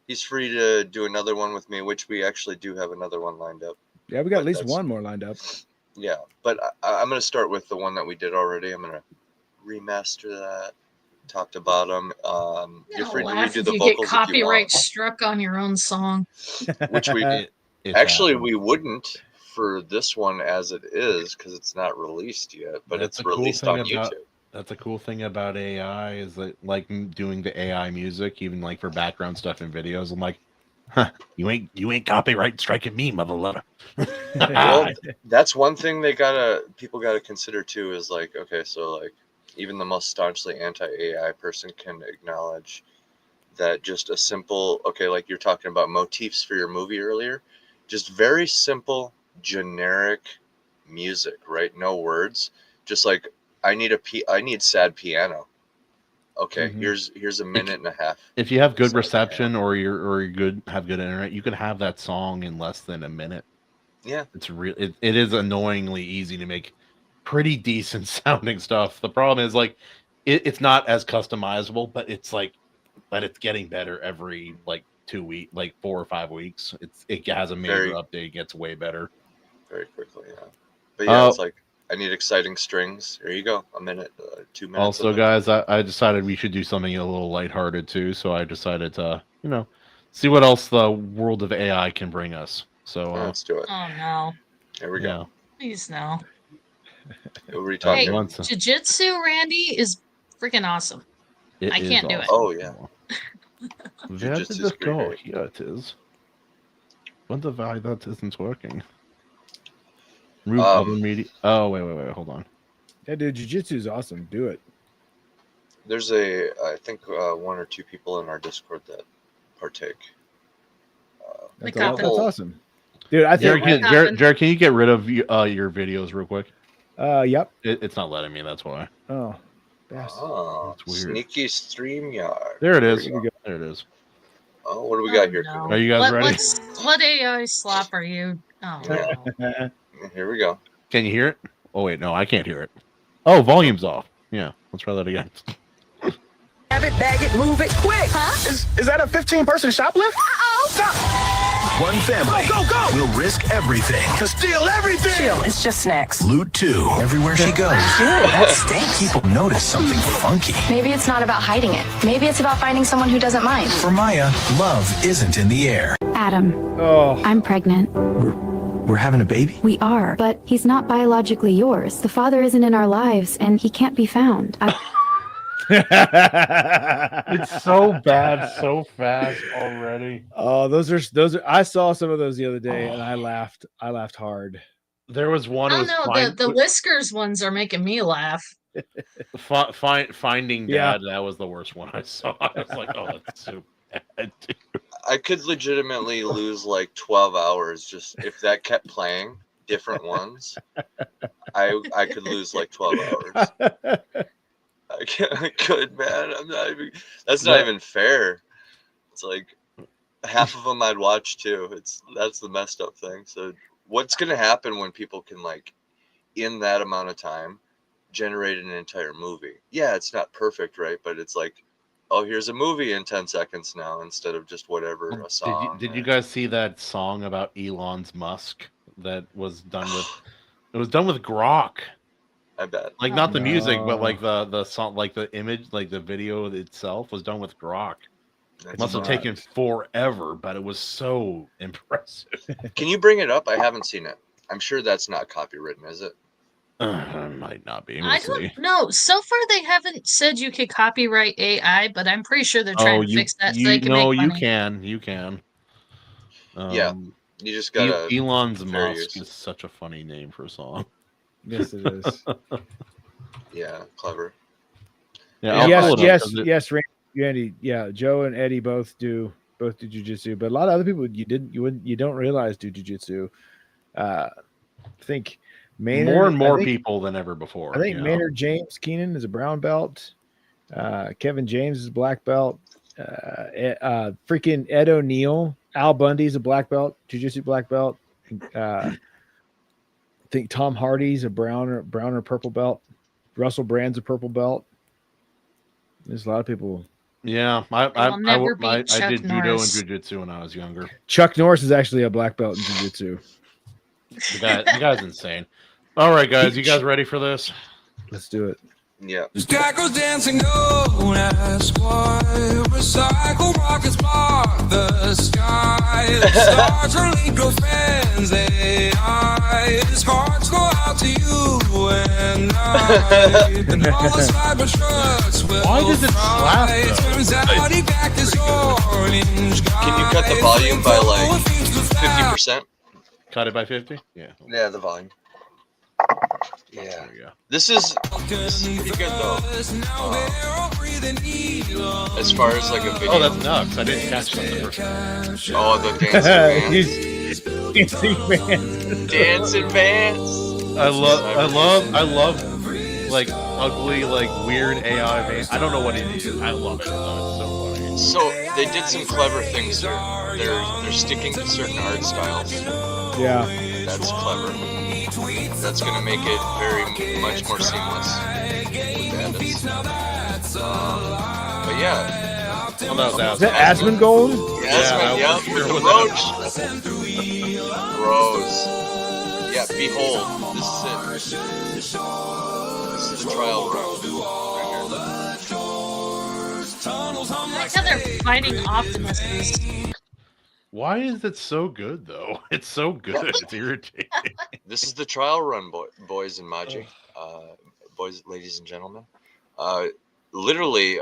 He's free to do another one with me, which we actually do have another one lined up. Yeah, we got at least that's- one more lined up. Yeah, but I'm gonna start with the one that we did already. I'm gonna remaster that top to bottom. You're free to Laugh redo if the you get vocals if you copyright want. struck on your own song. Which we It's actually happened. we wouldn't for this one as it is because it's not released yet, but That's it's the cool released thing on about- YouTube. That's a cool thing about AI is that like doing the AI music, even like for background stuff in videos. I'm like, huh, you ain't copyright striking me, mother lover. Well, that's one thing people gotta consider too is like, okay, so like even the most staunchly anti-AI person can acknowledge that just a simple, okay, like you're talking about motifs for your movie earlier, just very simple, generic music, right? No words, just like I need sad piano. Okay, Mhm. here's a minute and a half. If you have good Sad reception or you're have good internet, you can have that song in less than a minute. Yeah, It's real. It is annoyingly easy to make pretty decent sounding stuff. The problem is like it's not as customizable, but it's getting better every like 2 weeks, like 4 or 5 weeks. It has a major Very- update, it gets way better. very quickly. Yeah, but yeah, it's like I need exciting strings. Here you go, a minute, 2 minutes. Also, of it. guys, I decided we should do something a little lighthearted too. So I decided to, see what else the world of AI can bring us. So Let's do it. Oh no, Here we yeah. go. please no. What were we Hey, talking? once- Jiu-Jitsu, Randy, is freaking awesome. I is can't do it. Oh, yeah. Where did Jiu-Jitsu's this go? great. Here it is. Wonder why that isn't working. Remove other media. Oh, wait, hold on. Yeah, dude, jiu-jitsu is awesome. Do it. There's I think 1 or 2 people in our Discord that partake. Like That's Coppin. awesome. Dude, I think Jared, can you get rid of your videos real quick? yep. It's not letting me. That's why. Oh. Bastard. Oh, That's weird. sneaky StreamYard. There it is. we go. There it is. Oh, what do we got here? No. Are you guys ready? What AI slop are you? Oh, Yeah. no. Here we go. Can you hear it? Oh wait, no, I can't hear it. Oh, volume's off. Yeah, let's try that again. Have it, bag it, move it, quick. Huh? Is that a 15-person shoplift? Uh-oh. Stop. One family will risk everything To steal everything. Chill, It's just snacks. Loot 2. Everywhere she goes, That stinks. people notice something funky. Maybe it's not about hiding it. Maybe it's about finding someone who doesn't mind. For Maya, love isn't in the air. Adam, Oh, I'm pregnant. We're having a baby? We are, but he's not biologically yours. The father isn't in our lives, and he can't be found. It's so bad, so fast already. oh, those are. I saw some of those the other day, and I laughed. I laughed hard. There was one. Oh was no, the whiskers ones are making me laugh. Finding Yeah. Dad. That was the worst one I saw. I was like, oh, that's so bad, dude. I could legitimately lose like 12 hours just if that kept playing different ones. I could lose like 12 hours. I could, man. I'm not even. That's not even fair. It's like half of them I'd watch too. That's the messed up thing. So what's gonna happen when people can like, in that amount of time, generate an entire movie? Yeah, it's not perfect, right? But it's like, oh, here's a movie in 10 seconds now instead of just whatever a song. Did you guys see that song about Elon's Musk that was done with? It was done with Grok. I bet. Like not the music, but No. like the song, like the image, like the video itself was done with Grok. That's Must have nuts. taken forever, but it was so impressive. Can you bring it up? I haven't seen it. I'm sure that's not copywritten, is it? Might not be. I We'll see. don't know. So far, they haven't said you could copyright AI, but I'm pretty sure they're trying to fix that so they can no, make you money. can, you can. Yeah. You just gotta. Elon's fair Musk use. is such a funny name for a song. Yes, it is. Yeah, clever. Yeah, I'll yes, pull it up, yes, 'cause it- yes, Randy. Yeah, Joe and Eddie both do jujitsu, but a lot of other people you don't realize do jujitsu. I think Maynard, more and more I think, people than ever before. I think you know? Maynard James Keenan is a brown belt. Kevin James is a black belt. Freaking Ed O'Neill, Al Bundy's a black belt, jujitsu black belt. I think Tom Hardy's a brown or purple belt. Russell Brand's a purple belt. There's a lot of people. Yeah, I'll never beat I Chuck did judo and Norris. jujitsu when I was younger. Chuck Norris is actually a black belt in jiu-jitsu. The guy's insane. All right, guys, you guys ready for this? Let's do it. Yeah. Scarecrows dancing, don't ask why. Recycle rockets block the sky. Stars are Lego fans, AI's hearts go out to you and I. And all the cyber trucks will Why does it slap, fly. though? Turns out he back is orange. Can you cut the volume by like 50%? Cut it by 50? Yeah. Yeah, the volume. Yeah. There we go. This is pretty good though. As far as like a video. Oh, that's nuts. I didn't catch that the first time. Oh, the dancing Dancing man. Dancing pants. I love like ugly, like weird AI van. I don't know what it is. I love it. Though. It's so funny. So they did some clever things here. They're sticking to certain art styles. Yeah. That's clever. That's gonna make it very much more seamless with edits. But yeah. Well, no, Is that Asmongold? Asmon, Yeah, with the roach. Rose. Yeah, behold. This is it. This is the trial run. I like how they're fighting Optimus. Why is it so good though? It's so good. It's irritating. This is the trial run, boys and Maji, boys, ladies and gentlemen. Literally,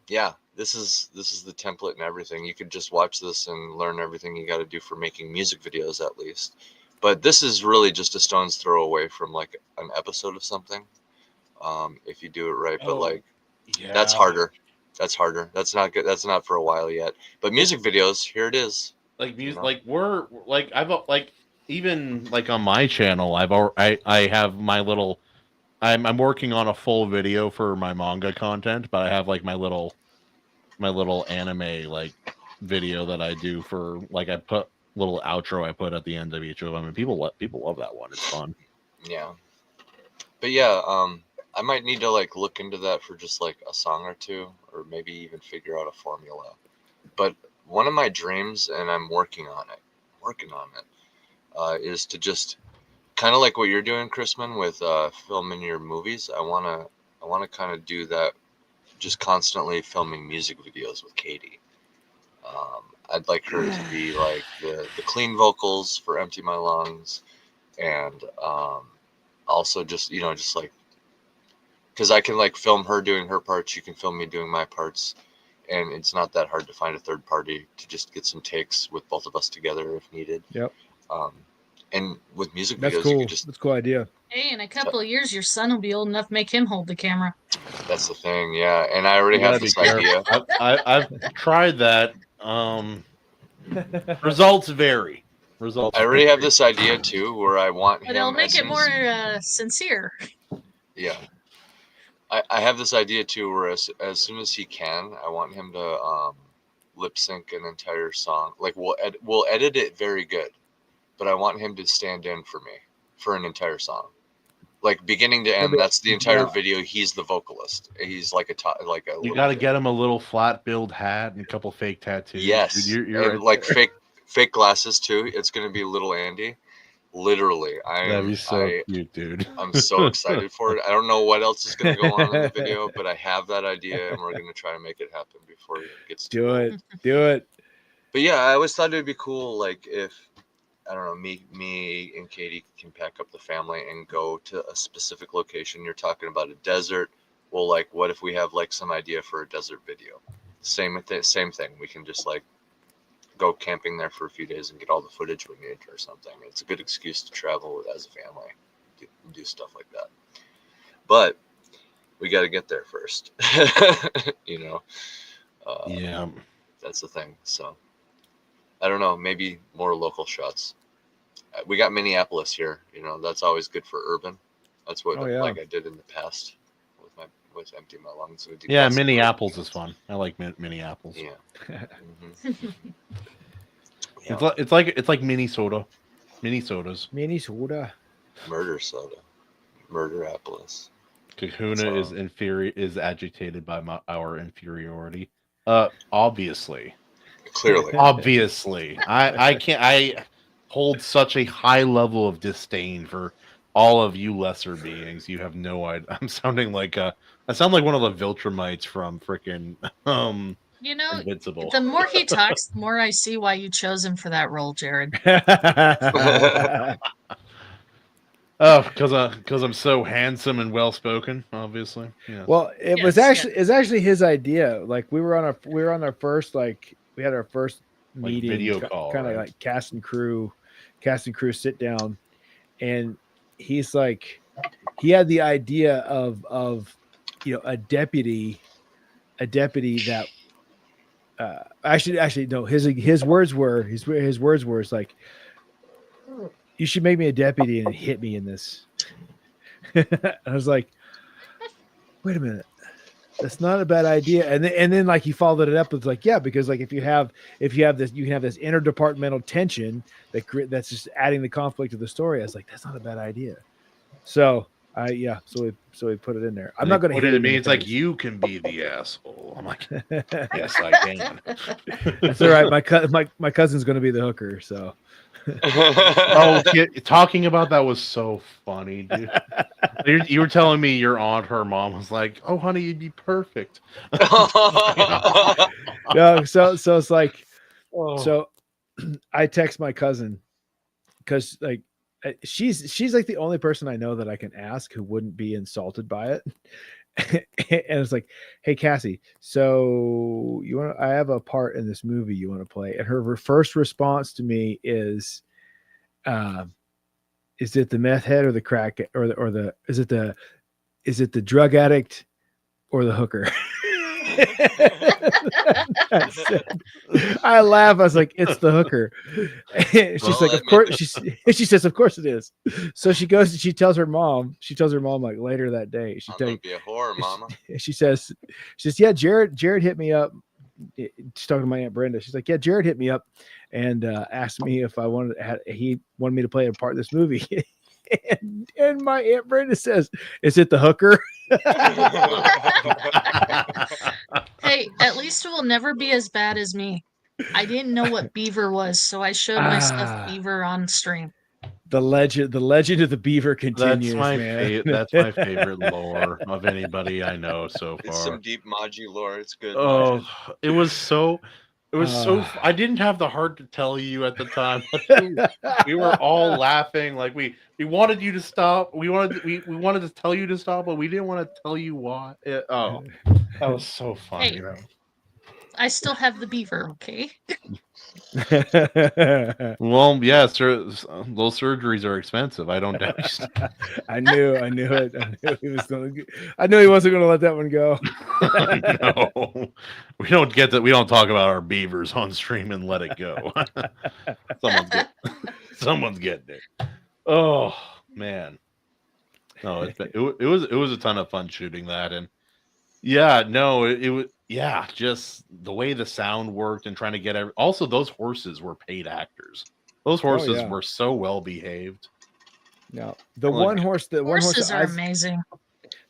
yeah. This is the template and everything. You could just watch this and learn everything you got to do for making music videos, at least. But this is really just a stone's throw away from like an episode of something, if you do it right. But like, Yeah. that's harder. That's harder. That's not good. That's not for a while yet. But music videos, here it is. Like music, You know? like we're like I've like even like on my channel, I have my little. I'm working on a full video for my manga content, but I have like my little anime like video that I do for like I put little outro I put at the end of each of them, and people love that one. It's fun. Yeah. but yeah, I might need to like look into that for just like a song or two, or maybe even figure out a formula. But one of my dreams, and I'm working on it, is to just kind of like what you're doing, Chrisman, with filming your movies. I wanna kind of do that, just constantly filming music videos with Katie. I'd like her to be like the clean vocals for "Empty My Lungs," and also just just like, because I can like film her doing her parts, she can film me doing my parts, and it's not that hard to find a third party to just get some takes with both of us together if needed. Yep. And with music That's videos, cool. you could just, That's a cool idea. Hey, in a couple of years, your son will be old enough to make him hold the camera. that's the thing, yeah. And I already You gotta have be this careful. idea. I've tried that. Results vary. I already have this idea too, where I want But him. it'll make it more sincere. Yeah. I have this idea too, where as soon as he can, I want him to lip sync an entire song. Like we'll edit it very good, but I want him to stand in for me for an entire song, like beginning to end. That's the entire video. He's the vocalist. He's like a. You got to get him a little flat billed hat and a couple fake tattoos. Yes, you're and like fake glasses too. It's gonna be little Andy. Literally, that'd be so cute, dude. I'm so excited for it. I don't know what else is going to go on in the video, but I have that idea, and we're going to try to make it happen before it gets do it. But yeah, I always thought it would be cool, like if I don't know, me and Katie can pack up the family and go to a specific location. You're talking about a desert. Well, like, what if we have like some idea for a desert video? Same thing. We can just like go camping there for a few days and get all the footage we need or something. It's a good excuse to travel as a family, do stuff like that. But we got to get there first. Yeah, that's the thing. So I don't know, maybe more local shots. We got Minneapolis here, that's always good for urban. That's what like I did in the past with Empty My Lungs. Yeah, Minneapolis is fun. I like Minneapolis. Yeah. It's like Minnesota. Minnesota's. Murder soda. Murderapolis. Kahuna is agitated by our inferiority. Obviously. Clearly. Obviously. I hold such a high level of disdain for all of you lesser beings. You have no idea. I sound like one of the Viltrumites from freaking Invincible. The more he talks, the more I see why you chose him for that role, Jarrod. Oh, because I'm so handsome and well spoken, obviously. Yeah. Well, it's actually his idea. Like we were on our first we had our first meeting, video call, kind of like cast and crew sit down, and he's like, he had the idea of a deputy that actually no, his words were it's like, you should make me a deputy and hit me in this. I was like, wait a minute, that's not a bad idea. And then like he followed it up with like, yeah, because like if you have this, you can have this interdepartmental tension that's just adding the conflict to the story. I was like, that's not a bad idea. So so we put it in there. I'm not going to hit it. It's like, you can be the asshole. I'm like, yes, I can. That's all right. My cousin's going to be the hooker. So. Talking about that was so funny, dude. You were telling me your aunt, her mom was like, "Oh, honey, you'd be perfect." No, so it's like, so I text my cousin because like she's like the only person I know that I can ask who wouldn't be insulted by it. And it's like, hey Cassie, so I have a part in this movie you want to play? And her first response to me is it the meth head or the crack is it the drug addict or the hooker? I laugh. I was like, it's the hooker. She's like, of course. She says, of course it is. So she goes and she tells her mom like later that day. She I'm gonna be a whore, mama. She says, yeah, Jarrod hit me up. She's talking to my Aunt Brenda. She's like, yeah, Jarrod hit me up and asked me if he wanted me to play a part in this movie. and my Aunt Brenda says, "Is it the hooker?" Hey, at least it will never be as bad as me. I didn't know what beaver was, so I showed my stuffed beaver on stream. The legend of the beaver continues, man. That's my favorite lore of anybody I know so far. It's some deep Maji lore. It's good. Oh, Maji. it was so. I didn't have the heart to tell you at the time. We were all laughing, like we wanted you to stop. We wanted to tell you to stop, but we didn't want to tell you why. That was so funny. Hey, I still have the beaver, okay? Well, yeah, those surgeries are expensive. I don't doubt. I knew it. I knew he wasn't going to let that one go. No, we don't get that. We don't talk about our beavers on stream and let it go. Someone's getting it. Oh man, no, it was a ton of fun shooting that, and yeah, no, it was. Yeah, just the way the sound worked and trying to get also those horses were paid actors. Those horses were so well behaved. No, horses are amazing.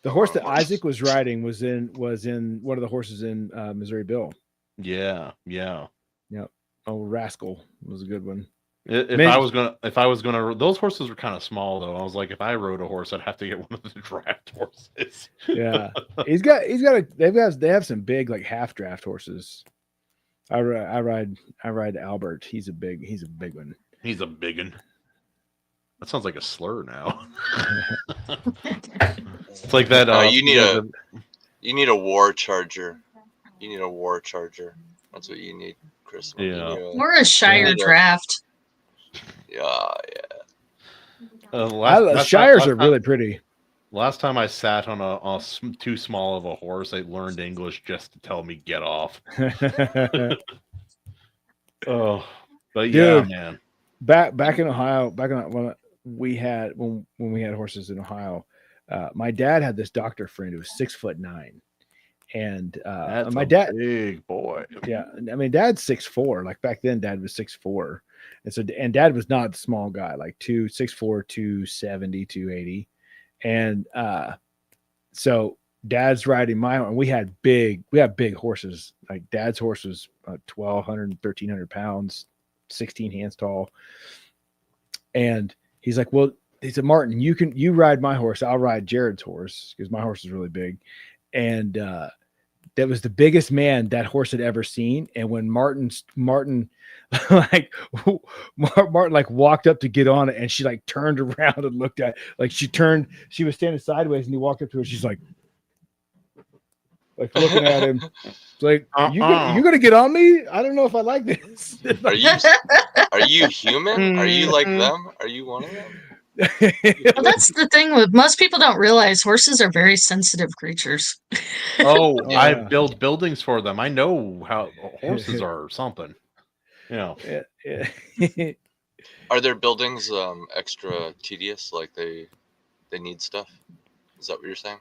The horse that Isaac was riding was in one of the horses in Missouri Bill. Yeah. Oh, Rascal was a good one. If I was gonna, those horses were kind of small though. I was like, if I rode a horse, I'd have to get one of the draft horses. Yeah, they have some big like half draft horses. I ride Albert. He's a big one. He's a big one. That sounds like a slur now. It's like that. You need a war charger. You need a war charger. That's what you need, Chris. Yeah. We're a Shire draft. Yeah. Shires are really pretty. Last time I sat on a too small of a horse, I learned English just to tell me get off. Oh, but yeah, man. Back in Ohio, when we had horses in Ohio, my dad had this doctor friend who was 6'9", and my dad, big boy. Yeah, I mean, Dad's 6'4". Like back then, Dad was 6'4", and Dad was not a small guy, like 6'4", 270, 280, and so Dad's riding my horse. We have big horses. Like Dad's horse was 1,200, 1,300 pounds, 16 hands tall, and he's like, well, he said, Martin, you ride my horse, I'll ride Jarrod's horse, because my horse is really big, and that was the biggest man that horse had ever seen. And when Martin like walked up to get on it, and she like turned around and looked at it. She was standing sideways, and he walked up to her. She's like looking at him. It's like, you gonna get on me? I don't know if I like this. Are you human? Are you like them? Are you one of them? Well, that's the thing with most people don't realize horses are very sensitive creatures. Oh, yeah. I build buildings for them. I know how horses are something. Yeah. Are their buildings extra tedious? Like they need stuff? Is that what you're saying?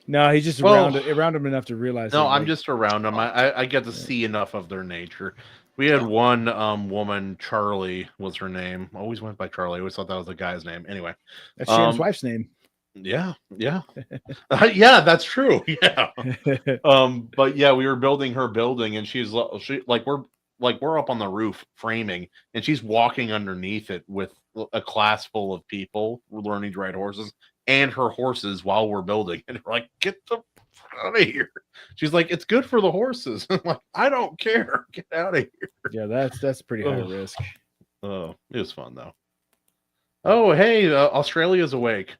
No, he's just around him enough to realize. No, I'm just around them. I get to see enough of their nature. We had one woman, Charlie was her name. Always went by Charlie. I always thought that was the guy's name. Anyway, that's Shane's wife's name. Yeah. Yeah, that's true. Yeah. But yeah, we were building her building, and we're up on the roof framing, and she's walking underneath it with a class full of people learning to ride horses and her horses while we're building. And we're like, get the out of here. She's like, it's good for the horses. I'm like, I don't care. Get out of here. Yeah, that's pretty high risk. Oh, it was fun though. Oh, hey, Australia's awake.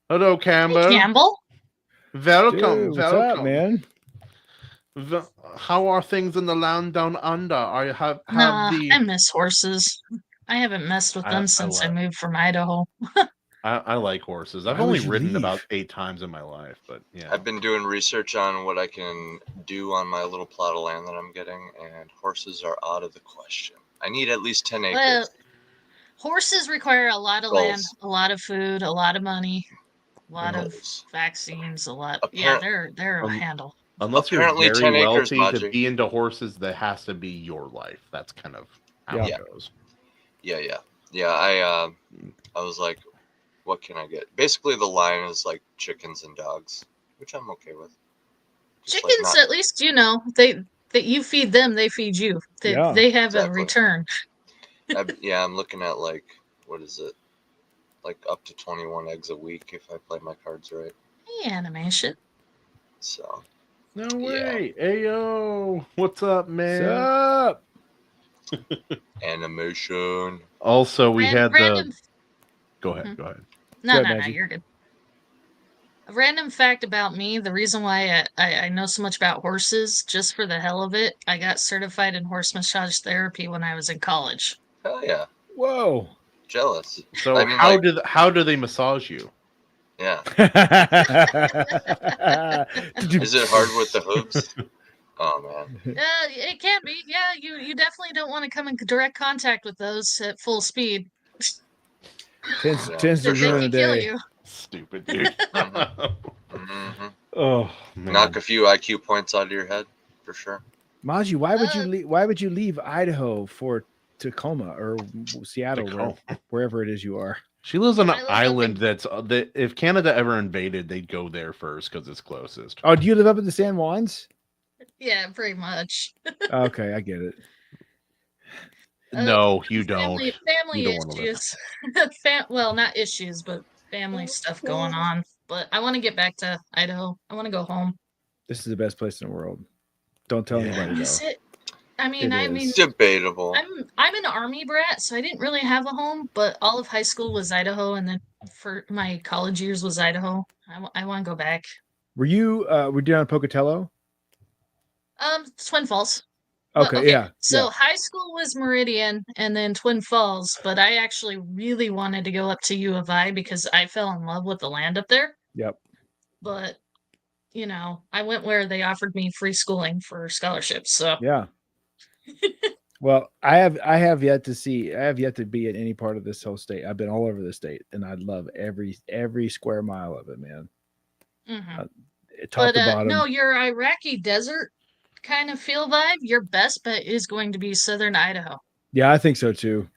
Hello, Campbell. Hey, Campbell. Welcome. Dude, what's up, man? How are things in the land down under? I miss horses. I haven't messed with them since I moved from Idaho. I like horses. I've only ridden about 8 times in my life, but yeah. I've been doing research on what I can do on my little plot of land that I'm getting, and horses are out of the question. I need at least 10 acres. Well, horses require a lot of land, a lot of food, a lot of money, a lot of vaccines, a lot. They're a handle. Unless you're very wealthy to be into horses, that has to be your life. That's kind of how it goes. Yeah. Yeah, I was like, what can I get? Basically, the line is like chickens and dogs, which I'm okay with. Just like Chickens, at least that you feed them, they feed you. They have a return. I'm looking at like, what is it? Like up to 21 eggs a week if I play my cards right. Hey, animation. So. No way. Ayo. What's up, man? What's up? Animation. Also, we had random... the... Go ahead. Go ahead. No, you're good. A random fact about me, the reason why I know so much about horses, just for the hell of it, I got certified in horse massage therapy when I was in college. Hell yeah. Whoa. Jealous. So I mean, how do they massage you? Yeah. Is it hard with the hooves? Oh man. It can be. Yeah, you definitely don't want to come in direct contact with those at full speed. Tends to ruin a day. Kill you. Stupid dude. Mm-hmm. Oh man. Knock a few IQ points out of your head for sure. Maji, why would you leave Idaho for Tacoma or Seattle, wherever it is you are? She lives on an island that if Canada ever invaded, they'd go there first because it's closest. Oh, do you live up in the San Juans? Yeah, pretty much. Okay, I get it. No, you don't. Family issues. Well, not issues, but family stuff going on. But I want to get back to Idaho. I want to go home. This is the best place in the world. Don't tell anybody. Is it? I mean, debatable. I'm an Army brat, so I didn't really have a home. But all of high school was Idaho, and then for my college years was Idaho. I want to go back. Were you down in Pocatello? Twin Falls. Okay, yeah. So high school was Meridian, and then Twin Falls. But I actually really wanted to go up to U of I because I fell in love with the land up there. Yep. But I went where they offered me free schooling for scholarships. So yeah. Well, I have yet to be in any part of this whole state. I've been all over the state, and I love every square mile of it, man. Mm-hmm. Top to bottom. No, your Iraqi desert kind of feel vibe. Your best bet is going to be southern Idaho. Yeah, I think so too.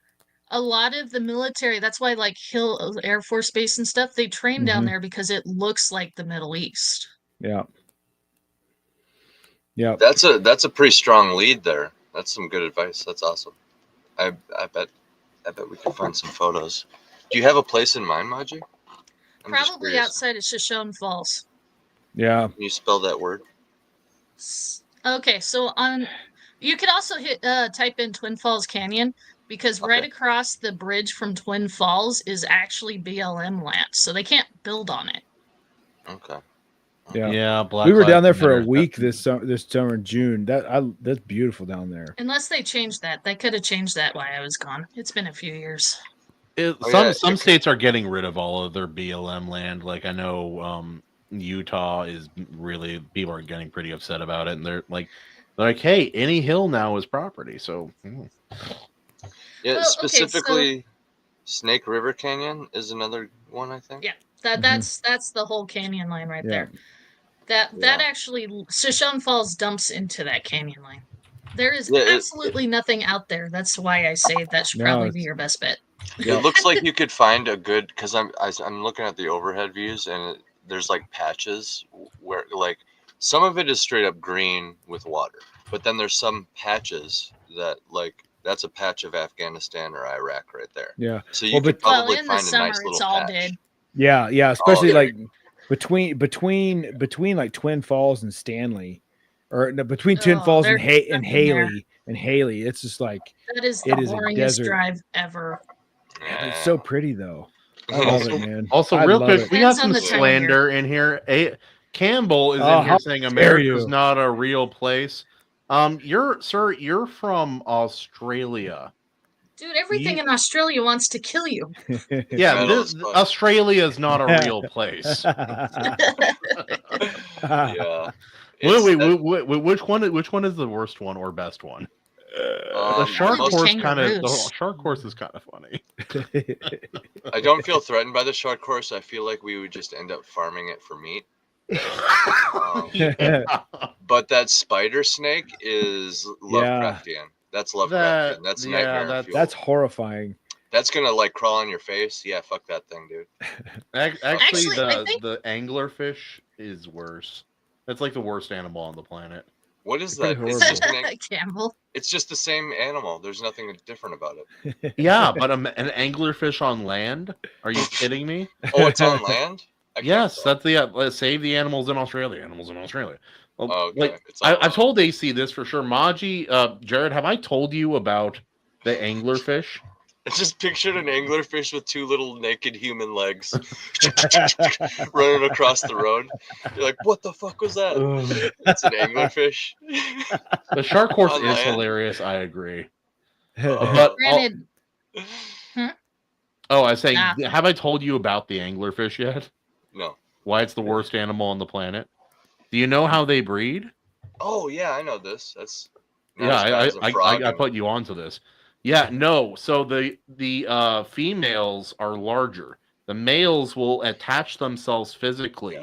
A lot of the military, that's why like Hill Air Force Base and stuff, they train down there because it looks like the Middle East. Yeah. Yeah. That's a pretty strong lead there. That's some good advice. That's awesome. I bet we can find some photos. Do you have a place in mind, Maji? Probably outside of Shoshone Falls. Yeah. Can you spell that word? Okay, so you could also type in Twin Falls Canyon because right across the bridge from Twin Falls is actually BLM land, so they can't build on it. Okay. Yeah. We were down there for a week this summer in June. That's beautiful down there. Unless they changed that, they could have changed that while I was gone. It's been a few years. Some states are getting rid of all of their BLM land. Like I know Utah is really, people are getting pretty upset about it, and they're like, hey, any hill now is property. So yeah, specifically Snake River Canyon is another one, I think. Yeah, that's the whole canyon line right there. That actually Shoshone Falls dumps into that canyon line. There is absolutely nothing out there. That's why I say that should probably be your best bet. It looks like you could find a good, because I'm looking at the overhead views, and there's like patches where like some of it is straight up green with water, but then there's some patches that like that's a patch of Afghanistan or Iraq right there. Yeah. So you could probably in find the summer, a nice little it's all patch. dead. Yeah, especially like between like Twin Falls and Stanley, or no, between Twin Falls and Haley. It's just like that is the boringest drive ever. It's so pretty though. I love it, man. Also, real quick, we got some slander in here. Campbell is in here saying America's not a real place. You're from Australia. Dude, everything in Australia wants to kill you. Yeah, Australia is not a real place. Yeah. Which one is the worst one or best one? The shark course is kind of funny. I don't feel threatened by the shark course. I feel like we would just end up farming it for meat. But that spider snake is Lovecraftian. That's Lovecraftian. That's nightmare. That's horrifying. That's gonna like crawl on your face. Yeah, fuck that thing, dude. Actually, I think the anglerfish is worse. That's like the worst animal on the planet. What is Pretty that? It's horrible. just Campbell. it's just the same animal. There's nothing different about it. Yeah, but an anglerfish on land? Are you kidding me? Oh, it's on land? I can't Yes, tell. that's the save the animals in Australia. Animals in Australia. Well, Oh, okay. like It's on I've land. told AC this for sure. Maji, Jared, have I told you about the anglerfish? I just pictured an anglerfish with two little naked human legs running across the road. You're like, what the fuck was that? It's an anglerfish. The shark course On is land. hilarious. I agree. Oh. But Granted, I was saying, Nah. have I told you about the anglerfish yet? No. Why it's the worst animal on the planet? Do you know how they breed? Oh yeah, I know this. That's not Yeah, as bad as a frog I and- put you onto this. Yeah, no. So the females are larger. The males will attach themselves physically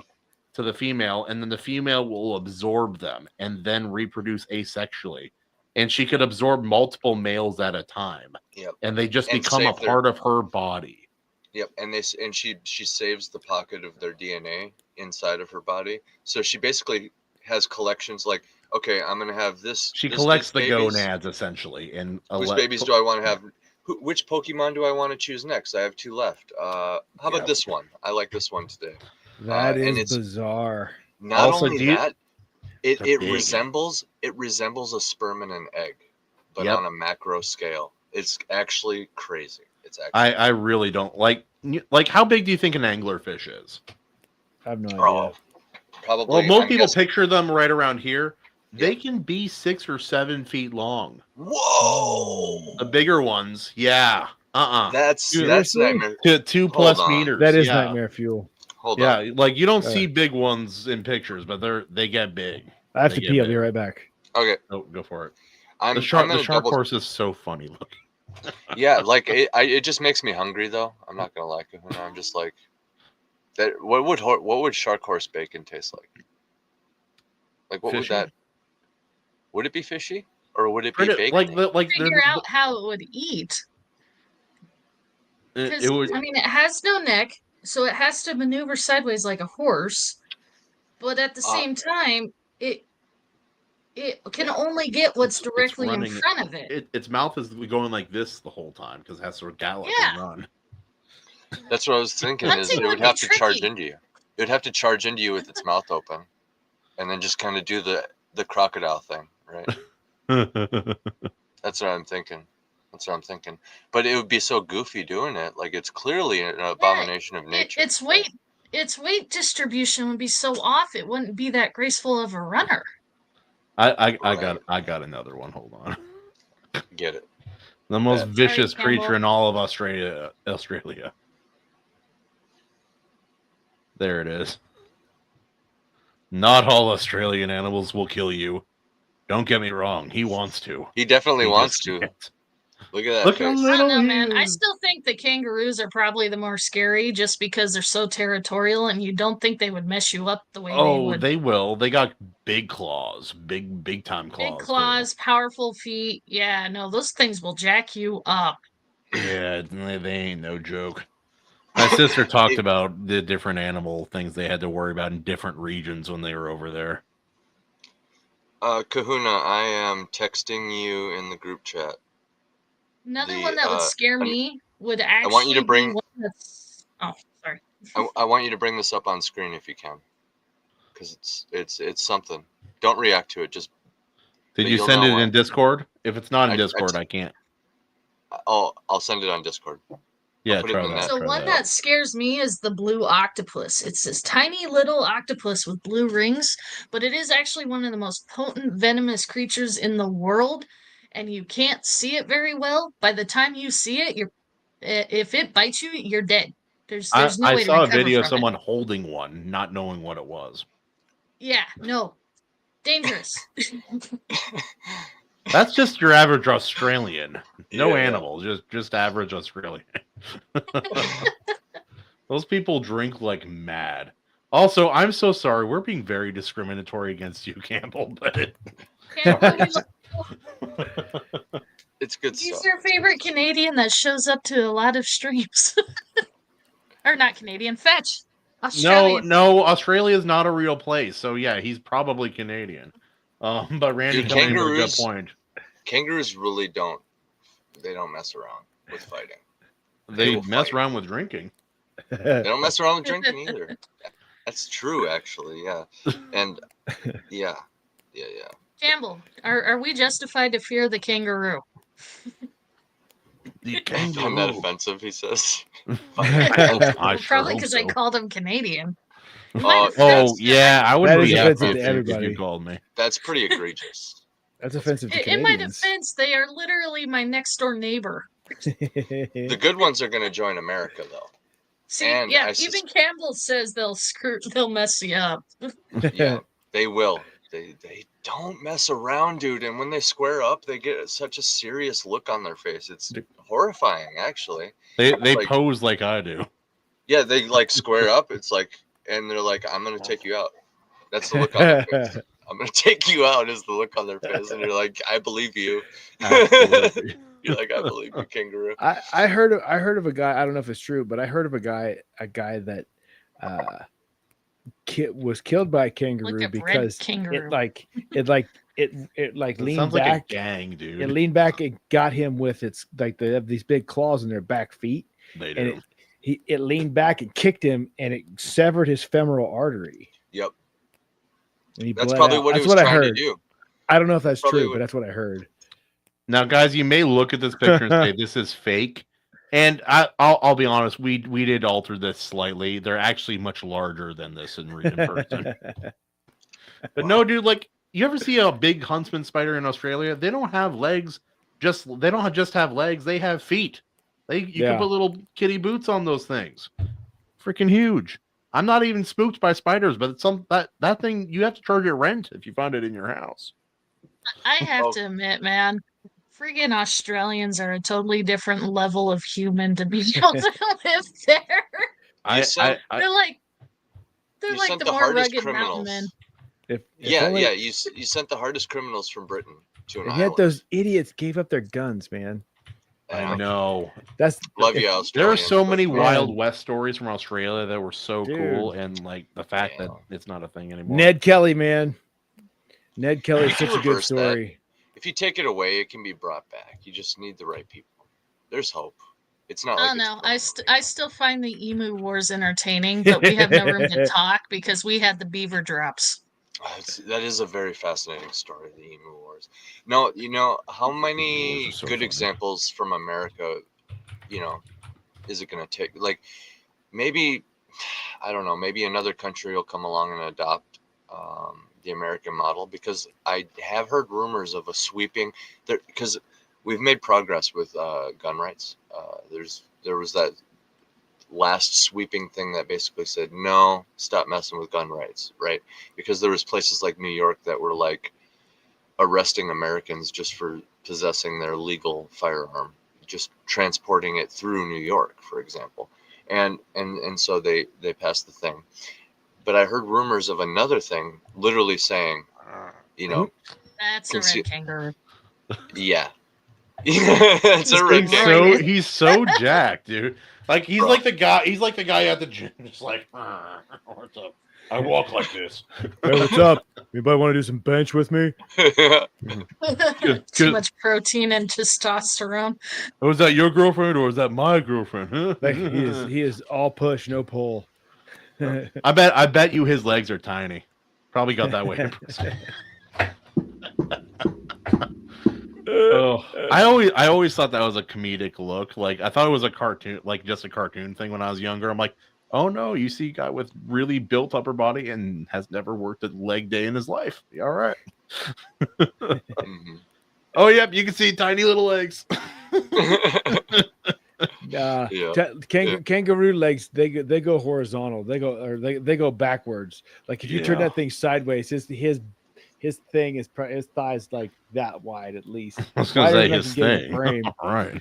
to the female, and then the female will absorb them and then reproduce asexually. And she could absorb multiple males at a time. Yep. And they just And become a save their- part of her body. Yep, and she saves the pocket of their DNA inside of her body. So she basically has collections like, okay, I'm gonna have this. She this collects the babies. gonads essentially. And Whose babies do I want to have? Which Pokemon do I want to choose next? I have 2 left. How about this one? I like this one today. That and is bizarre. Not Also, only do you- that, it They're big. resembles a sperm and an egg, but Yep. on a macro scale. It's actually crazy. It's actually I really don't like how big do you think an anglerfish is? I have no Oh, idea. probably. Well, most I'm people guessing- picture them right around here. They can be 6 or 7 feet long. Whoa! The bigger ones, yeah. That's Seriously? nightmare. To 2+ Hold on. meters. That is yeah. nightmare fuel. Hold Yeah, on. like you don't see big ones in pictures, but they get big. I have They to get pee. I'll big. be right back. Okay, Oh, go for it. I'm The shark gonna shark double. horse is so funny looking. Yeah, like it just makes me hungry though. I'm not gonna lie, Kahuna. I'm just like that. What would shark horse bacon taste like? Like what Fishy? would that? Would it be fishy or would it be Pretty- bacon? figure out how it would eat. it, Because it would I mean, it has no neck, so it has to maneuver sideways like a horse. But at the same time, it can only get what's it's directly in running- front of it. its mouth is going like this the whole time because it has to gallop Yeah. and run. That's what I was thinking. Is Hunting it would would be have to charge tricky. into you. It would have to charge into you with its mouth open, and then just kind of do the crocodile thing, right? That's what I'm thinking. But it would be so goofy doing it. Like it's clearly an abomination of nature. Its weight distribution would be so off, it wouldn't be that graceful of a runner. I got another one. Hold on. Get it. The most Sorry, vicious Campbell. creature in all of Australia. There it is. Not all Australian animals will kill you. Don't get me wrong. He wants to. He definitely He wants just to. can't. Look at that Look how face. I don't know, little man. he I is. still think the kangaroos are probably the more scary just because they're so territorial and you don't think they would mess you up the way they Oh, would. they will. They got big claws. Big time claws. Big too. claws, powerful feet. Yeah, no, those things will jack you up. Yeah, they ain't no joke. My sister talked about the different animal things they had to worry about in different regions when they were over there. Kahuna, I am texting you in the group chat. Another one that would scare me would actually want you to bring- be one that's... Oh, sorry. I want you to bring this up on screen if you can, because it's something. Don't react to it. Just Did but you you'll send know it what- in Discord? If it's not in I- Discord, I can't. I'll send it on Discord. Yeah, put it try in that. the- So try one that. that scares me is the blue octopus. It's this tiny little octopus with blue rings, but it is actually one of the most potent venomous creatures in the world, and you can't see it very well. By the time you see it, if it bites you, you're dead. There's no I way to saw a recover video of from it. someone holding one, not knowing what it was. Yeah, no. Dangerous. That's just your average Australian. No Yeah. animal, just average Australian. Those people drink like mad. Also, I'm so sorry. We're being very discriminatory against you, Campbell. But Campbell, It's good He's stuff. your favorite Canadian that shows up to a lot of streams. Or not Canadian, Fetch. Australian. No, Australia is not a real place. So yeah, he's probably Canadian. But Randy Dude, coming in with a good point. Kangaroos really don't mess around with fighting. They will mess fight. around with drinking. They don't mess around with drinking either. That's true, actually. Yeah, and yeah. Campbell, are we justified to fear the kangaroo? The I'm kangaroo. that offensive, he says. I sure Probably hope because so. I called him Canadian. You might have Oh fixed yeah, I That wouldn't is be offensive happy to if you everybody. called me. That's pretty egregious. That's offensive to In my Canadians. defense, they are literally my next door neighbor. The good ones are going to join America, though. See, And yeah, I even Campbell says they'll mess you up. Yeah, they will. They don't mess around, dude. And when they square up, they get such a serious look on their face. It's horrifying, actually. They Like, pose like I do. yeah, they like square up. It's like, and they're like, "I'm gonna take you out." That's the look on their face. I'm gonna take you out is the look on their face, and you're like, "I believe you." Absolutely. You're like, "I believe you, kangaroo." I heard of a guy. I don't know if it's true, but I heard of a guy that was killed by a kangaroo Like a red because kangaroo. it leaned sounds back. like a gang, dude. It leaned back and got him with its like they have these big claws in their back feet. They And do. it leaned back and kicked him, and it severed his femoral artery. Yep. And he That's bled probably out. what he That's was what I trying to heard. do. I don't know if that's Probably true, what- but that's what I heard. Now, guys, you may look at this picture and say this is fake, and I'll be honest. We did alter this slightly. They're actually much larger than this in person. But no, dude, like you ever see a big huntsman spider in Australia? They don't have legs. They don't just have legs. They have feet. You can put little kitty boots on those things. Freaking huge. I'm not even spooked by spiders, but it's that thing you have to charge it rent if you find it in your house. I have to admit, man, friggin' Australians are a totally different level of human to be able to live there. They're like sent the the more hardest rugged mountain criminals. men. You sent the hardest criminals from Britain to an And island. yet those idiots gave up their guns, man. I know. That's Love you, There are Australians. so many Man. Wild West stories from Australia that were so Dude. cool, and like the fact that it's not a thing anymore. Ned Kelly, man. Ned Kelly's You can such a good reverse that. story. If you take it away, it can be brought back. You just need the right people. There's hope. It's not. I Like don't know. it's I still find the emu wars entertaining, but we have no room to talk because we had the beaver drops. That is a very fascinating story, the Emu Wars. No, you know, how many Wars are so good funny. examples from America, you know, is it going to take? Like, maybe, I don't know, maybe another country will come along and adopt the American model, because I have heard rumors of a sweeping, because we've made progress with gun rights. There was that last sweeping thing that basically said, no, stop messing with gun rights, right? Because there was places like New York that were like arresting Americans just for possessing their legal firearm, just transporting it through New York, for example. And so they passed the thing. But I heard rumors of another thing literally saying, you know, That's a red kangaroo. yeah. It's a red kangaroo. He's so jacked, dude. Like he's like the guy at the gym, just like, what's up? I walk like this. Hey, what's up? Anybody want to do some bench with me? Too much protein and testosterone. Was that your girlfriend or was that my girlfriend? Huh? Like he is all push, no pull. I bet you his legs are tiny. Probably got that way. Oh, I always thought that was a comedic look. Like I thought it was a cartoon, like just a cartoon thing when I was younger. I'm like, oh no, you see a guy with really built upper body and has never worked a leg day in his life. Be all right. Mm-hmm. Oh yep, you can see tiny little legs. Kangaroo legs, they go horizontal. They go backwards. Like if you turn that thing sideways, his thing is his thighs like that wide at least. I was gonna say his thing. Right.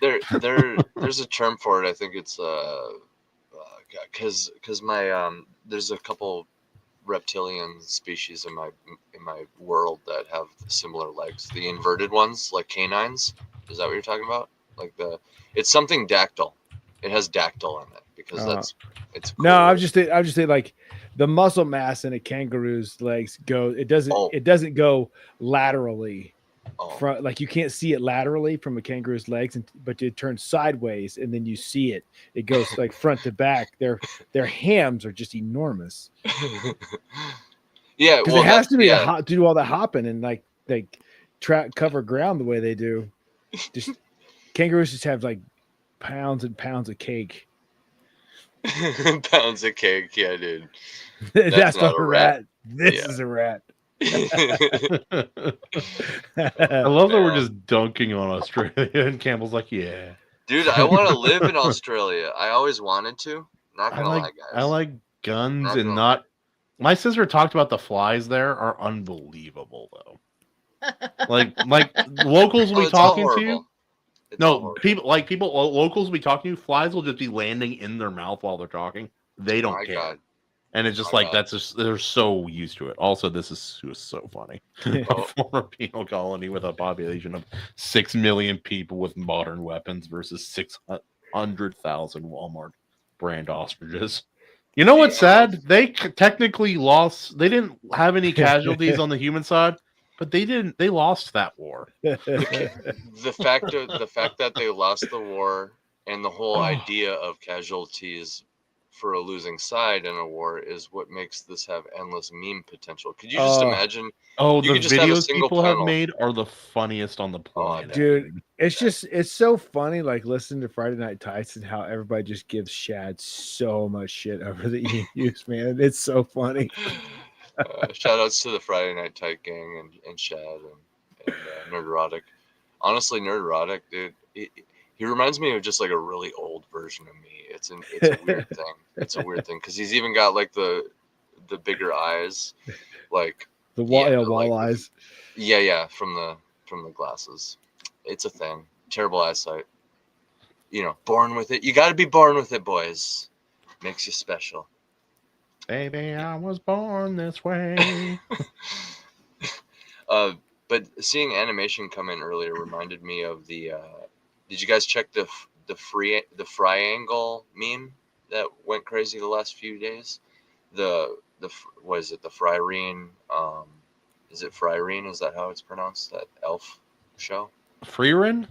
There's a term for it. I think it's because my there's a couple reptilian species in my world that have similar legs. The inverted ones, like canines. Is that what you're talking about? Like it's something dactyl. It has dactyl in it because it's cool. No, I'm just saying like the muscle mass in a kangaroo's legs it doesn't go laterally. From, like you can't see it laterally from a kangaroo's legs, but it turns sideways and then you see it. It goes like front to back. Their hams are just enormous. Yeah, because it has to be to do all the hopping and like they cover ground the way they do. Just kangaroos just have like pounds and pounds of cake. Pounds of cake, yeah, dude. That's not a rat. This is a rat. I love that we're just dunking on Australia, and Campbell's like, "Yeah, dude, I want to live in Australia. I always wanted to. Not gonna lie, guys. I like guns and not. My sister talked about the flies there are unbelievable though. like locals will be talking to you. Locals will be talking to you. Flies will just be landing in their mouth while they're talking. They don't care. God. And it's just they're so used to it. Also, this is so funny. A former penal colony with a population of 6 million people with modern weapons versus 600,000 Walmart brand ostriches. You know what's sad? They technically lost. They didn't have any casualties on the human side, but they didn't. They lost that war. The fact that they lost the war and the whole idea of casualties for a losing side in a war is what makes this have endless meme potential. Could you just imagine? Oh, the videos people have made are the funniest on the planet, dude. It's so funny. Like listening to Friday Night Tights and how everybody just gives Shad so much shit over the EMUs, man. It's so funny. Shout outs to the Friday Night Tight gang and Shad and Nerderotic. Honestly, Nerderotic, dude. He reminds me of just like a really old version of me. It's a weird thing. It's a weird thing because he's even got like the bigger eyes, like the wall eyes. Yeah, from the glasses. It's a thing. Terrible eyesight. You know, born with it. You got to be born with it, boys. Makes you special. Baby, I was born this way. But seeing animation come in earlier reminded me of the. Did you guys check the Fry-angle meme that went crazy the last few days? What is it? The Fryrene? Is it Fryrene? Is that how it's pronounced? That elf show? Fryrene?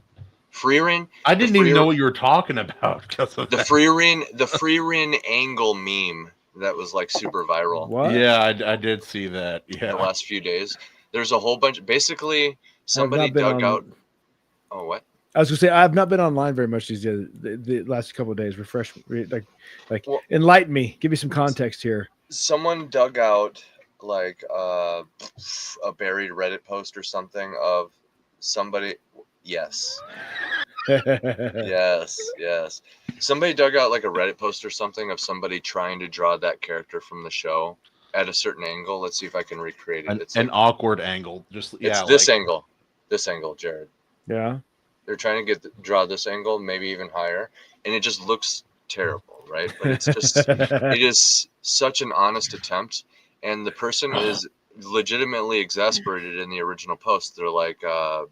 Fryrene? I didn't even know what you were talking about. The Fryrene angle meme that was like super viral. What? Yeah, I did see that. Yeah, the last few days. There's a whole bunch. Basically, somebody dug out. Oh, what? I was gonna say I've not been online very much the last couple of days. Enlighten me. Give me some context here. Someone dug out like a buried Reddit post or something of somebody. Yes. yes. Somebody dug out like a Reddit post or something of somebody trying to draw that character from the show at a certain angle. Let's see if I can recreate it. It's an awkward angle. It's this angle. This angle, Jared. Yeah. They're trying to draw this angle, maybe even higher, and it just looks terrible, right? But it's just it is such an honest attempt, and the person is legitimately exasperated in the original post. They're like, how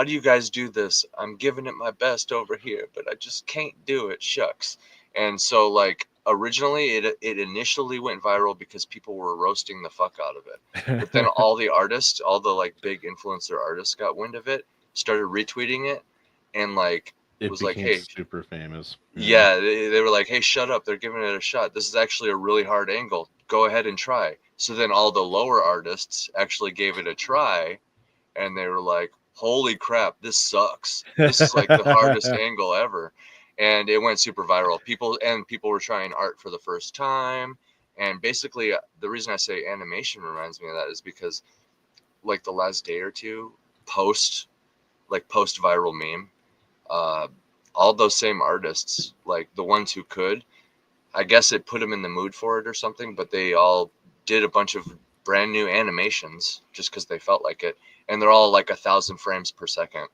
do you guys do this? I'm giving it my best over here, but I just can't do it. Shucks. And so like originally it initially went viral because people were roasting the fuck out of it. But then all the artists, all the like big influencer artists got wind of it, started retweeting it, and like it was like, hey, super famous. Yeah, they were like, hey, shut up. They're giving it a shot. This is actually a really hard angle. Go ahead and try. So then all the lower artists actually gave it a try, and they were like, holy crap, this sucks. This is like the hardest angle ever. And it went super viral. People were trying art for the first time. And basically, the reason I say animation reminds me of that is because, like the last day or two, post viral meme, all those same artists, like the ones who could, I guess it put them in the mood for it or something. But they all did a bunch of brand new animations just because they felt like it, and they're all like 1,000 frames per second.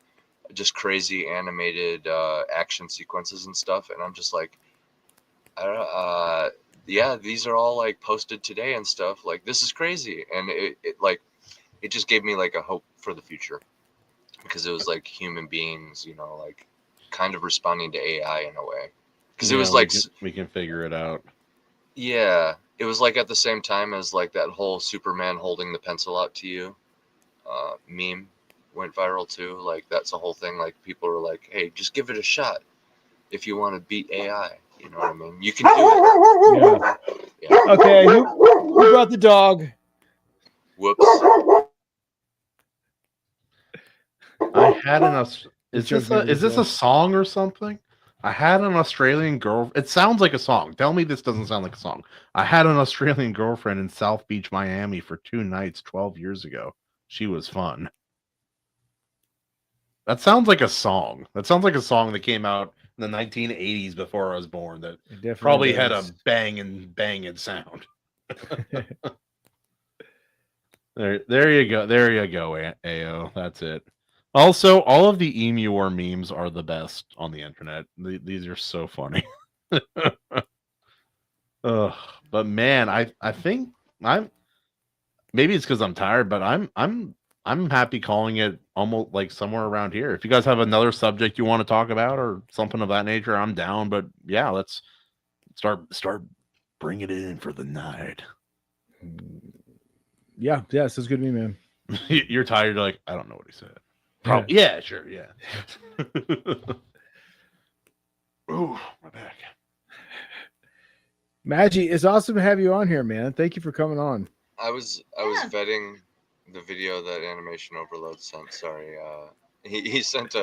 Just crazy animated action sequences and stuff, and I'm just like, yeah, these are all like posted today and stuff. Like, this is crazy. And it just gave me like a hope for the future, because it was like human beings, like kind of responding to AI in a way. Because it was like, we can figure it out. yeah, it was like at the same time as like that whole Superman holding the pencil out to you meme went viral too. Like, that's a whole thing. Like, people were like, hey, just give it a shot if you want to beat AI. You know what I mean? You can do it. Yeah. Okay, who brought the dog? Whoops. I had is this a song or something? I had an Australian girl. It sounds like a song. Tell me this doesn't sound like a song. I had an Australian girlfriend in South Beach, Miami for 2 nights 12 years ago. She was fun. That sounds like a song. That sounds like a song that came out in the 1980s before I was born. That probably had a banging sound. There you go. There you go, AO. That's it. Also, all of the Emure memes are the best on the internet. These are so funny. But man, I think maybe it's because I'm tired, but I'm happy calling it almost like somewhere around here. If you guys have another subject you want to talk about or something of that nature, I'm down. But yeah, let's start bringing it in for the night. Yeah, sounds good to me, man. You're tired. You're like, I don't know what he said. Probably. Yeah, sure. Yeah. Oh, my back. Maggie, it's awesome to have you on here, man. Thank you for coming on. I was vetting the video that Animation Overload sent. Sorry, he sent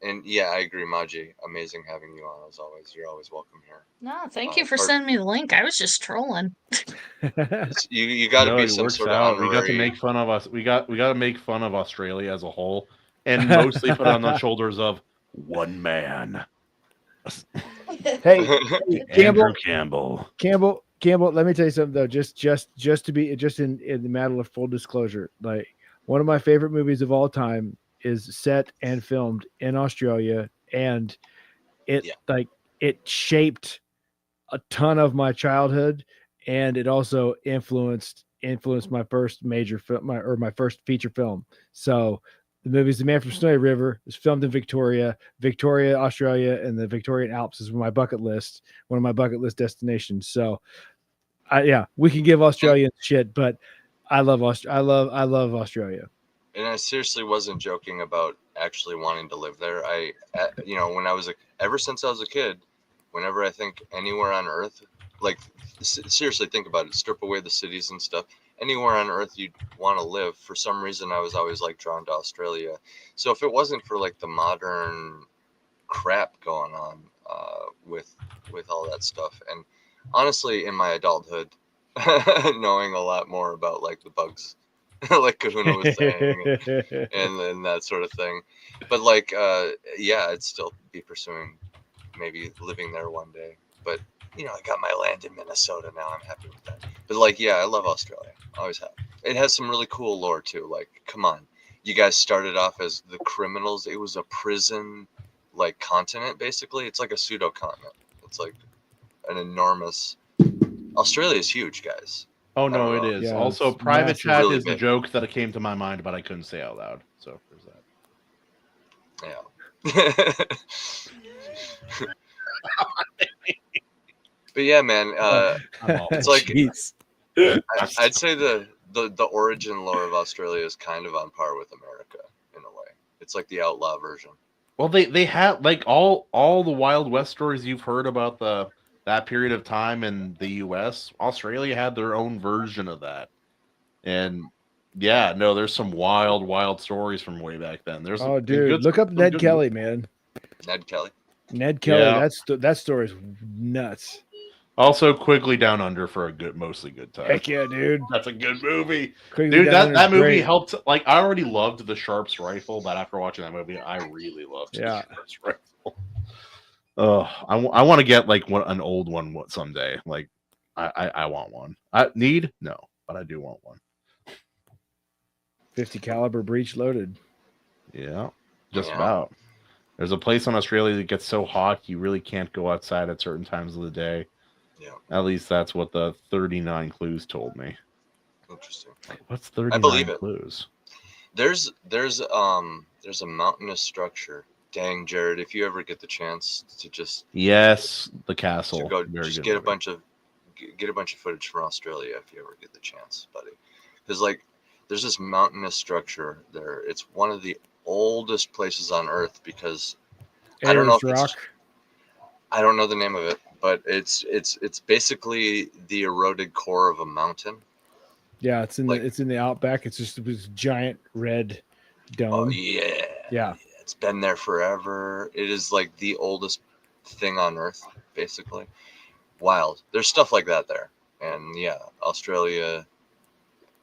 and yeah, I agree, Maji. Amazing having you on as always. You're always welcome here. No, thank you for sending me the link. I was just trolling. You got to be some sort of honorary. We got to make fun of us. We got to make fun of Australia as a whole, and mostly put on the shoulders of one man. Hey, Campbell. Campbell, let me tell you something though. Just to be in the matter of full disclosure, like one of my favorite movies of all time is set and filmed in Australia, and it shaped a ton of my childhood, and it also influenced my first major film, my first feature film. So the movie's The Man from Snowy River. It's filmed in Victoria, Australia, and the Victorian Alps is one of my bucket list destinations. So, we can give Australians shit, but I love Australia. And I seriously wasn't joking about actually wanting to live there. Ever since I was a kid, whenever I think anywhere on Earth, like seriously think about it, strip away the cities and stuff. Anywhere on Earth you'd want to live, for some reason I was always like drawn to Australia. So if it wasn't for like the modern crap going on with all that stuff, and honestly in my adulthood, knowing a lot more about like the bugs, like Kahuna was saying, and then that sort of thing. But like, I'd still be pursuing maybe living there one day. But I got my land in Minnesota now. I'm happy with that. But like, I love Australia. Always have. It has some really cool lore too. Like, come on, you guys started off as the criminals. It was a prison, like continent basically. It's like a pseudo continent. It's like an enormous. Australia is huge, guys. Oh no, it is. Yeah, also, private chat really is the joke that came to my mind, but I couldn't say out loud. So there's that. Yeah. But yeah, man, it's like I'd say the origin lore of Australia is kind of on par with America in a way. It's like the outlaw version. Well, they had like all the Wild West stories you've heard about that period of time in the U.S. Australia had their own version of that, and there's some wild stories from way back then. There's look up Ned Kelly, man. Ned Kelly. Yeah. That story is nuts. Also, Quigley Down Under for a mostly good time. Heck yeah, dude. That's a good movie. Quigley Dude, Down that movie great. helped. Like, I already loved the Sharps rifle, but after watching that movie, I really loved the Sharps rifle. I want to get like an old one someday. Like, I want one. No, but I do want one. 50 caliber breech loaded. Yeah, just about. There's a place in Australia that gets so hot you really can't go outside at certain times of the day. Yeah. At least that's what the 39 clues told me. Interesting. What's I believe 39 it. clues? There's a mountainous structure. Dang, Jared, if you ever get the chance to just Yes, the castle. to go, Very just good get a movie. bunch of footage from Australia if you ever get the chance, buddy. Because like, there's this mountainous structure there. It's one of the oldest places on Earth because I don't know if Ayers it's, I don't know the name of it, but it's basically the eroded core of a mountain. Yeah, it's in Like- the outback. It's just this giant red dome. Oh yeah. Yeah. It's been there forever. It is like the oldest thing on Earth, basically. Wild. There's stuff like that there. And yeah, Australia,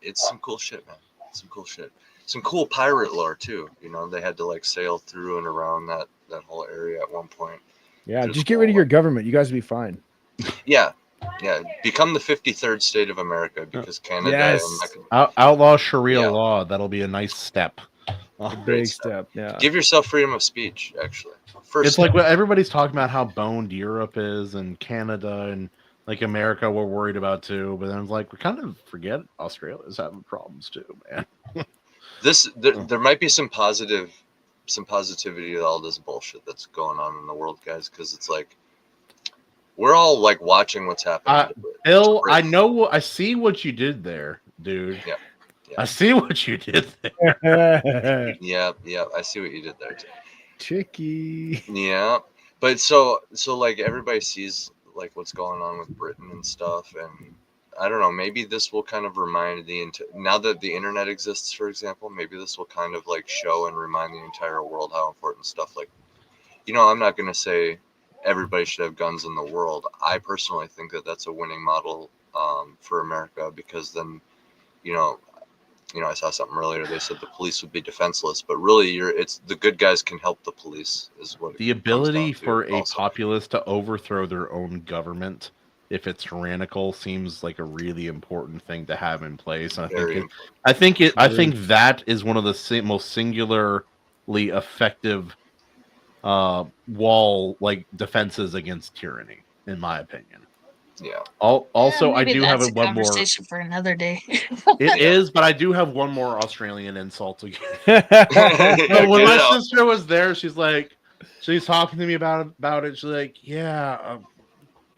it's some cool shit, man. Some cool shit. Some cool pirate lore too. You know, they had to like sail through and around that whole area at one point. Yeah, There's just get rid of your government. You guys will be fine. Yeah. Yeah. Become the 53rd state of America because Canada Yes. and Outlaw Sharia Yeah. law. That'll be a nice step. Big step. Yeah. give yourself freedom of speech, actually. First It's step. like what everybody's talking about how boned Europe is and Canada and like America we're worried about too, but then it's like we kind of forget Australia's having problems too, man. There might be some positivity to all this bullshit that's going on in the world, guys, because it's like we're all like watching what's happening. Bill, I see what you did there, dude. Yeah. I see what you did there. Yeah, I see what you did there too. Tricky. Yeah, but so like everybody sees like what's going on with Britain and stuff, and I don't know, maybe this will kind of remind now that the internet exists, for example, maybe this will kind of like show and remind the entire world how important stuff like, you know, I'm not going to say everybody should have guns in the world. I personally think that that's a winning model for America, because then, you know, I saw something earlier. They said the police would be defenseless, but really, it's the good guys can help the police. Is what The ability for a populace to overthrow their own government, if it's tyrannical, seems like a really important thing to have in place. And I think that is one of the most singularly effective wall like defenses against tyranny, in my opinion. Yeah. Also, Maybe I do have that's one more. Conversation for another day. It is, but I do have one more Australian insult to give. So when my sister was there, she's talking to me about it. She's like, "Yeah,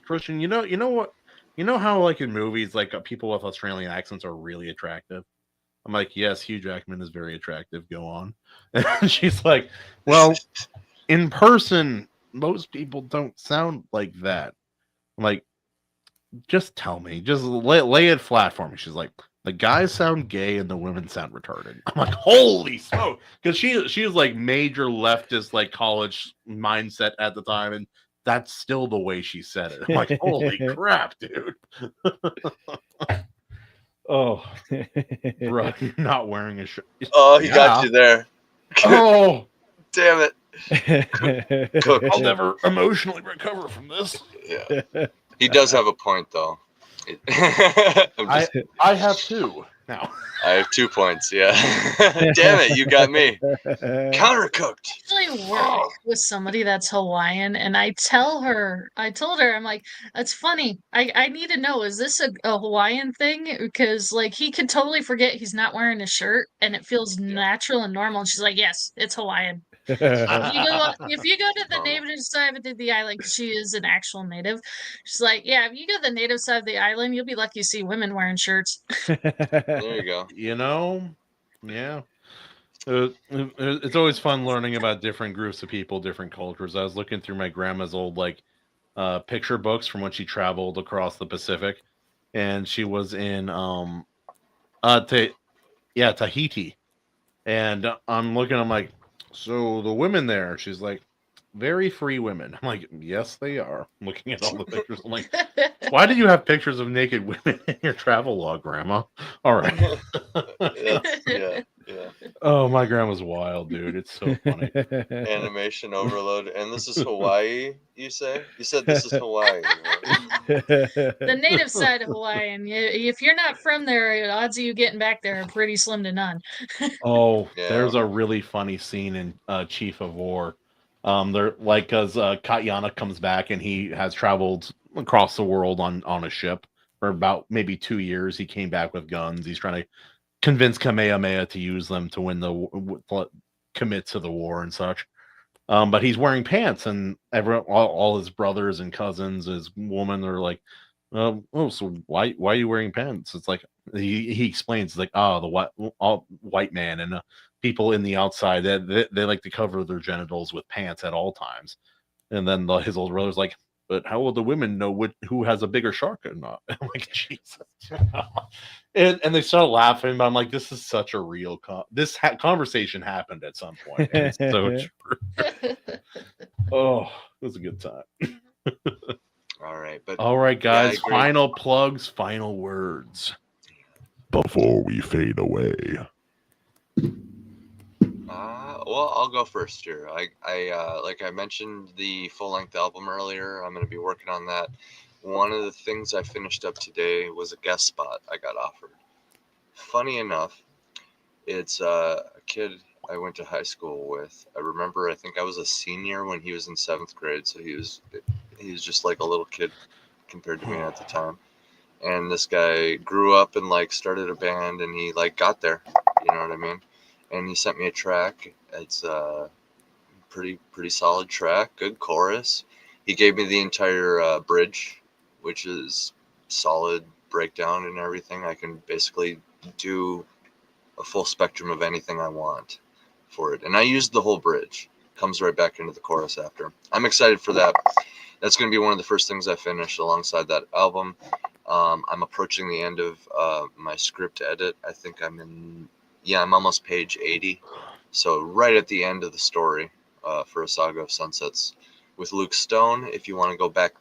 Christian, you know how like in movies, like people with Australian accents are really attractive." I'm like, "Yes, Hugh Jackman is very attractive. Go on." And she's like, "Well, in person, most people don't sound like that." I'm like, just tell me, just lay it flat for me. She's like, the guys sound gay and the women sound retarded. I'm like, holy smoke, because she was like major leftist like college mindset at the time, and that's still the way she said it. I'm like, holy crap, dude. Oh, bro, you're not wearing a shirt. Oh, he got you there. Oh, damn it. I'll never emotionally recover from this. Yeah. He does have a point, though. I have two now. I have 2 points. Yeah. Damn it, you got me. Countercooked. I actually work with somebody that's Hawaiian, and I told her, I'm like, that's funny. I need to know, is this a Hawaiian thing? Because like he could totally forget he's not wearing a shirt, and it feels natural and normal. And she's like, yes, it's Hawaiian. If you go to the native side of the island, because she is an actual native, she's like, yeah, if you go to the native side of the island, you'll be lucky to see women wearing shirts. There you go. You know, yeah. It's always fun learning about different groups of people, different cultures. I was looking through my grandma's old like picture books from when she traveled across the Pacific, and she was in Tahiti, and I'm like, so the women there, she's like, very free women. I'm like, yes, they are. I'm looking at all the pictures. I'm like, why did you have pictures of naked women in your travel log, Grandma? All right. Yeah. Oh, my grandma's wild, dude. It's so funny. Animation overload. And this is Hawaii, you say? You said this is Hawaii. Right? The native side of Hawaii, and if you're not from there, the odds of you getting back there are pretty slim to none. Oh, there's a really funny scene in Chief of War They're like, because Katyana comes back and he has traveled across the world on a ship for about maybe 2 years. He came back with guns. He's trying to convince Kamehameha to use them to win commit to the war and such. But he's wearing pants, and all his brothers and cousins, his woman, are like, "Oh, so why are you wearing pants?" It's like he explains, like, the white man and people in the outside that they like to cover their genitals with pants at all times. And then his older brother's like, "But how will the women know who has a bigger shark or not?" I'm like, Jesus. And they started laughing, but I'm like, this is such a real conversation happened at some point. And it's so true. Oh, it was a good time. All right, guys. yeah, Final plugs, final words before we fade away. Well, I'll go first here. I like I mentioned the full-length album earlier. I'm going to be working on that. One of the things I finished up today was a guest spot I got offered. Funny enough, it's a kid I went to high school with. I think I was a senior when he was in 7th grade, so he was just like a little kid compared to me at the time. And this guy grew up and like started a band, and he like got there, you know what I mean? And he sent me a track. It's a pretty solid track, good chorus. He gave me the entire bridge, which is solid breakdown and everything. I can basically do a full spectrum of anything I want for it. And I used the whole bridge. Comes right back into the chorus after. I'm excited for that. That's going to be one of the first things I finish alongside that album. I'm approaching the end of my script edit. I think I'm almost page 80. So right at the end of the story for A Saga of Sunsets with Luke Stone. If you want to go back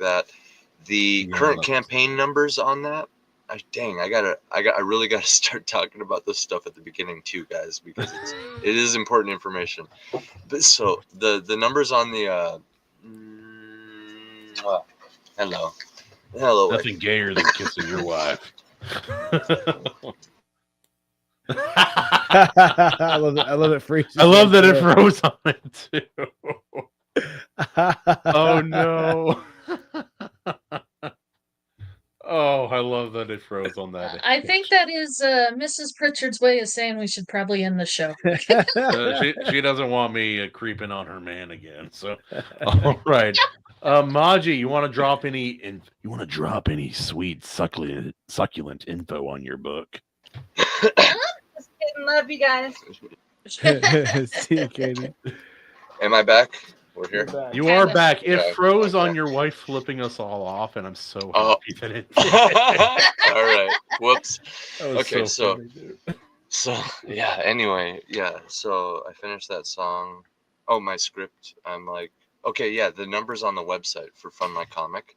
the current campaign numbers on that. I really got to start talking about this stuff at the beginning too, guys, because it is important information. But so the numbers on the hello. Nothing gayer than kissing your wife. I love it. Freezes. I love that it froze on it too. Oh no. Oh, I love that it froze on that. I think that is Mrs. Pritchard's way of saying we should probably end the show. She doesn't want me creeping on her man again. So, all right, Maji, you want to drop any sweet succulent info on your book? Just kidding. Love you guys. See you, Katie. Am I back? We're here. You are back. It Okay. froze on your wife flipping us all off, and I'm so happy that it did. All right. Whoops. Okay, so funny, dude. so yeah. Anyway, yeah. So I finished that song. Oh, my script. I'm like, okay, yeah. The numbers on the website for Fund My Comic.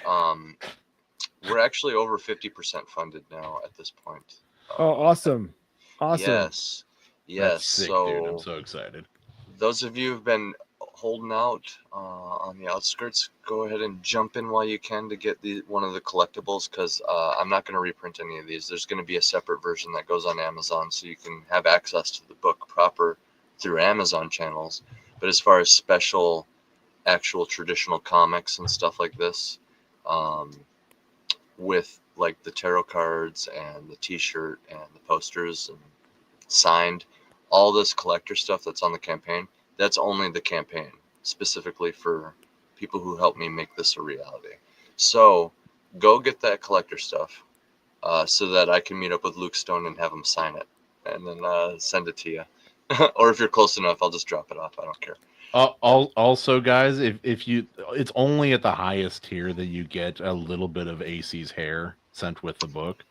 We're actually over 50% funded now at this point. Oh, awesome! Yes. That's sick, So dude. I'm so excited. those of you who've been holding out on the outskirts, go ahead and jump in while you can to get one of the collectibles, because I'm not going to reprint any of these. There's going to be a separate version that goes on Amazon, so you can have access to the book proper through Amazon channels. But as far as special, actual traditional comics and stuff like this, with like the tarot cards and the t-shirt and the posters and signed, all this collector stuff that's on the campaign, that's only the campaign, specifically for people who helped me make this a reality. So go get that collector stuff so that I can meet up with Luke Stone and have him sign it, and then send it to you. Or if you're close enough, I'll just drop it off. I don't care. Also, guys, if you, it's only at the highest tier that you get a little bit of AC's hair sent with the book.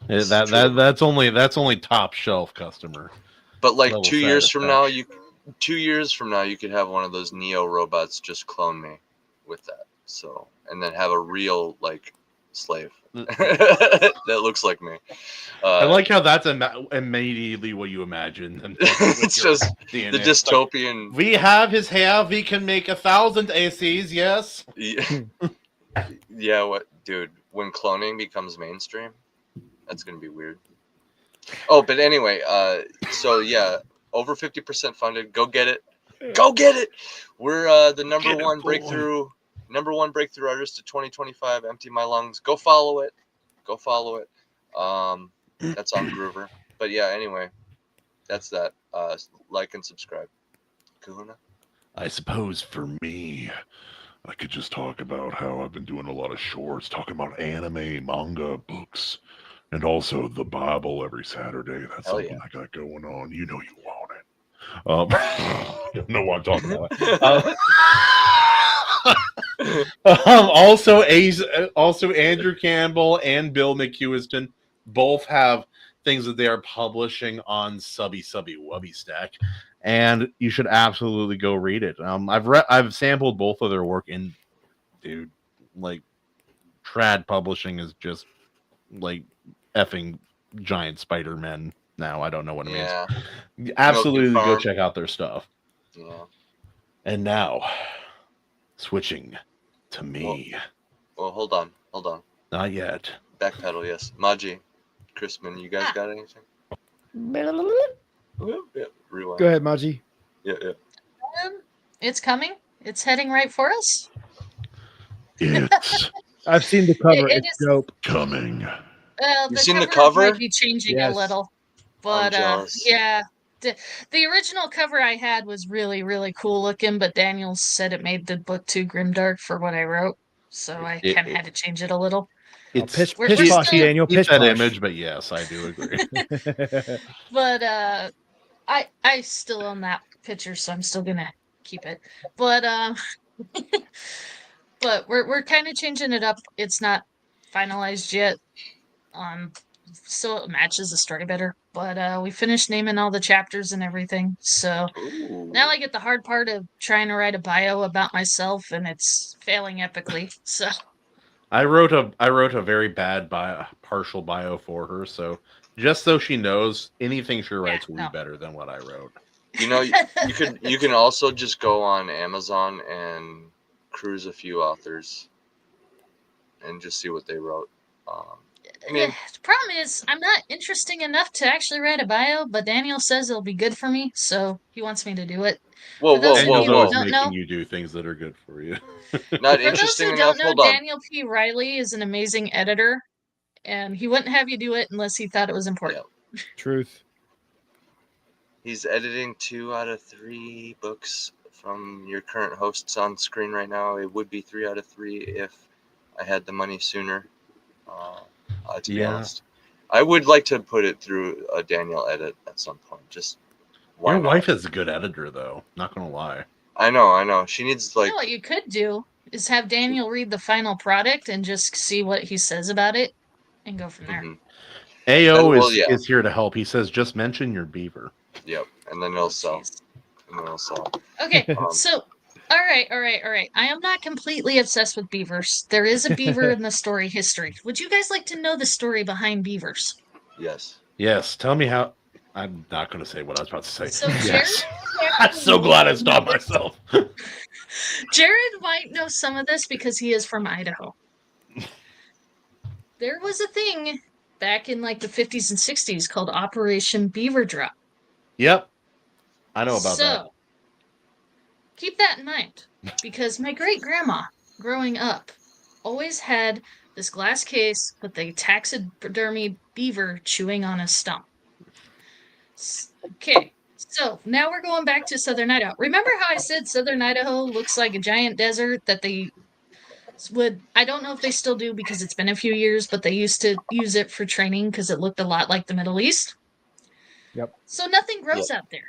That's only top shelf customer. But like 2 years from now, you could have one of those Neo robots just clone me with that. So, and then have a real like slave that looks like me. I like how that's immediately what you imagine. It's just DNA. the dystopian. We have his hair. We can make 1,000 ACs. Yes. Yeah. What, dude? When cloning becomes mainstream, that's gonna be weird. Oh, but anyway, so yeah, over 50% funded. Go get it. Go get it. We're the number Get it, one boy. breakthrough artist of 2025. Empty My Lungs. Go follow it. That's on Groover. But yeah, anyway, that's that. Like and subscribe. Kahuna. I suppose for me, I could just talk about how I've been doing a lot of shorts, talking about anime, manga, books, and also the Bible every Saturday. That's Hell something yeah. I got going on. You know you want it. Don't know what I'm talking about. Also Andrew Campbell and Bill McHuiston both have things that they are publishing on Subby Wubby Stack, and you should absolutely go read it. I've sampled both of their work, and dude, like, trad publishing is just like effing giant Spider-Man now. I don't know what it means. Absolutely go check out their stuff. Yeah. And now, switching to me. Well, hold on. Not yet. Backpedal, yes. Maji, Christman, you guys got anything? Yeah, rewind. Go ahead, Maji. Yeah. It's coming. It's heading right for us. It's I've seen the cover. It It's is- dope. coming. Well, You've seen the cover? might be changing Yes. a little, but jealous. yeah. The original cover I had was really, really cool looking, but Daniel said it made the book too grimdark for what I wrote, so I kind of had to change it a little. It's Pish we're posh, still- Daniel. keep Pish that posh. image, but yes, I do agree. But I still own that picture, so I'm still gonna keep it. But but we're kind of changing it up. It's not finalized yet. So it matches the story better. But we finished naming all the chapters and everything. So now I get the hard part of trying to write a bio about myself, and it's failing epically. So I wrote a very bad partial bio for her, so just so she knows, anything she writes will be better than what I wrote. You know, you can also just go on Amazon and cruise a few authors and just see what they wrote. I mean, the problem is I'm not interesting enough to actually write a bio, but Daniel says it'll be good for me, so he wants me to do it. whoa, Daniel's always don't making know- you do things that are good for you. Not For those interesting who enough. don't know, Hold on. Daniel P. Riley is an amazing editor, and he wouldn't have you do it unless he thought it was important. Truth. He's editing 2 out of 3 books from your current hosts on screen right now. It would be 3 out of 3 if I had the money sooner. To be honest, I would like to put it through a Daniel edit at some point. Just Your wife is a good editor, though. Not gonna lie. I know. She needs You know what you could do is have Daniel read the final product and just see what he says about it, and go from there. AO Well, is here to help. He says, just mention your beaver. Yep, and then it'll sell. Okay, so all right. I am not completely obsessed with beavers. There is a beaver in the story history. Would you guys like to know the story behind beavers? Yes. Yes. Tell me how. I'm not going to say what I was about to say. So yes. I'm so glad I stopped myself. Jarrod might know some of this because he is from Idaho. There was a thing back in like the 50s and 60s called Operation Beaver Drop. Yep. I know about that. Keep that in mind, because my great-grandma, growing up, always had this glass case with a taxidermy beaver chewing on a stump. Okay, so now we're going back to Southern Idaho. Remember how I said Southern Idaho looks like a giant desert that they would, I don't know if they still do because it's been a few years, but they used to use it for training because it looked a lot like the Middle East? Yep. So nothing grows out there.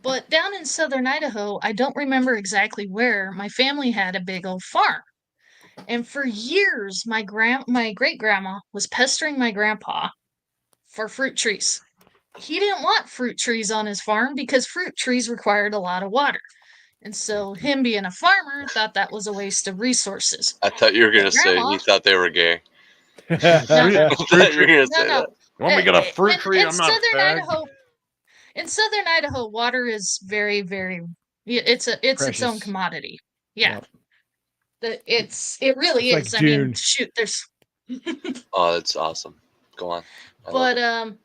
But down in Southern Idaho, I don't remember exactly where, my family had a big old farm. And for years, my great-grandma was pestering my grandpa for fruit trees. He didn't want fruit trees on his farm because fruit trees required a lot of water. And so him being a farmer thought that was a waste of resources. I thought you were going to say Grandma- he thought they were gay. No. I thought you were going to say No. that. Want me to get a fruit tree? In I'm not Southern fag. Idaho, in Southern Idaho, water is very, very. It's its own Precious. commodity. Yeah, it really It's is. like I mean, Dune. shoot, there's. Oh, that's awesome. Go on. I love But it.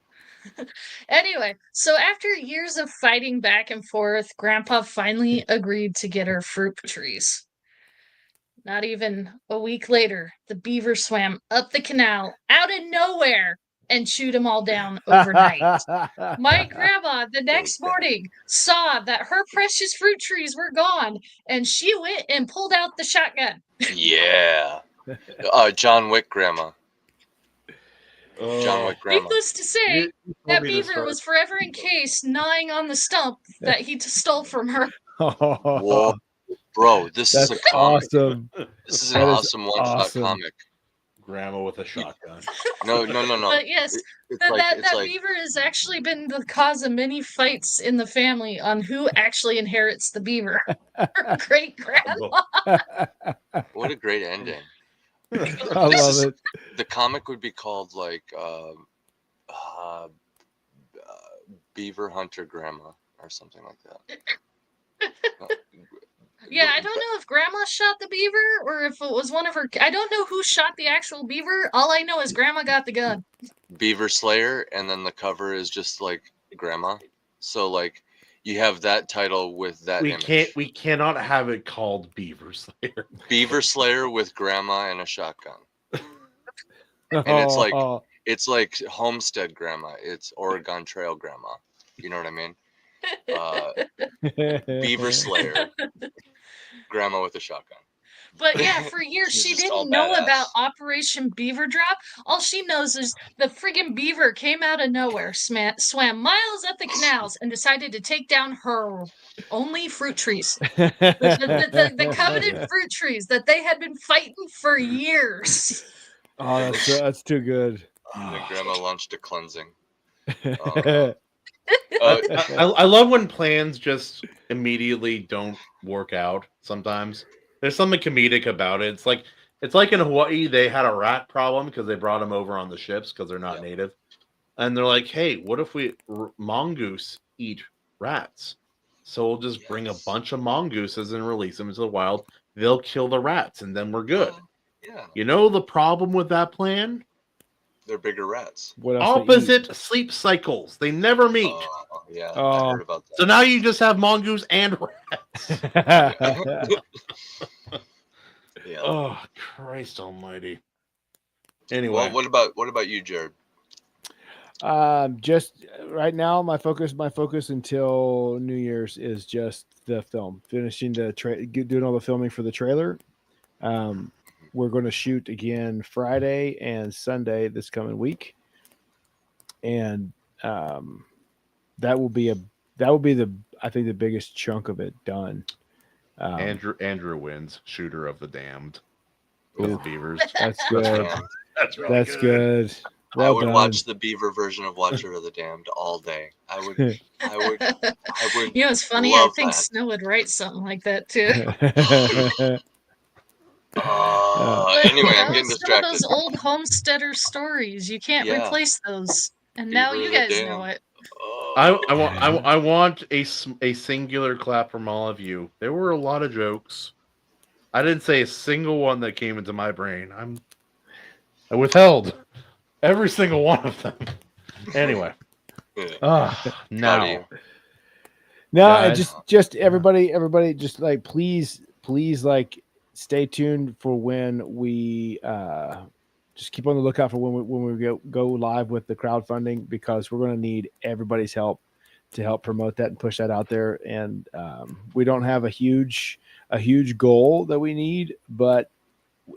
Anyway, so after years of fighting back and forth, Grandpa finally agreed to get her fruit trees. Not even a week later, the beaver swam up the canal out of nowhere and chewed them all down overnight. My grandma, the next morning, saw that her precious fruit trees were gone, and she went and pulled out the shotgun. Yeah. John Wick grandma. John Wick grandma. Needless to say, that beaver was forever encased, gnawing on the stump that he stole from her. Whoa, bro, this is a comic. Awesome. This is an awesome one-shot awesome. comic. Grandma with a shotgun. No. But yes, that beaver has actually been the cause of many fights in the family on who actually inherits the beaver. Her great grandma. What a great ending. I love it. The comic would be called like Beaver Hunter Grandma or something like that. Yeah, I don't know if Grandma shot the beaver or if it was one of her. I don't know who shot the actual beaver. All I know is Grandma got the gun. Beaver Slayer, and then the cover is just like Grandma. So like you have that title with that image. We cannot have it called Beaver Slayer. Beaver Slayer with Grandma and a shotgun. And it's like Homestead Grandma. It's Oregon Trail Grandma. You know what I mean? Beaver Slayer, Grandma with a shotgun. But yeah, for years she didn't know about Operation Beaver Drop. All she knows is the friggin' beaver came out of nowhere, swam miles up the canals, and decided to take down her only fruit trees. The coveted fruit trees that they had been fighting for years. Oh, that's too good. And then Grandma launched a cleansing. I love when plans just immediately don't work out sometimes. There's something comedic about it. It's like in Hawaii, they had a rat problem because they brought them over on the ships because they're not native. And they're like, hey, what if mongoose eat rats? So we'll just bring a bunch of mongooses and release them into the wild. They'll kill the rats and then we're good. Yeah. You know the problem with that plan? They're bigger rats. Opposite sleep cycles. They never meet. Yeah, I heard about that. So now you just have mongoose and rats. Yeah. Oh, Christ almighty. Anyway. Well, what about you, Jared? Just right now, my focus until New Year's is just the film, finishing doing all the filming for the trailer. We're going to shoot again Friday and Sunday this coming week, and that will be I think the biggest chunk of it done. Andrew wins, shooter of the damned with beavers. That's good. That's really That's good. Well I would done. watch the beaver version of Watcher of the Damned all day. I would. You know, it's funny. I think Snow would write something like that too. Anyway, I'm getting distracted. Some of those old homesteader stories, you can't replace those. And now you guys know it. I want a singular clap from all of you. There were a lot of jokes. I didn't say a single one that came into my brain. I withheld every single one of them. Anyway. Now. No, just everybody just like please like stay tuned for when we just keep on the lookout for when we go live with the crowdfunding, because we're going to need everybody's help to help promote that and push that out there. And we don't have a huge goal that we need, but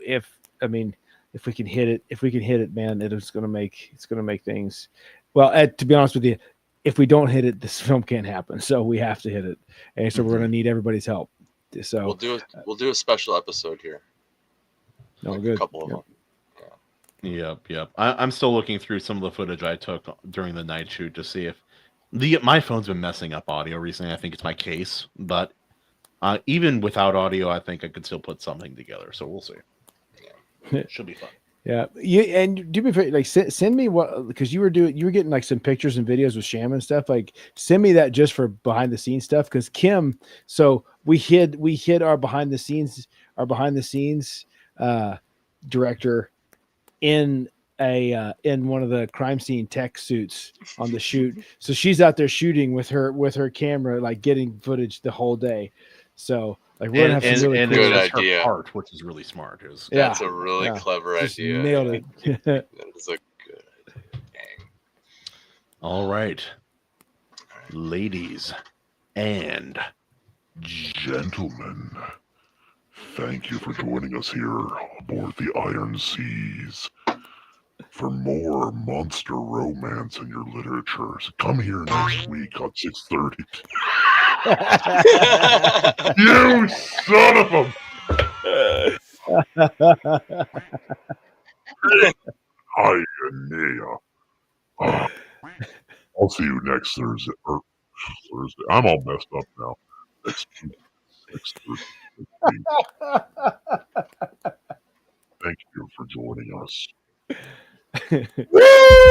if we can hit it, man, it's going to make things. Well, to be honest with you, if we don't hit it, this film can't happen. So we have to hit it, and so we're going to need everybody's help. So we'll do a special episode here. No, good. A couple of them. Yep. I'm still looking through some of the footage I took during the night shoot to see if my phone's been messing up audio recently. I think it's my case, but even without audio, I think I could still put something together. So we'll see. Yeah. Should be fun. Yeah, and do me a favor, like send me what, because you were getting like some pictures and videos with Sham and stuff. Like send me that just for behind the scenes stuff, because Kim. So we hid our behind the scenes director in in one of the crime scene tech suits on the shoot. So she's out there shooting with her camera, like getting footage the whole day. So like we're gonna have some really good it's idea. her part, which is really smart. That's a really clever just idea. Nailed it. That is a good idea. Dang. All right, ladies and gentlemen, thank you for joining us here aboard the Iron Seas. For more monster romance in your literature, so come here next week on 6:30. You son of a! I'll see you next Thursday. Thursday. I'm all messed up now. Next Thursday. Thank you for joining us. Woo!